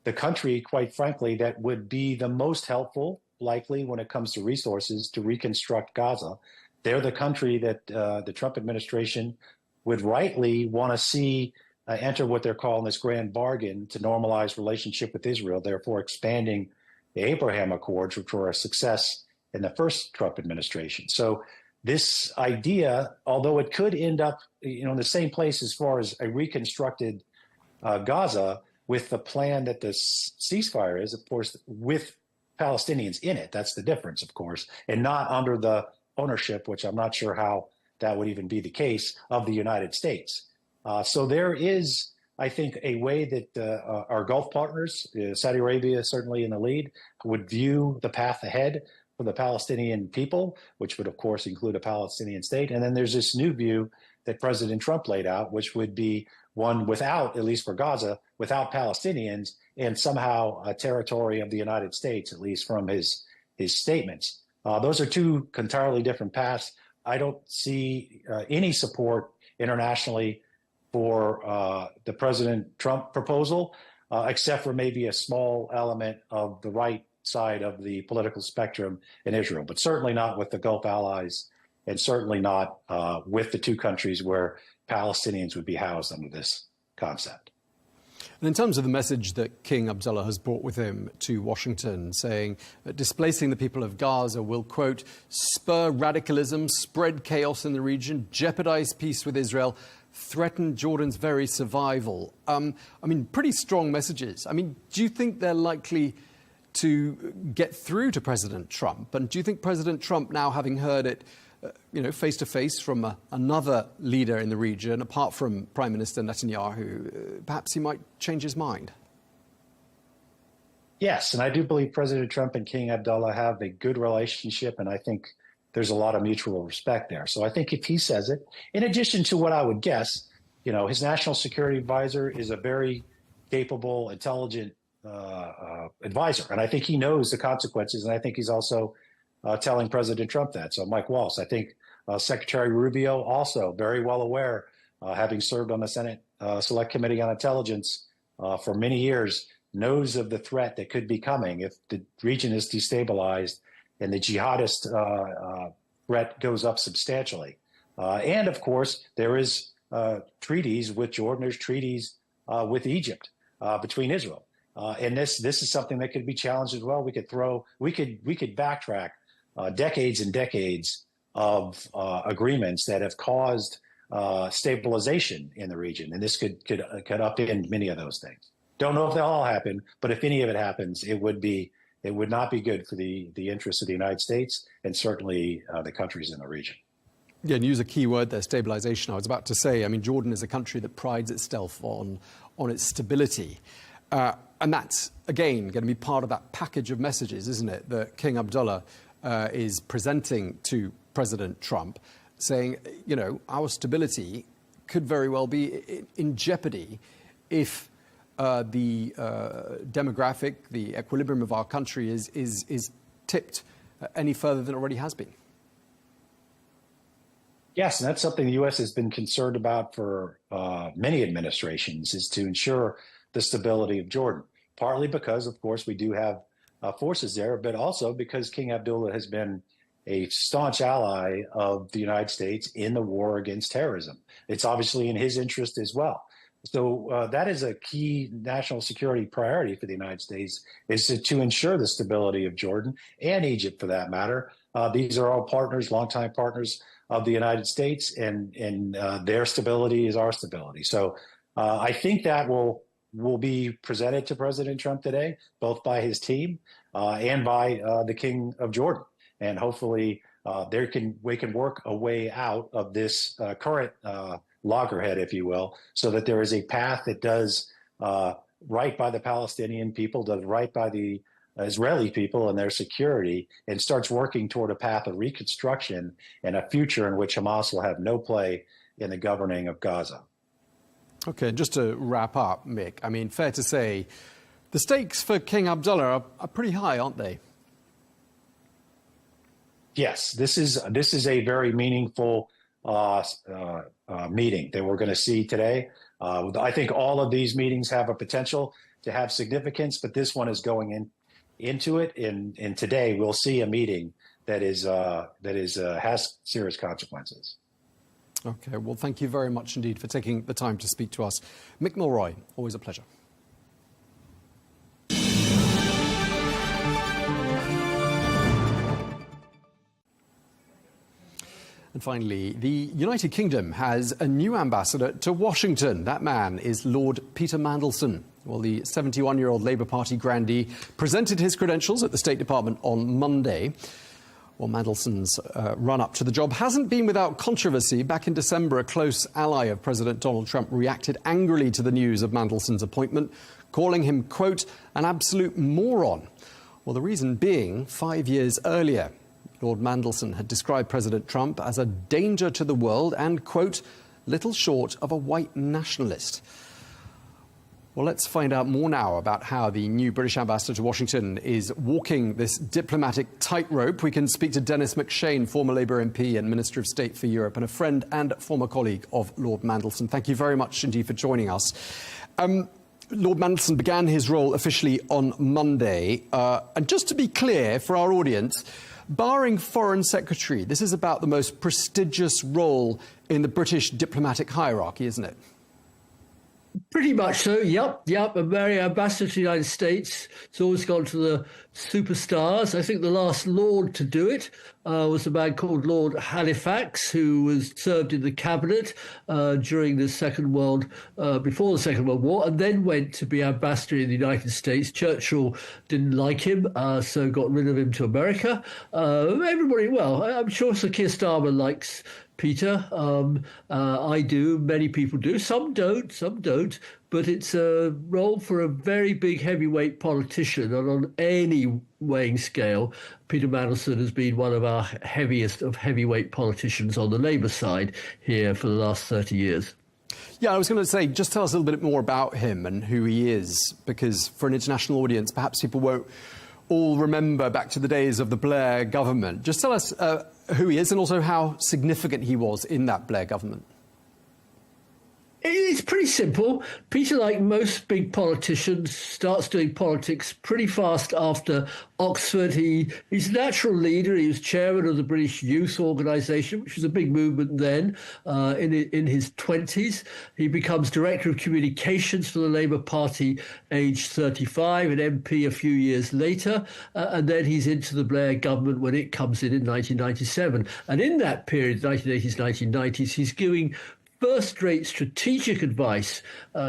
the country, quite frankly, that would be the most helpful, likely, when it comes to resources to reconstruct Gaza. They're the country that the Trump administration would rightly want to see enter what they're calling this grand bargain to normalize relationship with Israel, therefore expanding the Abraham Accords, which were a success in the first Trump administration. So this idea, although it could end up in the same place as far as a reconstructed Gaza, with the plan that the ceasefire is, of course, with Palestinians in it. That's the difference, of course, and not under the ownership, which I'm not sure how that would even be the case, of the United States. So there is, I think, a way that our Gulf partners, Saudi Arabia certainly in the lead, would view the path ahead for the Palestinian people, which would, of course, include a Palestinian state. And then there's this new view that President Trump laid out, which would be one without, at least for Gaza, without Palestinians, and somehow a territory of the United States, at least from his statements. Those are two entirely different paths. I don't see any support internationally for the President Trump proposal, except for maybe a small element of the right side of the political spectrum in Israel, but certainly not with the Gulf allies, and certainly not with the two countries where Palestinians would be housed under this concept. And in terms of the message that King Abdullah has brought with him to Washington, saying that displacing the people of Gaza will, quote, spur radicalism, spread chaos in the region, jeopardize peace with Israel, threaten Jordan's very survival. I mean, pretty strong messages. I mean, do you think they're likely to get through to President Trump? And do you think President Trump, now having heard it, face to face from another leader in the region, apart from Prime Minister Netanyahu, perhaps he might change his mind? Yes, and I do believe President Trump and King Abdullah have a good relationship, and I think there's a lot of mutual respect there. So I think if he says it, in addition to what I would guess, his national security advisor is a very capable, intelligent advisor. And I think he knows the consequences. And I think he's also telling President Trump that. So Mike Waltz, I think Secretary Rubio also very well aware, having served on the Senate Select Committee on Intelligence for many years, knows of the threat that could be coming if the region is destabilized and the jihadist threat goes up substantially. And of course, there is treaties with Jordan, there's treaties with Egypt between Israel. And this is something that could be challenged as well. We could backtrack decades and decades of agreements that have caused stabilization in the region, and this could upend many of those things. Don't know if they'll all happen, but if any of it happens, it would not be good for the interests of the United States and certainly the countries in the region. Yeah, and use a key word there, stabilization. I was about to say, Jordan is a country that prides itself on its stability. And that's, again, going to be part of that package of messages, isn't it, that King Abdullah is presenting to President Trump, saying, our stability could very well be in jeopardy if the demographic, the equilibrium of our country is tipped any further than it already has been. Yes, and that's something the U.S. has been concerned about for many administrations, is to ensure the stability of Jordan, partly because, of course, we do have forces there, but also because King Abdullah has been a staunch ally of the United States in the war against terrorism. It's obviously in his interest as well. So that is a key national security priority for the United States, is to ensure the stability of Jordan and Egypt, for that matter. These are all partners, longtime partners of the United States, and their stability is our stability. So I think that will be presented to President Trump today, both by his team and by the King of Jordan. And hopefully we can work a way out of this current loggerhead, if you will, so that there is a path that does right by the Palestinian people, does right by the Israeli people and their security, and starts working toward a path of reconstruction and a future in which Hamas will have no play in the governing of Gaza. Okay, just to wrap up, Mick, fair to say the stakes for King Abdullah are pretty high, aren't they? Yes, this is a very meaningful meeting that we're going to see today. I think all of these meetings have a potential to have significance, but this one is going into it. And today we'll see a meeting that has serious consequences. Okay, well, thank you very much indeed for taking the time to speak to us. Mick Milroy, always a pleasure. And finally, the United Kingdom has a new ambassador to Washington. That man is Lord Peter Mandelson. Well, the 71-year-old Labour Party grandee presented his credentials at the State Department on Monday. Well, Mandelson's run-up to the job hasn't been without controversy. Back in December, a close ally of President Donald Trump reacted angrily to the news of Mandelson's appointment, calling him, quote, an absolute moron. Well, the reason being, 5 years earlier, Lord Mandelson had described President Trump as a danger to the world and, quote, little short of a white nationalist. Well, let's find out more now about how the new British ambassador to Washington is walking this diplomatic tightrope. We can speak to Dennis McShane, former Labour MP and Minister of State for Europe, and a friend and former colleague of Lord Mandelson. Thank you very much indeed for joining us. Lord Mandelson began his role officially on Monday. And just to be clear for our audience, barring Foreign Secretary, this is about the most prestigious role in the British diplomatic hierarchy, isn't it? Pretty much so, yep. A very ambassador to the United States. It's always gone to the superstars. I think the last Lord to do it was a man called Lord Halifax, who was served in the cabinet during the before the Second World War, and then went to be ambassador in the United States. Churchill didn't like him, so got rid of him to America. Everybody, well, I'm sure Sir Keir Starmer likes Peter. I do. Many people do. Some don't. but it's a role for a very big heavyweight politician. And on any weighing scale, Peter Mandelson has been one of our heaviest of heavyweight politicians on the Labour side here for the last 30 years. Yeah, I was going to say, just tell us a little bit more about him and who he is, because for an international audience, perhaps people won't all remember back to the days of the Blair government. Just tell us who he is and also how significant he was in that Blair government. It's pretty simple. Peter, like most big politicians, starts doing politics pretty fast after Oxford. He's a natural leader. He was chairman of the British Youth Organisation, which was a big movement then, in his 20s. He becomes director of communications for the Labour Party, aged 35, an MP a few years later. And then he's into the Blair government when it comes in 1997. And in that period, 1980s, 1990s, he's giving first-rate strategic advice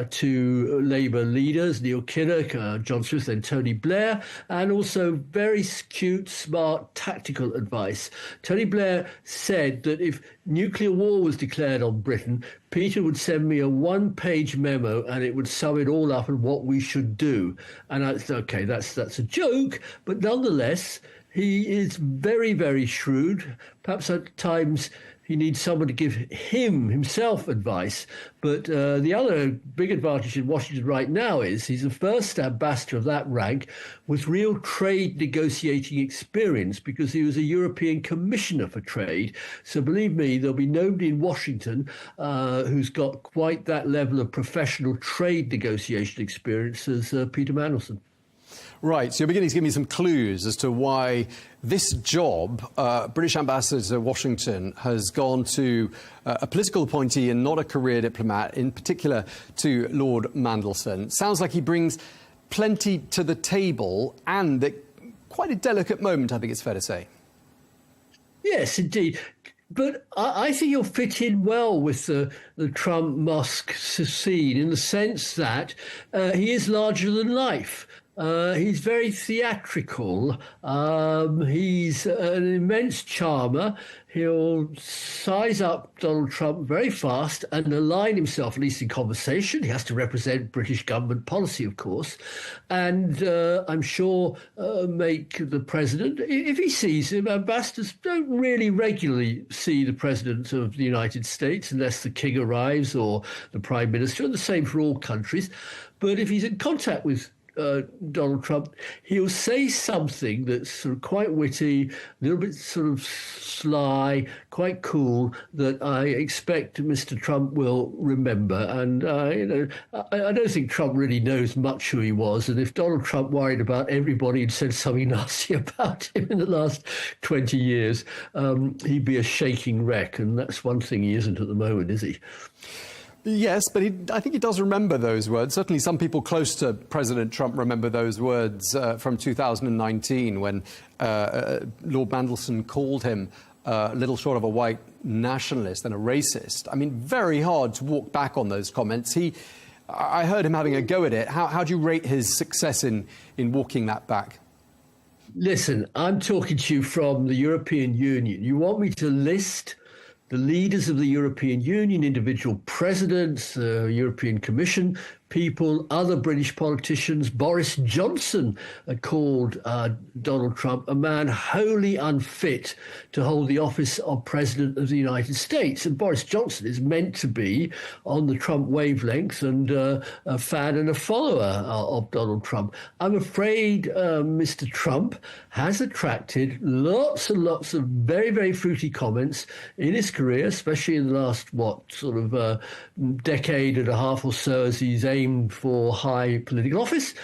to Labour leaders, Neil Kinnock, John Smith and Tony Blair, and also very cute, smart, tactical advice. Tony Blair said that if nuclear war was declared on Britain, Peter would send me a one-page memo and it would sum it all up and what we should do. And I said, OK, that's a joke, but nonetheless, he is very, very shrewd. Perhaps at times he needs someone to give himself advice. But the other big advantage in Washington right now is he's the first ambassador of that rank with real trade negotiating experience, because he was a European Commissioner for Trade. So believe me, there'll be nobody in Washington who's got quite that level of professional trade negotiation experience as Peter Mandelson. Right, so you're beginning to give me some clues as to why this job, British ambassador to Washington, has gone to a political appointee and not a career diplomat, in particular to Lord Mandelson. Sounds like he brings plenty to the table and at quite a delicate moment, I think it's fair to say. Yes, indeed. But I think he'll fit in well with the Trump-Musk scene in the sense that he is larger than life. He's very theatrical. He's an immense charmer. He'll size up Donald Trump very fast and align himself, at least in conversation. He has to represent British government policy, of course. And I'm sure make the president, if he sees him, ambassadors don't really regularly see the president of the United States unless the king arrives or the prime minister, and the same for all countries. But if he's in contact with Donald Trump, he'll say something that's sort of quite witty, a little bit sort of sly, quite cool, that I expect Mr. Trump will remember. And, I don't think Trump really knows much who he was. And if Donald Trump worried about everybody who'd said something nasty about him in the last 20 years, he'd be a shaking wreck. And that's one thing he isn't at the moment, is he? Yes, but I think he does remember those words. Certainly some people close to President Trump remember those words from 2019 when Lord Mandelson called him little short of a white nationalist and a racist. I mean, very hard to walk back on those comments. I heard him having a go at it. How do you rate his success in walking that back? Listen, I'm talking to you from the European Union. You want me to list the leaders of the European Union, individual presidents, the European Commission people, other British politicians. Boris Johnson called Donald Trump a man wholly unfit to hold the office of President of the United States. And Boris Johnson is meant to be on the Trump wavelength and a fan and a follower of Donald Trump. I'm afraid Mr. Trump has attracted lots and lots of very, very fruity comments in his career, especially in the last, decade and a half or so as he's aimed for high political office.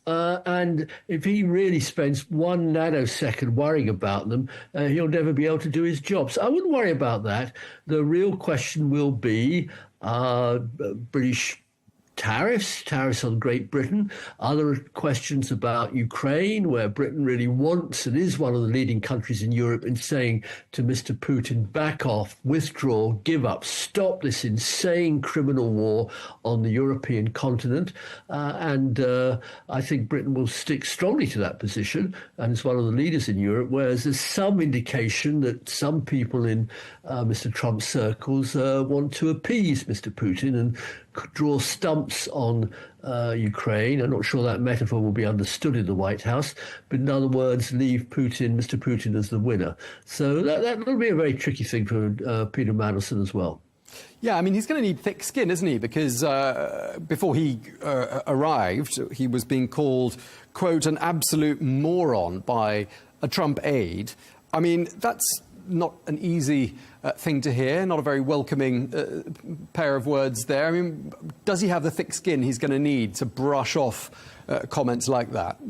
And if he really spends 1 nanosecond worrying about them, he'll never be able to do his job. So I wouldn't worry about that. The real question will be British tariffs on Great Britain, other questions about Ukraine, where Britain really wants and is one of the leading countries in Europe in saying to Mr. Putin, back off, withdraw, give up, stop this insane criminal war on the European continent. And I think Britain will stick strongly to that position and is one of the leaders in Europe, whereas there's some indication that some people in Mr. Trump's circles want to appease Mr. Putin and draw stumps on Ukraine. I'm not sure that metaphor will be understood in the White House, but in other words, leave Mr. Putin as the winner. So that will be a very tricky thing for Peter Mandelson as well. Yeah, I mean, he's going to need thick skin, isn't he? Because before he arrived, he was being called, quote, an absolute moron by a Trump aide. I mean, that's not an easy thing to hear, not a very welcoming pair of words there. I mean, does he have the thick skin he's going to need to brush off comments like that?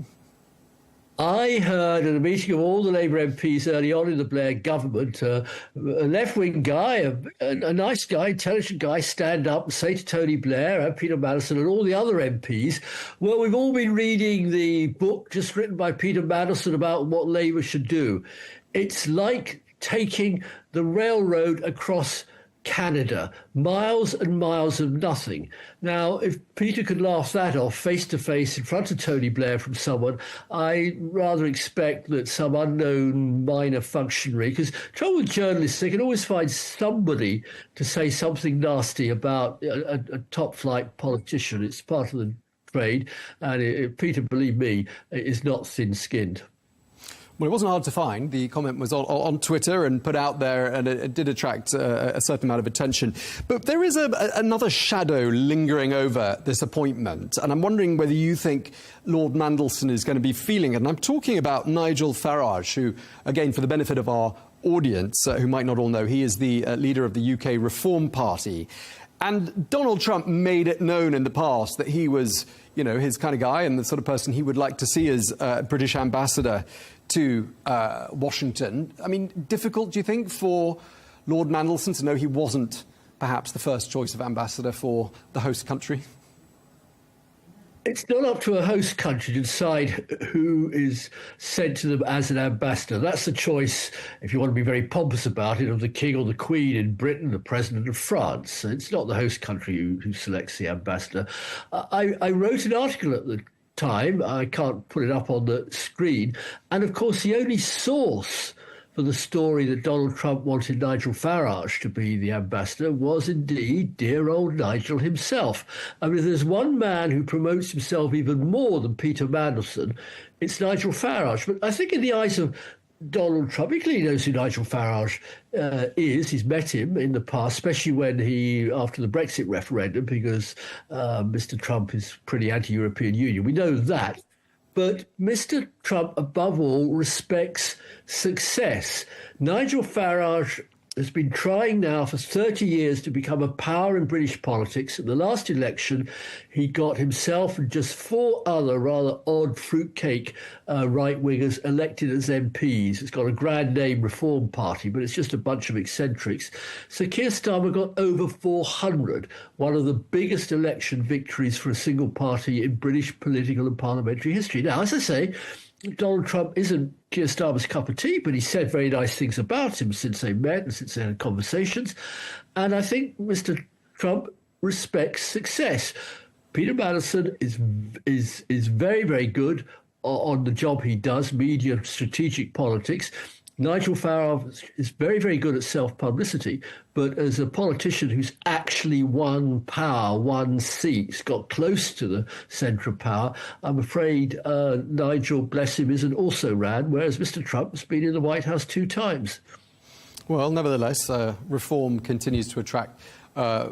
I heard at a meeting of all the Labour MPs early on in the Blair government, a left-wing guy, a nice guy, intelligent guy, stand up and say to Tony Blair and Peter Mandelson and all the other MPs, well, we've all been reading the book just written by Peter Mandelson about what Labour should do. It's like taking the railroad across Canada, miles and miles of nothing. Now, if Peter could laugh that off face-to-face in front of Tony Blair from someone, I rather expect that some unknown minor functionary, because trouble with journalists, they can always find somebody to say something nasty about a top-flight politician. It's part of the trade, and Peter, believe me, is not thin-skinned. Well, it wasn't hard to find. The comment was on Twitter and put out there, and it did attract a certain amount of attention. But there is another shadow lingering over this appointment, and I'm wondering whether you think Lord Mandelson is going to be feeling it. And I'm talking about Nigel Farage, who, again, for the benefit of our audience, who might not all know, he is the leader of the UK Reform Party. And Donald Trump made it known in the past that he was, you know, his kind of guy and the sort of person he would like to see as British ambassador to Washington. I mean, difficult, do you think, for Lord Mandelson to know he wasn't perhaps the first choice of ambassador for the host country? It's not up to a host country to decide who is sent to them as an ambassador. That's the choice, if you want to be very pompous about it, of the king or the queen in Britain, the president of France. It's not the host country who selects the ambassador. I wrote an article at the time. I can't put it up on the screen. And, of course, the only source for the story that Donald Trump wanted Nigel Farage to be the ambassador was indeed dear old Nigel himself. I mean, if there's one man who promotes himself even more than Peter Mandelson, it's Nigel Farage. But I think in the eyes of Donald Trump, he clearly knows who Nigel Farage is. He's met him in the past, especially when after the Brexit referendum, because Mr. Trump is pretty anti-European Union. We know that. But Mr. Trump, above all, respects success. Nigel Farage has been trying now for 30 years to become a power in British politics. In the last election, he got himself and just 4 other rather odd fruitcake right-wingers elected as MPs. It's got a grand name, Reform Party, but it's just a bunch of eccentrics. Sir Keir Starmer got over 400, one of the biggest election victories for a single party in British political and parliamentary history. Now, as I say, Donald Trump isn't Keir Starmer's cup of tea, but he said very nice things about him since they met and since they had conversations. And I think Mr. Trump respects success. Peter Mandelson is very, very good on the job he does, media, strategic politics. Nigel Farage is very, very good at self-publicity, but as a politician who's actually won power, won seats, got close to the centre of power, I'm afraid Nigel, bless him, isn't also ran, whereas Mr. Trump has been in the White House 2 times. Well, nevertheless, reform continues to attract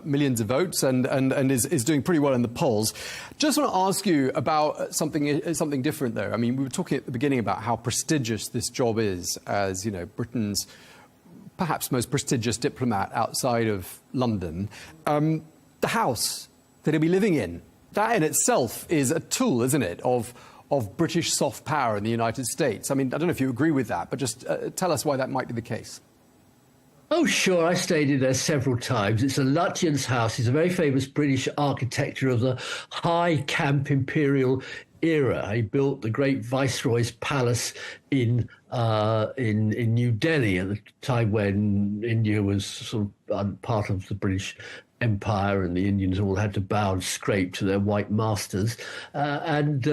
millions of votes and is doing pretty well in the polls. Just want to ask you about something different, though. I mean, we were talking at the beginning about how prestigious this job is as, you know, Britain's perhaps most prestigious diplomat outside of London. The house that he'll be living in, that in itself is a tool, isn't it, of British soft power in the United States. I mean, I don't know if you agree with that, but just tell us why that might be the case. Oh, sure. I stayed in there several times. It's a Lutyens house. It's a very famous British architecture of the high camp imperial era. He built the great Viceroy's Palace in New Delhi at the time when India was sort of part of the British Empire, and the Indians all had to bow and scrape to their white masters. And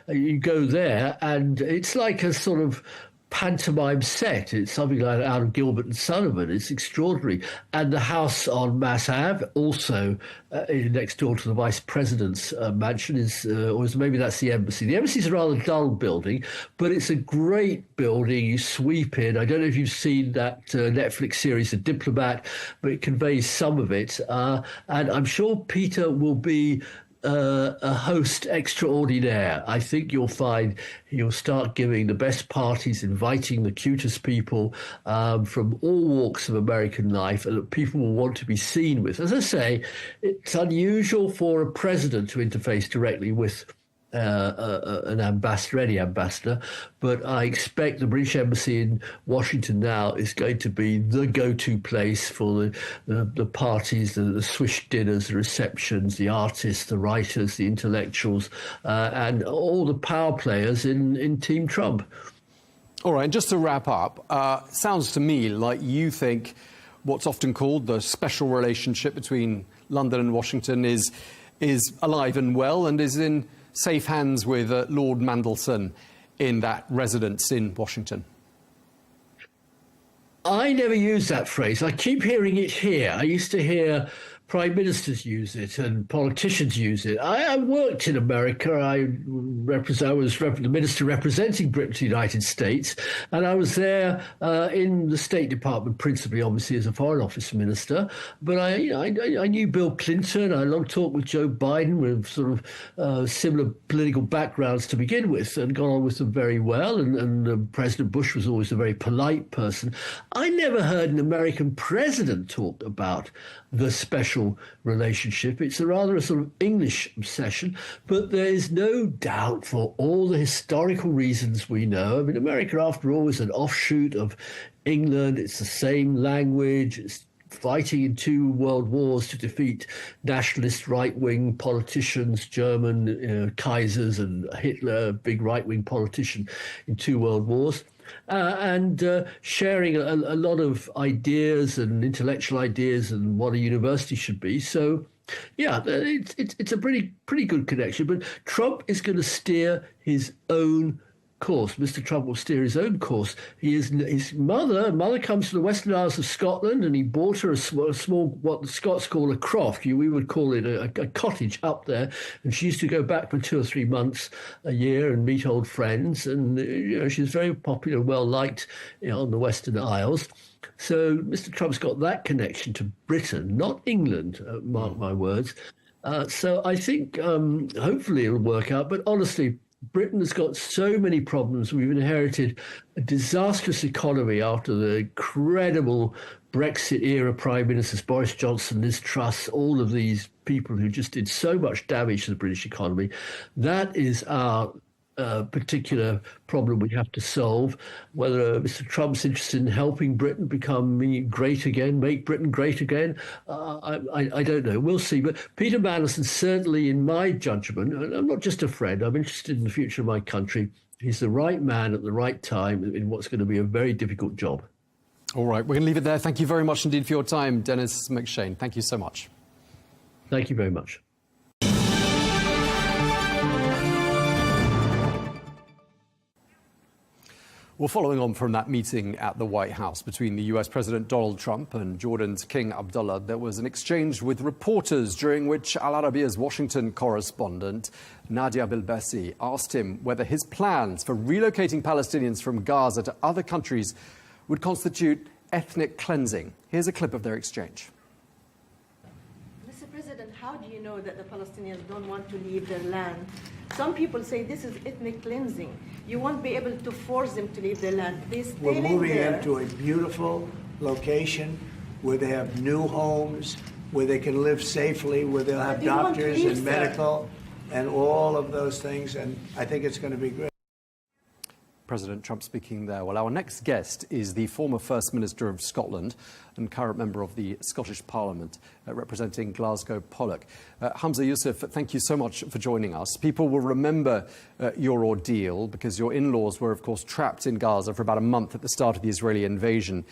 you go there, and it's like a sort of pantomime set. It's something like out of Gilbert and Sullivan. It's extraordinary. And the house on Mass Ave, also next door to the Vice President's mansion, or maybe that's the embassy. The embassy is a rather dull building, but it's a great building. You sweep in. I don't know if you've seen that Netflix series, The Diplomat, but it conveys some of it. And I'm sure Peter will be a host extraordinaire. I think you'll find he'll start giving the best parties, inviting the cutest people from all walks of American life, and that people will want to be seen with. As I say, it's unusual for a president to interface directly with an ambassador, any ambassador, but I expect the British Embassy in Washington now is going to be the go-to place for the parties, the swish dinners, the receptions, the artists, the writers, the intellectuals, and all the power players in Team Trump. All right, just to wrap up, sounds to me like you think what's often called the special relationship between London and Washington is alive and well and is in safe hands with Lord Mandelson in that residence in Washington. I never use that phrase. I keep hearing it here. I used to hear prime ministers use it and politicians use it. I worked in America. I was the minister representing Britain to the United States, and I was there in the State Department, principally, obviously, as a Foreign Office minister. But I knew Bill Clinton. I had a long talk with Joe Biden, with sort of similar political backgrounds to begin with, and got on with them very well. And President Bush was always a very polite person. I never heard an American president talk about the special relationship. It's rather a sort of English obsession, but there is no doubt, for all the historical reasons we know. I mean, America, after all, is an offshoot of England. It's the same language. It's fighting in 2 world wars to defeat nationalist right-wing politicians, German Kaisers and Hitler, a big right-wing politician in 2 world wars. And sharing a lot of ideas and intellectual ideas and what a university should be. So, yeah, it's a pretty good connection. But Trump is going to steer his own course. Mr. Trump will steer his own course. His mother comes from the Western Isles of Scotland, and he bought her a small what the Scots call a croft. We would call it a cottage up there, and she used to go back for 2 or 3 months a year and meet old friends. And she's very popular, well liked on the Western Isles. So Mr. Trump's got that connection to Britain, not England. Mark my words. So I think hopefully it'll work out. But honestly, Britain has got so many problems. We've inherited a disastrous economy after the incredible Brexit-era prime ministers, Boris Johnson, Liz Truss, all of these people who just did so much damage to the British economy. That is our particular problem we have to solve. Whether Mr. Trump's interested in helping Britain become great again, make Britain great again, I don't know. We'll see. But Peter Mandelson, certainly in my judgment, and I'm not just a friend, I'm interested in the future of my country. He's the right man at the right time in what's going to be a very difficult job. All right, we're going to leave it there. Thank you very much indeed for your time, Dennis McShane. Thank you so much. Thank you very much. Well, following on from that meeting at the White House between the US President Donald Trump and Jordan's King Abdullah, there was an exchange with reporters during which Al Arabiya's Washington correspondent, Nadia Bilbassi, asked him whether his plans for relocating Palestinians from Gaza to other countries would constitute ethnic cleansing. Here's a clip of their exchange. Mr. President, how do you know that the Palestinians don't want to leave their land? Some people say this is ethnic cleansing. You won't be able to force them to leave their land. We're moving them to a beautiful location where they have new homes, where they can live safely, where they'll have doctors and medical and all of those things. And I think it's going to be great. President Trump speaking there. Well, our next guest is the former First Minister of Scotland and current member of the Scottish Parliament, representing Glasgow Pollock. Hamza, Yousaf, thank you so much for joining us. People will remember your ordeal because your in-laws were, of course, trapped in Gaza for about a month at the start of the Israeli invasion.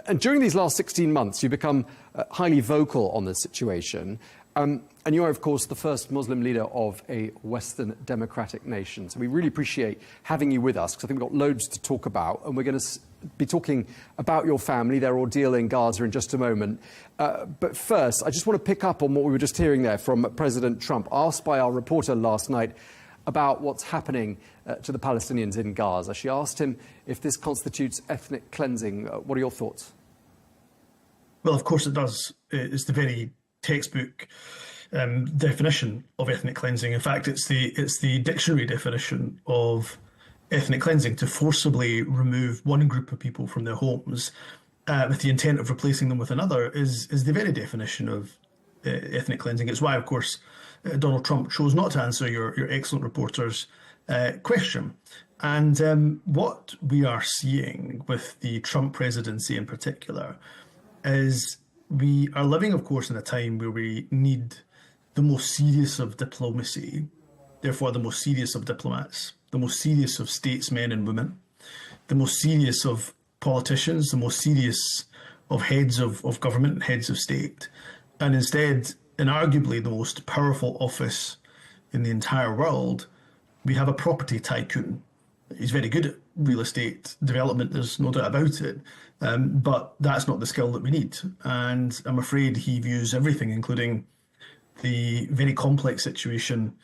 And during these last 16 months, you've become highly vocal on the situation. And you are, of course, the first Muslim leader of a Western democratic nation. So we really appreciate having you with us, because I think we've got loads to talk about. And we're going to be talking about your family, their ordeal in Gaza in just a moment. But first, I just want to pick up on what we were just hearing there from President Trump, asked by our reporter last night about what's happening to the Palestinians in Gaza. She asked him if this constitutes ethnic cleansing. What are your thoughts? Well, of course it does. It's the very textbook definition of ethnic cleansing. In fact, it's the dictionary definition of ethnic cleansing, to forcibly remove one group of people from their homes with the intent of replacing them with another is the very definition of ethnic cleansing. It's why, of course, Donald Trump chose not to answer your excellent reporter's question. And what we are seeing with the Trump presidency in particular is we are living, of course, in a time where we need the most serious of diplomacy, therefore the most serious of diplomats, the most serious of statesmen and women, the most serious of politicians, the most serious of heads of government and heads of state. And instead, in arguably the most powerful office in the entire world, we have a property tycoon. He's very good at real estate development, there's no doubt about it. But that's not the skill that we need. And I'm afraid he views everything, including the very complex situation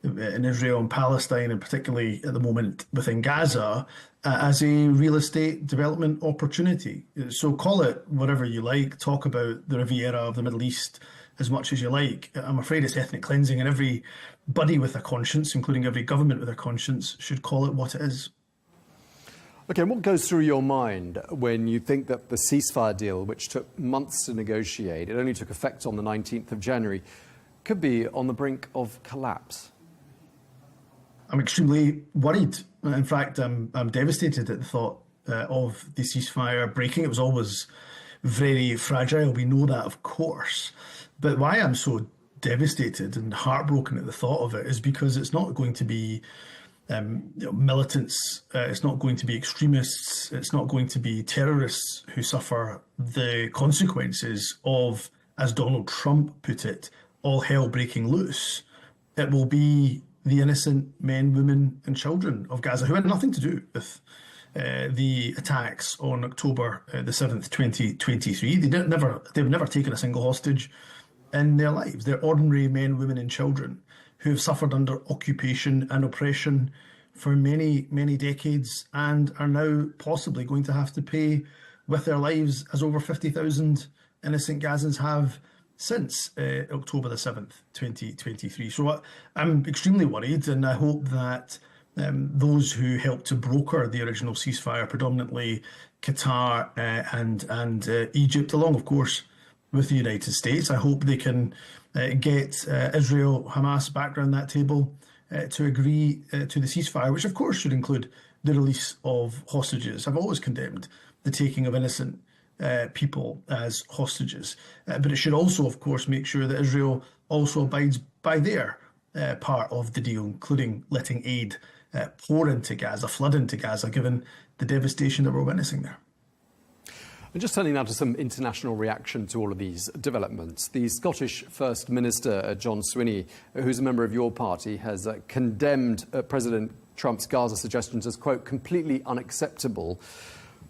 in Israel and Palestine, and particularly at the moment within Gaza, as a real estate development opportunity. So call it whatever you like, talk about the Riviera of the Middle East as much as you like. I'm afraid it's ethnic cleansing, and everybody with a conscience, including every government with a conscience, should call it what it is. OK, and what goes through your mind when you think that the ceasefire deal, which took months to negotiate, it only took effect on the 19th of January, could be on the brink of collapse? I'm extremely worried. In fact, I'm devastated at the thought of the ceasefire breaking. It was always very fragile. We know that, of course. But why I'm so devastated and heartbroken at the thought of it is because it's not going to be militants, it's not going to be extremists, it's not going to be terrorists who suffer the consequences of, as Donald Trump put it, all hell breaking loose. It will be the innocent men, women and children of Gaza who had nothing to do with the attacks on October the 7th, 2023. They've never taken a single hostage in their lives. They're ordinary men, women and children who have suffered under occupation and oppression for many, many decades and are now possibly going to have to pay with their lives, as over 50,000 innocent Gazans have since October the 7th, 2023. So I'm extremely worried, and I hope that those who helped to broker the original ceasefire, predominantly Qatar and Egypt, along, of course, with the United States, I hope they can get Israel, Hamas back around that table to agree to the ceasefire, which of course should include the release of hostages. I've always condemned the taking of innocent people as hostages, but it should also, of course, make sure that Israel also abides by their part of the deal, including letting aid pour into Gaza, flood into Gaza, given the devastation that we're witnessing there. And just turning now to some international reaction to all of these developments. The Scottish First Minister, John Swinney, who's a member of your party, has condemned President Trump's Gaza suggestions as, quote, completely unacceptable.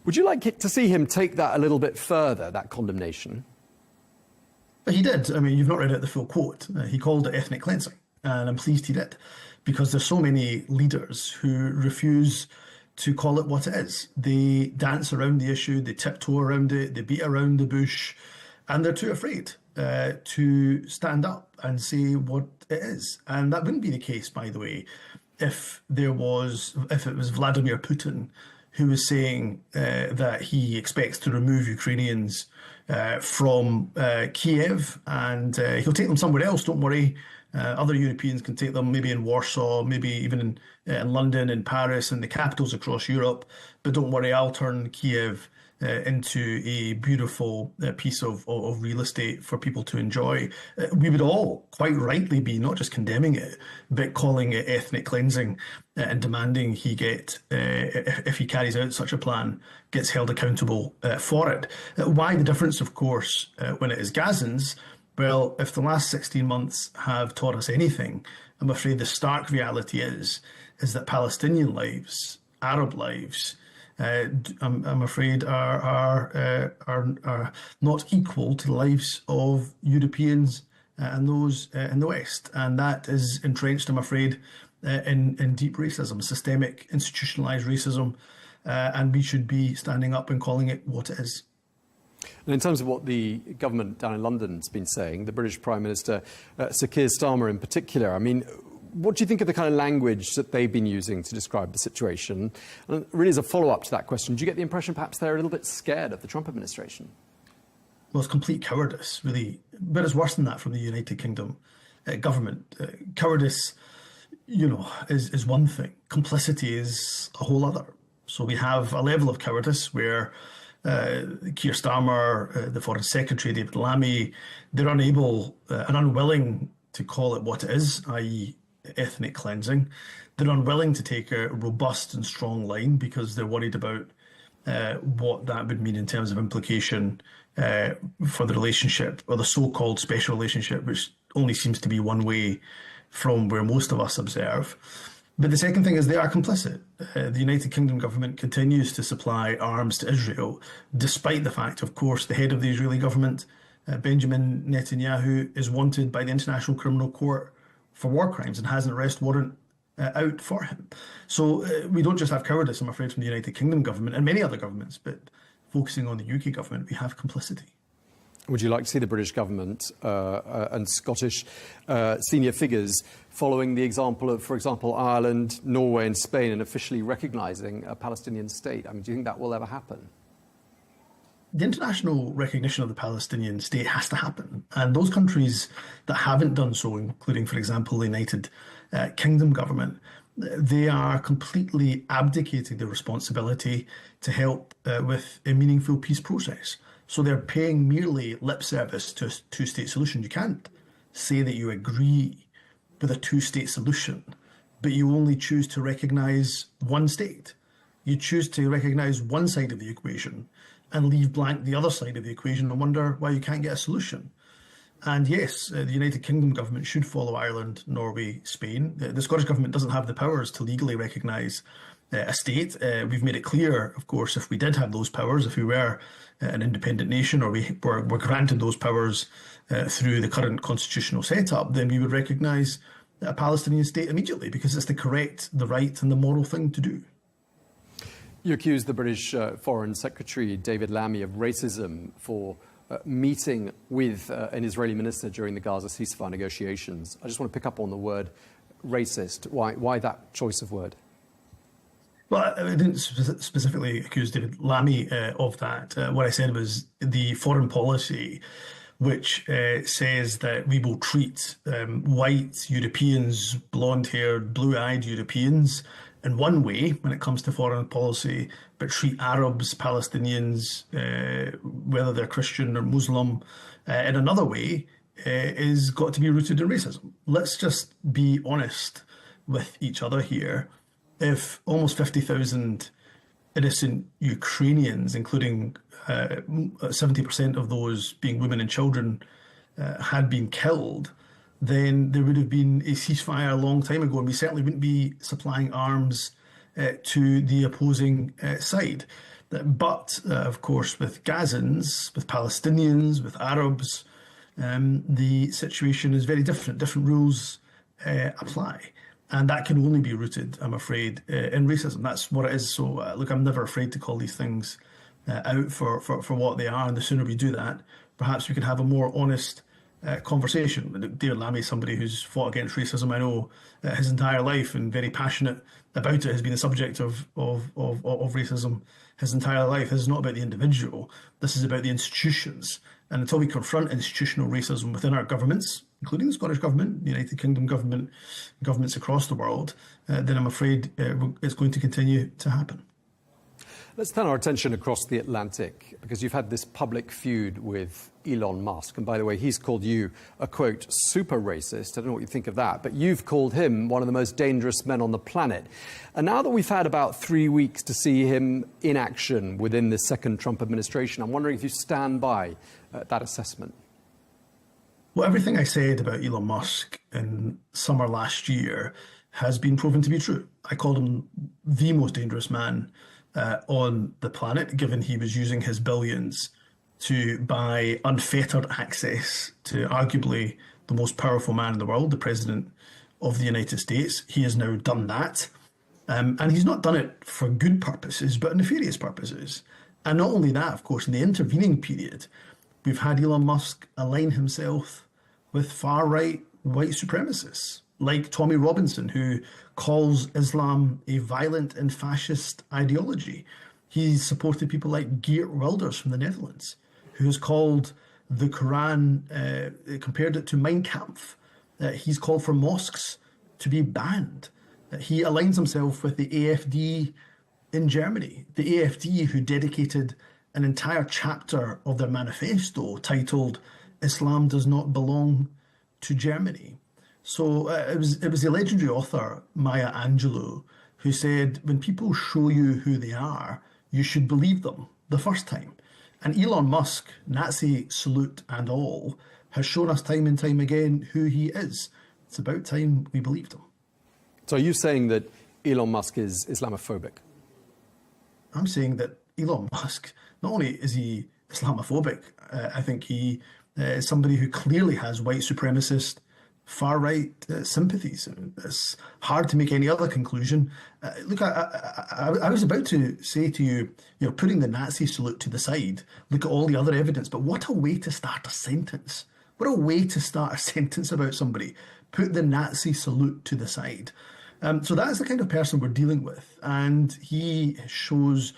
Would you like to see him take that a little bit further, that condemnation? He did. I mean, you've not read out the full quote. He called it ethnic cleansing, and I'm pleased he did, because there's so many leaders who refuse to call it what it is. They dance around the issue, they tiptoe around it, they beat around the bush, and they're too afraid to stand up and say what it is. And that wouldn't be the case, by the way, if it was Vladimir Putin who was saying that he expects to remove Ukrainians from Kiev, and he'll take them somewhere else, don't worry. Other Europeans can take them, maybe in Warsaw, maybe even in London, in Paris, and the capitals across Europe. But don't worry, I'll turn Kiev into a beautiful piece of real estate for people to enjoy. We would all quite rightly be not just condemning it, but calling it ethnic cleansing and demanding he get, if he carries out such a plan, gets held accountable for it. Why the difference, of course, when it is Gazans, Well, if the last 16 months have taught us anything, I'm afraid the stark reality is that Palestinian lives, Arab lives, I'm afraid are not equal to the lives of Europeans and those in the West. And that is entrenched, I'm afraid, in deep racism, systemic, institutionalized racism. And we should be standing up and calling it what it is. And in terms of what the government down in London has been saying, the British Prime Minister, Sir Keir Starmer in particular, I mean, what do you think of the kind of language that they've been using to describe the situation? And really, as a follow-up to that question, do you get the impression perhaps they're a little bit scared of the Trump administration? Well, it's complete cowardice, really. But it's worse than that from the United Kingdom government. Cowardice, is one thing. Complicity is a whole other. So we have a level of cowardice where Keir Starmer, the Foreign Secretary, David Lammy, they're unable and unwilling to call it what it is, i.e. ethnic cleansing. They're unwilling to take a robust and strong line because they're worried about what that would mean in terms of implication for the relationship, or the so-called special relationship, which only seems to be one way from where most of us observe. But the second thing is they are complicit. The United Kingdom government continues to supply arms to Israel, despite the fact, of course, the head of the Israeli government, Benjamin Netanyahu, is wanted by the International Criminal Court for war crimes and has an arrest warrant out for him. So we don't just have cowardice, I'm afraid, from the United Kingdom government and many other governments, but focusing on the UK government, we have complicity. Would you like to see the British government and Scottish senior figures following the example of, for example, Ireland, Norway and Spain, and officially recognising a Palestinian state? I mean, do you think that will ever happen? The international recognition of the Palestinian state has to happen. And those countries that haven't done so, including, for example, the United Kingdom government, they are completely abdicating their responsibility to help with a meaningful peace process. So they're paying merely lip service to a two-state solution. You can't say that you agree with a two-state solution, but you only choose to recognise one state. You choose to recognise one side of the equation and leave blank the other side of the equation and wonder why you can't get a solution. And yes, the United Kingdom government should follow Ireland, Norway, Spain. The Scottish government doesn't have the powers to legally recognise a state. We've made it clear, of course, if we did have those powers, if we were an independent nation, or we were granted those powers through the current constitutional setup, then we would recognise a Palestinian state immediately, because it's the correct, the right and the moral thing to do. You accused the British Foreign Secretary David Lammy of racism for meeting with an Israeli minister during the Gaza ceasefire negotiations. I just want to pick up on the word racist. Why that choice of word? Well, I didn't specifically accuse David Lammy of that. What I said was the foreign policy, which says that we will treat white Europeans, blonde-haired, blue-eyed Europeans in one way when it comes to foreign policy, but treat Arabs, Palestinians, whether they're Christian or Muslim, in another way, is got to be rooted in racism. Let's just be honest with each other here. If almost 50,000 innocent Ukrainians, including 70% of those being women and children, had been killed, then there would have been a ceasefire a long time ago, and we certainly wouldn't be supplying arms to the opposing side. But, of course, with Gazans, with Palestinians, with Arabs, the situation is very different. Different rules apply. And that can only be rooted, I'm afraid, in racism. That's what it is. So, look, I'm never afraid to call these things out for what they are. And the sooner we do that, perhaps we can have a more honest conversation. David Lammy is somebody who's fought against racism, I know, his entire life, and very passionate about it, has been a subject of racism his entire life. This is not about the individual. This is about the institutions. And until we confront institutional racism within our governments, including the Scottish government, the United Kingdom government, governments across the world, then I'm afraid it's going to continue to happen. Let's turn our attention across the Atlantic, because you've had this public feud with Elon Musk. And by the way, he's called you a, quote, super racist. I don't know what you think of that, but you've called him one of the most dangerous men on the planet. And now that we've had about 3 weeks to see him in action within the second Trump administration, I'm wondering if you stand by that assessment. Well, everything I said about Elon Musk in summer last year has been proven to be true. I called him the most dangerous man on the planet, given he was using his billions to buy unfettered access to arguably the most powerful man in the world, the President of the United States. He has now done that. And he's not done it for good purposes, but nefarious purposes. And not only that, of course, in the intervening period, we've had Elon Musk align himself with far-right white supremacists, like Tommy Robinson, who calls Islam a violent and fascist ideology. He's supported people like Geert Wilders from the Netherlands, who has called the Quran, compared it to Mein Kampf. He's called for mosques to be banned. He aligns himself with the AfD in Germany, the AfD who dedicated an entire chapter of their manifesto titled "Islam Does Not Belong to Germany." So it was the legendary author Maya Angelou who said, when people show you who they are, you should believe them the first time. And Elon Musk, Nazi salute and all, has shown us time and time again who he is. It's about time we believed him. So are you saying that Elon Musk is Islamophobic? I'm saying that Elon Musk, not only is he Islamophobic, I think he is somebody who clearly has white supremacist, far-right sympathies. It's hard to make any other conclusion. Look, I was about to say to you, putting the Nazi salute to the side, look at all the other evidence, but what a way to start a sentence. What a way to start a sentence about somebody. Put the Nazi salute to the side. So that's the kind of person we're dealing with. And he shows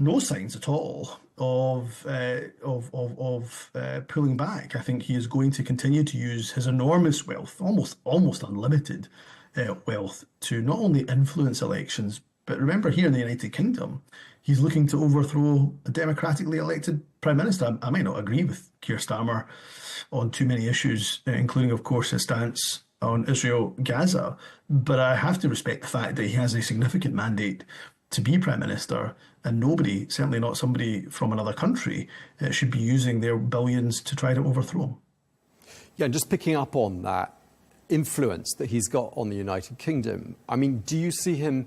no signs at all of pulling back. I think he is going to continue to use his enormous wealth, almost unlimited wealth, to not only influence elections, but remember, here in the United Kingdom, he's looking to overthrow a democratically elected prime minister. I might not agree with Keir Starmer on too many issues, including, of course, his stance on Israel, Gaza, but I have to respect the fact that he has a significant mandate to be prime minister, and nobody, certainly not somebody from another country, should be using their billions to try to overthrow him. Yeah, and just picking up on that influence that he's got on the United Kingdom, I mean, do you see him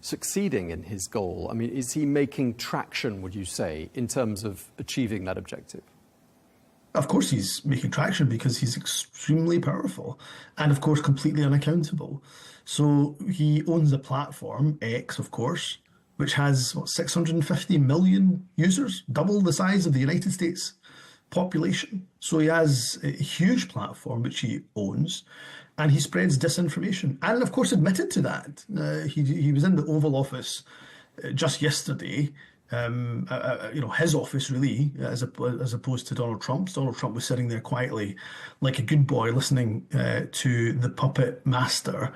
succeeding in his goal? I mean, is he making traction, would you say, in terms of achieving that objective? Of course he's making traction because he's extremely powerful and, of course, completely unaccountable. So he owns a platform, X, of course, which has, 650 million users, double the size of the United States population. So he has a huge platform which he owns, and he spreads disinformation. And, of course, admitted to that. He was in the Oval Office just yesterday. His office, really, as opposed to Donald Trump's. Donald Trump was sitting there quietly like a good boy listening to the puppet master.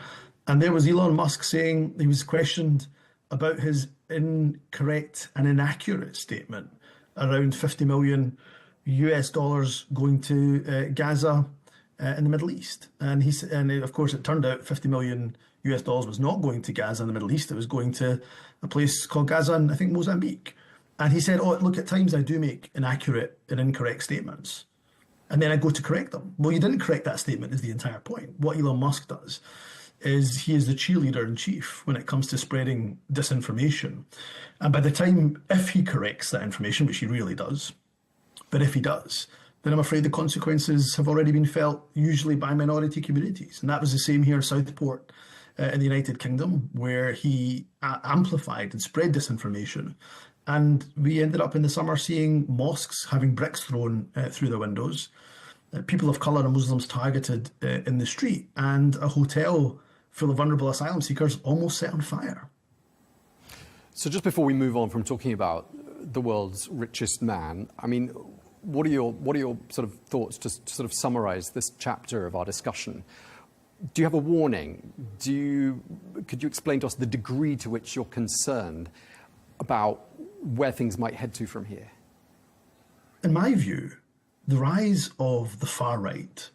And there was Elon Musk saying, he was questioned about his incorrect and inaccurate statement around $50 million going to Gaza in the Middle East. And of course, it turned out $50 million was not going to Gaza in the Middle East. It was going to a place called Gaza in, I think, Mozambique. And he said, look, at times I do make inaccurate and incorrect statements, and then I go to correct them. Well, you didn't correct that statement is the entire point. What Elon Musk does is he is the cheerleader in chief when it comes to spreading disinformation. And by the time, if he corrects that information, which he really does, but if he does, then I'm afraid the consequences have already been felt, usually by minority communities. And that was the same here in Southport in the United Kingdom, where he amplified and spread disinformation. And we ended up in the summer seeing mosques having bricks thrown through the windows, people of colour and Muslims targeted in the street, and a hotel full of vulnerable asylum seekers almost set on fire. So just before we move on from talking about the world's richest man, I mean, what are your sort of thoughts to sort of summarise this chapter of our discussion? Do you have a warning? Could you explain to us the degree to which you're concerned about where things might head to from here? In my view, the rise of the far right,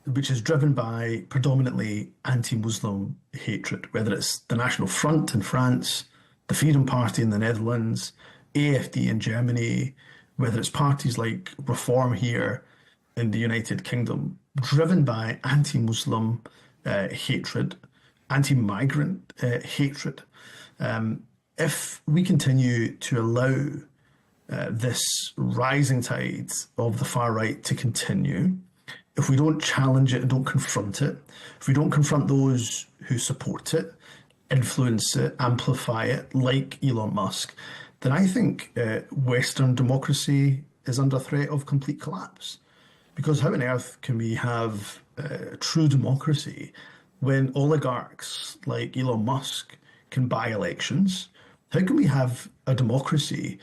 which is driven by predominantly anti-Muslim hatred, whether it's the National Front in France, the Freedom Party in the Netherlands, AfD in Germany, whether it's parties like Reform here in the United Kingdom, driven by anti-Muslim hatred, anti-migrant hatred. If we continue to allow this rising tide of the far right to continue, if we don't challenge it and don't confront it, if we don't confront those who support it, influence it, amplify it, like Elon Musk, then I think Western democracy is under threat of complete collapse. Because how on earth can we have true democracy when oligarchs like Elon Musk can buy elections? How can we have a democracy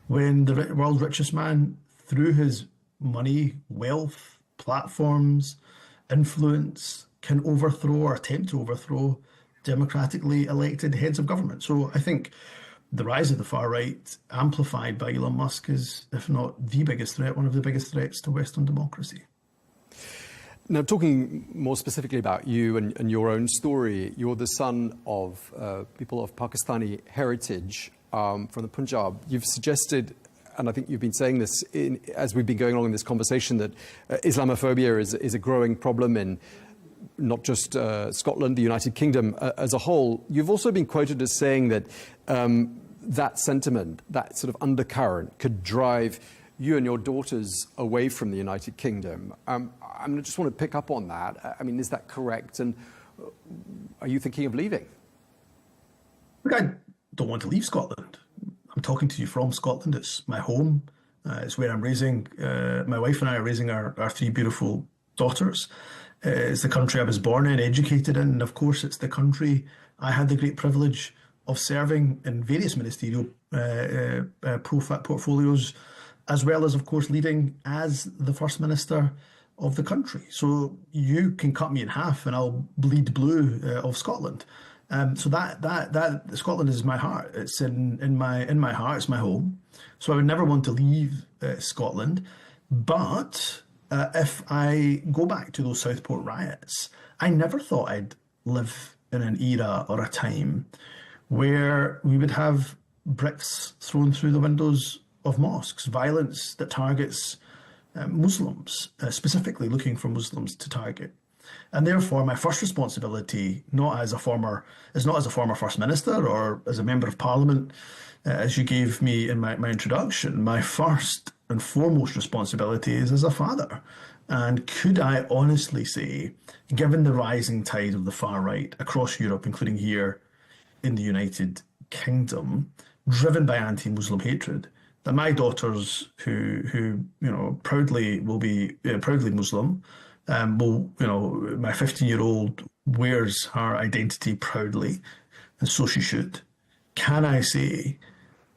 when the world's richest man, through his money, wealth, platforms, influence, can overthrow or attempt to overthrow democratically elected heads of government? So I think the rise of the far right, amplified by Elon Musk, is, if not the biggest threat, one of the biggest threats to Western democracy. Now, talking more specifically about you and your own story, you're the son of people of Pakistani heritage from the Punjab. You've suggested, and I think you've been saying this as we've been going along in this conversation, that Islamophobia is a growing problem in not just Scotland, the United Kingdom as a whole. You've also been quoted as saying that that sentiment, that sort of undercurrent, could drive you and your daughters away from the United Kingdom. I just want to pick up on that. I mean, is that correct? And are you thinking of leaving? Look, I don't want to leave Scotland. I'm talking to you from Scotland. It's my home. It's where I'm raising, my wife and I are raising our three beautiful daughters. It's the country I was born in, educated in, and of course it's the country I had the great privilege of serving in various ministerial portfolios, as well as, of course, leading as the First Minister of the country. So you can cut me in half and I'll bleed blue of Scotland. So that Scotland is my heart. It's in my heart. It's my home. So I would never want to leave Scotland. But if I go back to those Southport riots, I never thought I'd live in an era or a time where we would have bricks thrown through the windows of mosques, violence that targets Muslims, specifically looking for Muslims to target. And therefore, my first responsibility, not as a former First Minister or as a Member of Parliament, as you gave me in my introduction, my first and foremost responsibility is as a father. And could I honestly say, given the rising tide of the far right across Europe, including here in the United Kingdom, driven by anti-Muslim hatred, that my daughters, who proudly will be proudly Muslim, my 15-year-old wears her identity proudly, and so she should. Can I say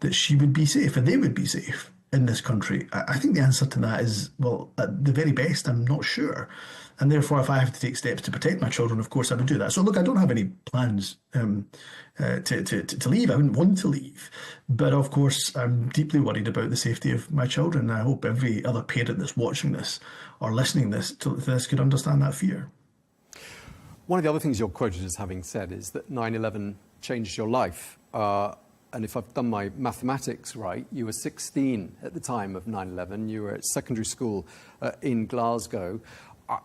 that she would be safe and they would be safe in this country? I think the answer to that is, well, at the very best, I'm not sure. And therefore, if I have to take steps to protect my children, of course I would do that. So look, I don't have any plans to leave. I wouldn't want to leave. But of course, I'm deeply worried about the safety of my children. And I hope every other parent that's watching this or listening to this could understand that fear. One of the other things you're quoted as having said is that 9/11 changed your life. And if I've done my mathematics right, you were 16 at the time of 9/11. You were at secondary school in Glasgow.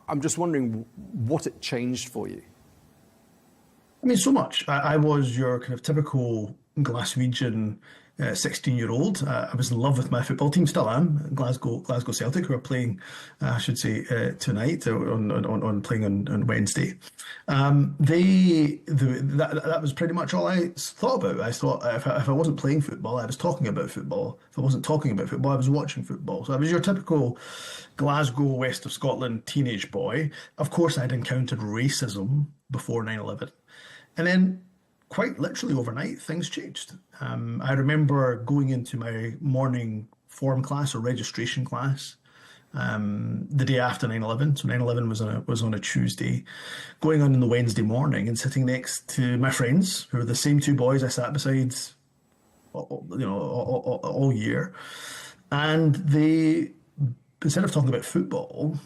I'm just wondering what it changed for you. I mean, so much. I was your kind of typical Glaswegian 16-year-old. I was in love with my football team, still am, Glasgow Celtic, who are playing, I should say, tonight, on playing on Wednesday. That was pretty much all I thought about. I thought if I wasn't playing football, I was talking about football. If I wasn't talking about football, I was watching football. So I was your typical Glasgow, west of Scotland teenage boy. Of course, I'd encountered racism before 9/11. And then, quite literally overnight, things changed. I remember going into my morning form class or registration class the day after 9/11. So 9/11 was on a Tuesday, going on in the Wednesday morning and sitting next to my friends, who were the same two boys I sat beside, all year. And they, instead of talking about football,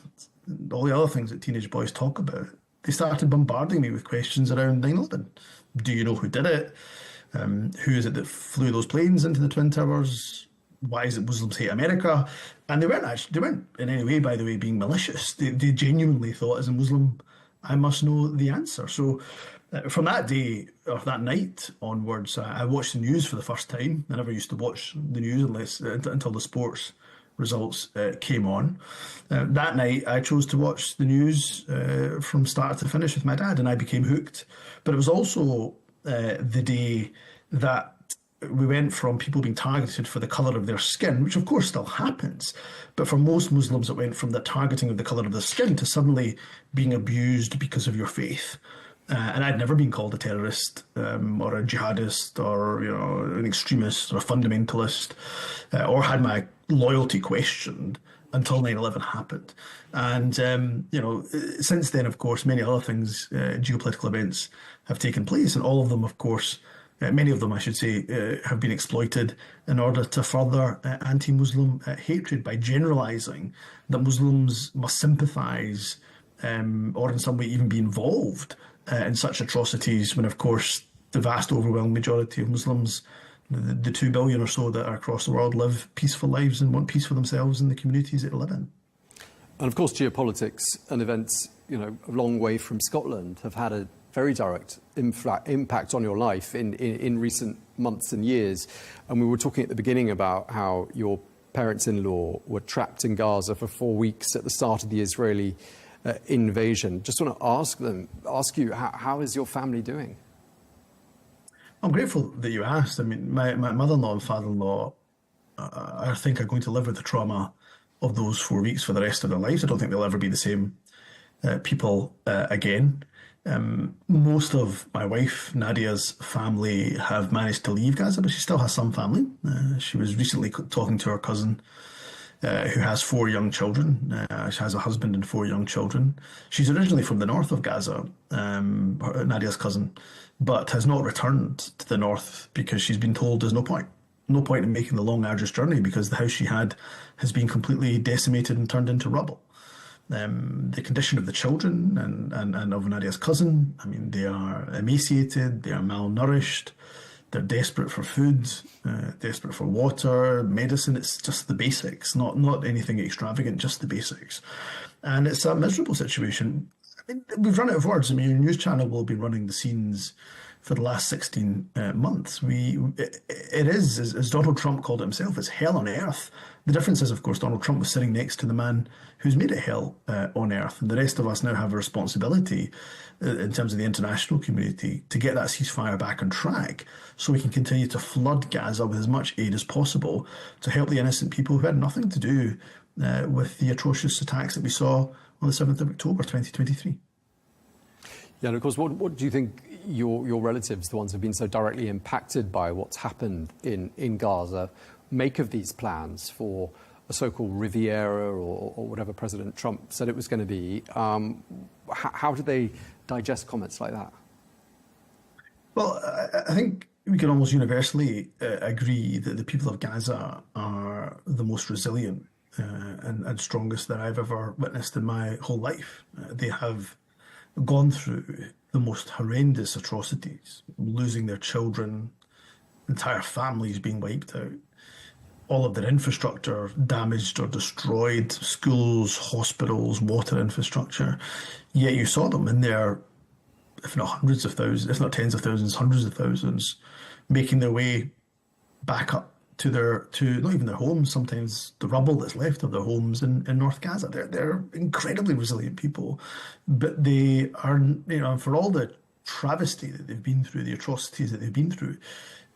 all the other things that teenage boys talk about, they started bombarding me with questions around 9/11. Do you know who did it? Who is it that flew those planes into the Twin Towers? why is it Muslims hate America? And they weren't in any way, by the way, being malicious. They genuinely thought, as a Muslim, I must know the answer. So from that day, or that night onwards, I watched the news for the first time. I never used to watch the news until the sports results came on. That night, I chose to watch the news from start to finish with my dad, and I became hooked. But it was also the day that we went from people being targeted for the colour of their skin, which of course still happens, but for most Muslims it went from the targeting of the colour of the skin to suddenly being abused because of your faith. And I'd never been called a terrorist or a jihadist or an extremist or a fundamentalist or had my loyalty questioned until 9/11 happened. And, since then, of course, many other things, geopolitical events have taken place, and all of them, of course, many of them, I should say, have been exploited in order to further anti-Muslim hatred by generalising that Muslims must sympathise or in some way even be involved in such atrocities when, of course, the vast overwhelming majority of Muslims, the 2 billion or so that are across the world, live peaceful lives and want peace for themselves and the communities that they live in. And of course, geopolitics and events, a long way from Scotland, have had a very direct impact on your life in recent months and years. And we were talking at the beginning about how your parents-in-law were trapped in Gaza for 4 weeks at the start of the Israeli invasion. Just want to ask you, how is your family doing? I'm grateful that you asked. I mean, my mother-in-law and father-in-law, I think, are going to live with the trauma of those 4 weeks for the rest of their lives. I don't think they'll ever be the same people again. Most of my wife, Nadia's family, have managed to leave Gaza, but she still has some family. She was recently talking to her cousin, who has 4 young children. She has a husband and 4 young children. She's originally from the north of Gaza, Nadia's cousin, but has not returned to the north because she's been told there's no point in making the long, arduous journey because the house she had has been completely decimated and turned into rubble. The condition of the children and of Nadia's cousin, I mean, they are emaciated, they are malnourished, they're desperate for food, desperate for water, medicine. It's just the basics, not anything extravagant, just the basics. And it's a miserable situation. I mean, we've run out of words. I mean, your news channel will be running the scenes for the last 16 months. It is, as Donald Trump called it himself, it's hell on earth. The difference is, of course, Donald Trump was sitting next to the man who's made it hell on earth. And the rest of us now have a responsibility in terms of the international community to get that ceasefire back on track so we can continue to flood Gaza with as much aid as possible to help the innocent people who had nothing to do with the atrocious attacks that we saw on the 7th of October 2023. Yeah, and of course, what do you think your relatives, the ones who have been so directly impacted by what's happened in Gaza, make of these plans for a so-called Riviera or whatever President Trump said it was going to be? How do they digest comments like that? Well, I think we can almost universally agree that the people of Gaza are the most resilient and strongest that I've ever witnessed in my whole life. They have gone through the most horrendous atrocities, losing their children, entire families being wiped out, all of their infrastructure damaged or destroyed, schools, hospitals, water infrastructure. Yet you saw them in there, if not hundreds of thousands, if not tens of thousands, hundreds of thousands, making their way back up to not even their homes, sometimes the rubble that's left of their homes in North Gaza. They're incredibly resilient people, but they are, for all the travesty that they've been through, the atrocities that they've been through,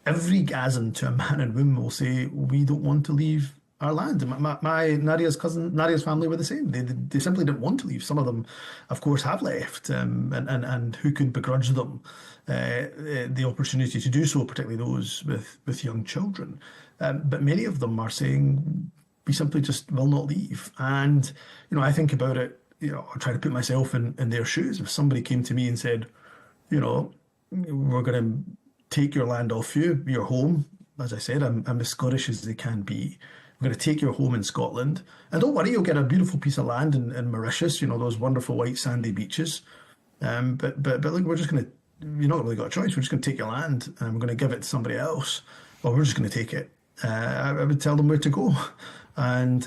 every Gazan to a man and woman will say, we don't want to leave our land. My Nadia's family were the same. They simply didn't want to leave. Some of them, of course, have left, and who could begrudge them the opportunity to do so, particularly those with young children. But many of them are saying, we simply just will not leave. And, I think about it, I try to put myself in their shoes. If somebody came to me and said, we're going to take your land off you, your home. As I said, I'm as Scottish as they can be. We're going to take your home in Scotland. And don't worry, you'll get a beautiful piece of land in Mauritius, those wonderful white sandy beaches. But look, you're not really got a choice. We're just going to take your land and we're going to give it to somebody else. Or we're just going to take it I would tell them where to go. And,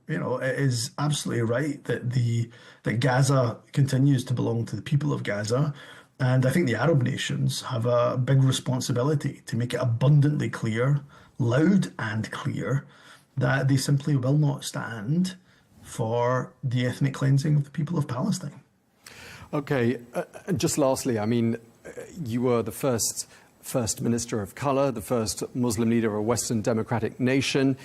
it is absolutely right that Gaza continues to belong to the people of Gaza. And I think the Arab nations have a big responsibility to make it abundantly clear, loud and clear, that they simply will not stand for the ethnic cleansing of the people of Palestine. Okay, just lastly, I mean, you were the first minister of colour, the first Muslim leader of a Western democratic nation.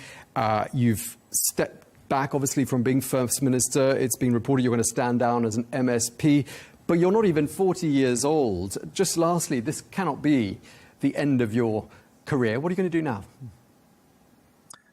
You've stepped back, obviously, from being first minister. It's been reported you're going to stand down as an MSP, but you're not even 40 years old. Just lastly, this cannot be the end of your career. What are you going to do now?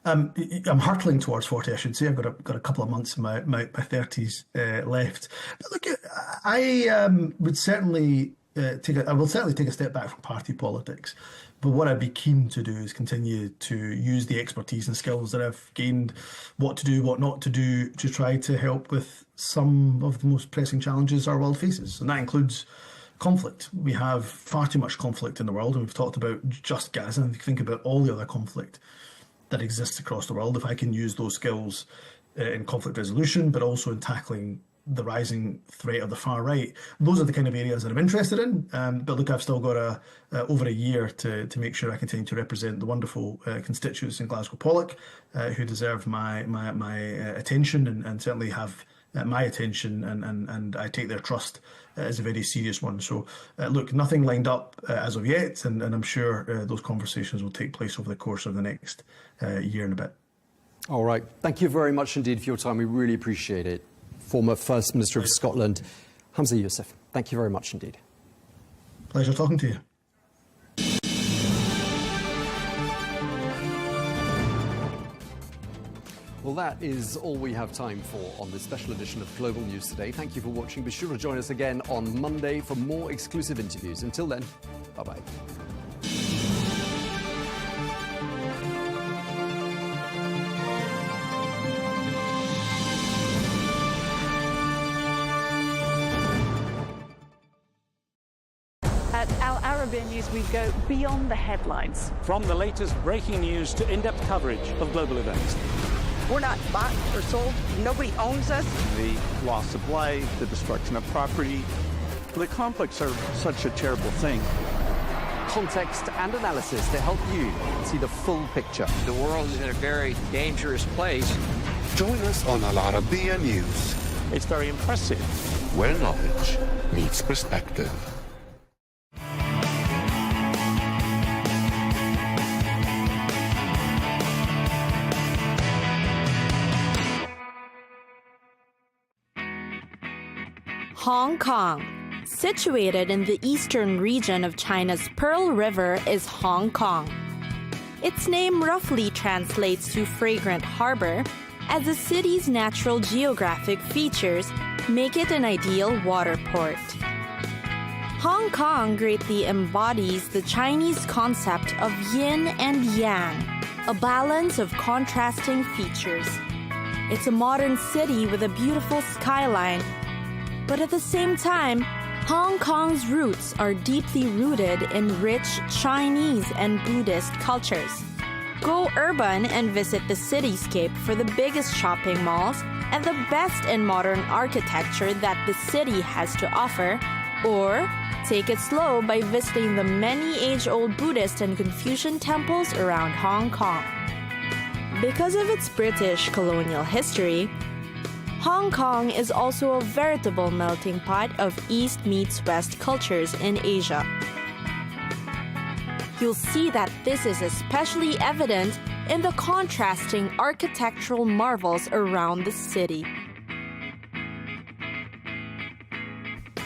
I'm hurtling towards 40, I should say. I've got a couple of months in my 30s left. But look, I would certainly take a step back from party politics. But what I'd be keen to do is continue to use the expertise and skills that I've gained, what to do, what not to do, to try to help with some of the most pressing challenges our world faces. And that includes conflict. We have far too much conflict in the world, and we've talked about just Gaza, and think about all the other conflict that exists across the world. If I can use those skills in conflict resolution, but also in tackling the rising threat of the far right, those are the kind of areas that I'm interested in. But look, I've still got over a year to make sure I continue to represent the wonderful constituents in Glasgow Pollock who deserve my attention and certainly have my attention, and I take their trust as a very serious one. So look, nothing lined up as of yet, and I'm sure those conversations will take place over the course of the next year and a bit. All right. Thank you very much indeed for your time. We really appreciate it. Former First Minister of Scotland, Hamza Yousaf. Thank you very much indeed. Pleasure talking to you. Well, that is all we have time for on this special edition of Global News Today. Thank you for watching. Be sure to join us again on Monday for more exclusive interviews. Until then, bye-bye. At Arabiya News, we go beyond the headlines. From the latest breaking news to in-depth coverage of global events. We're not bought or sold. Nobody owns us. The loss of life, the destruction of property. The conflicts are such a terrible thing. Context and analysis to help you see the full picture. The world is in a very dangerous place. Join us on Arabiya News, It's very impressive. where knowledge meets perspective. Hong Kong. Situated in the eastern region of China's Pearl River is Hong Kong. Its name roughly translates to fragrant harbor, as the city's natural geographic features make it an ideal water port. Hong Kong greatly embodies the Chinese concept of yin and yang, a balance of contrasting features. It's a modern city with a beautiful skyline, but at the same time, Hong Kong's roots are deeply rooted in rich Chinese and Buddhist cultures. Go urban and visit the cityscape for the biggest shopping malls and the best in modern architecture that the city has to offer, or take it slow by visiting the many age-old Buddhist and Confucian temples around Hong Kong. Because of its British colonial history, Hong Kong is also a veritable melting pot of East meets West cultures in Asia. You'll see that this is especially evident in the contrasting architectural marvels around the city.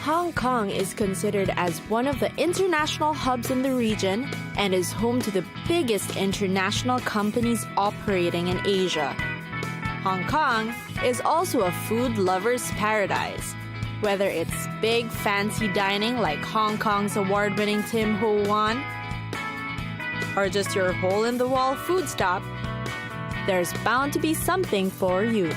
Hong Kong is considered as one of the international hubs in the region and is home to the biggest international companies operating in Asia. Hong Kong is also a food lover's paradise. Whether it's big fancy dining like Hong Kong's award-winning Tim Ho Wan, or just your hole-in-the-wall food stop, there's bound to be something for you.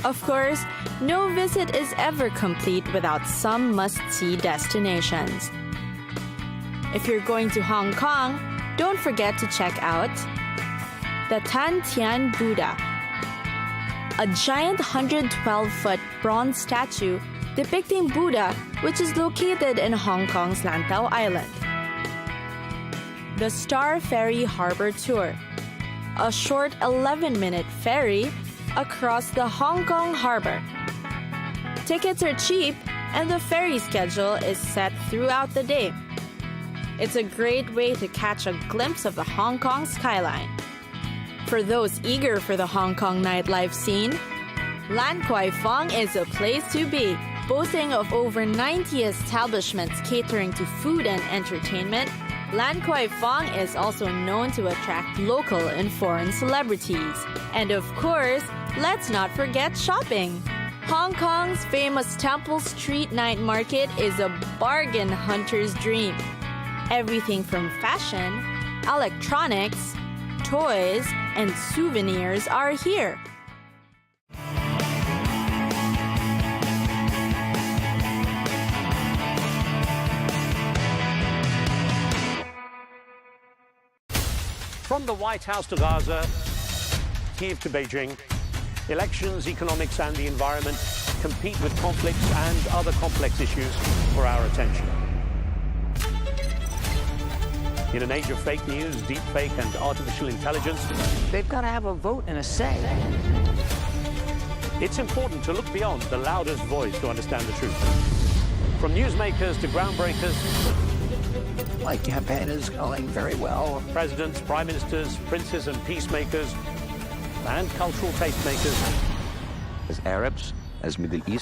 Of course, no visit is ever complete without some must-see destinations. If you're going to Hong Kong, don't forget to check out the Tan Tian Buddha, a giant 112-foot bronze statue depicting Buddha, which is located in Hong Kong's Lantau Island. The Star Ferry Harbor Tour, a short 11-minute ferry across the Hong Kong harbor. Tickets are cheap and the ferry schedule is set throughout the day. It's a great way to catch a glimpse of the Hong Kong skyline. For those eager for the Hong Kong nightlife scene, Lan Kwai Fong is a place to be. Boasting of over 90 establishments catering to food and entertainment, Lan Kwai Fong is also known to attract local and foreign celebrities. And of course, let's not forget shopping. Hong Kong's famous Temple Street Night Market is a bargain hunter's dream. Everything from fashion, electronics, toys, and souvenirs are here. From the White House to Gaza, Kiev to Beijing, elections, economics, and the environment compete with conflicts and other complex issues for our attention. In an age of fake news, deepfake, and artificial intelligence, they've got to have a vote and a say. It's important to look beyond the loudest voice to understand the truth. From newsmakers to groundbreakers, my campaign is going very well. Presidents, prime ministers, princes and peacemakers, and cultural tastemakers. As Arabs, as Middle East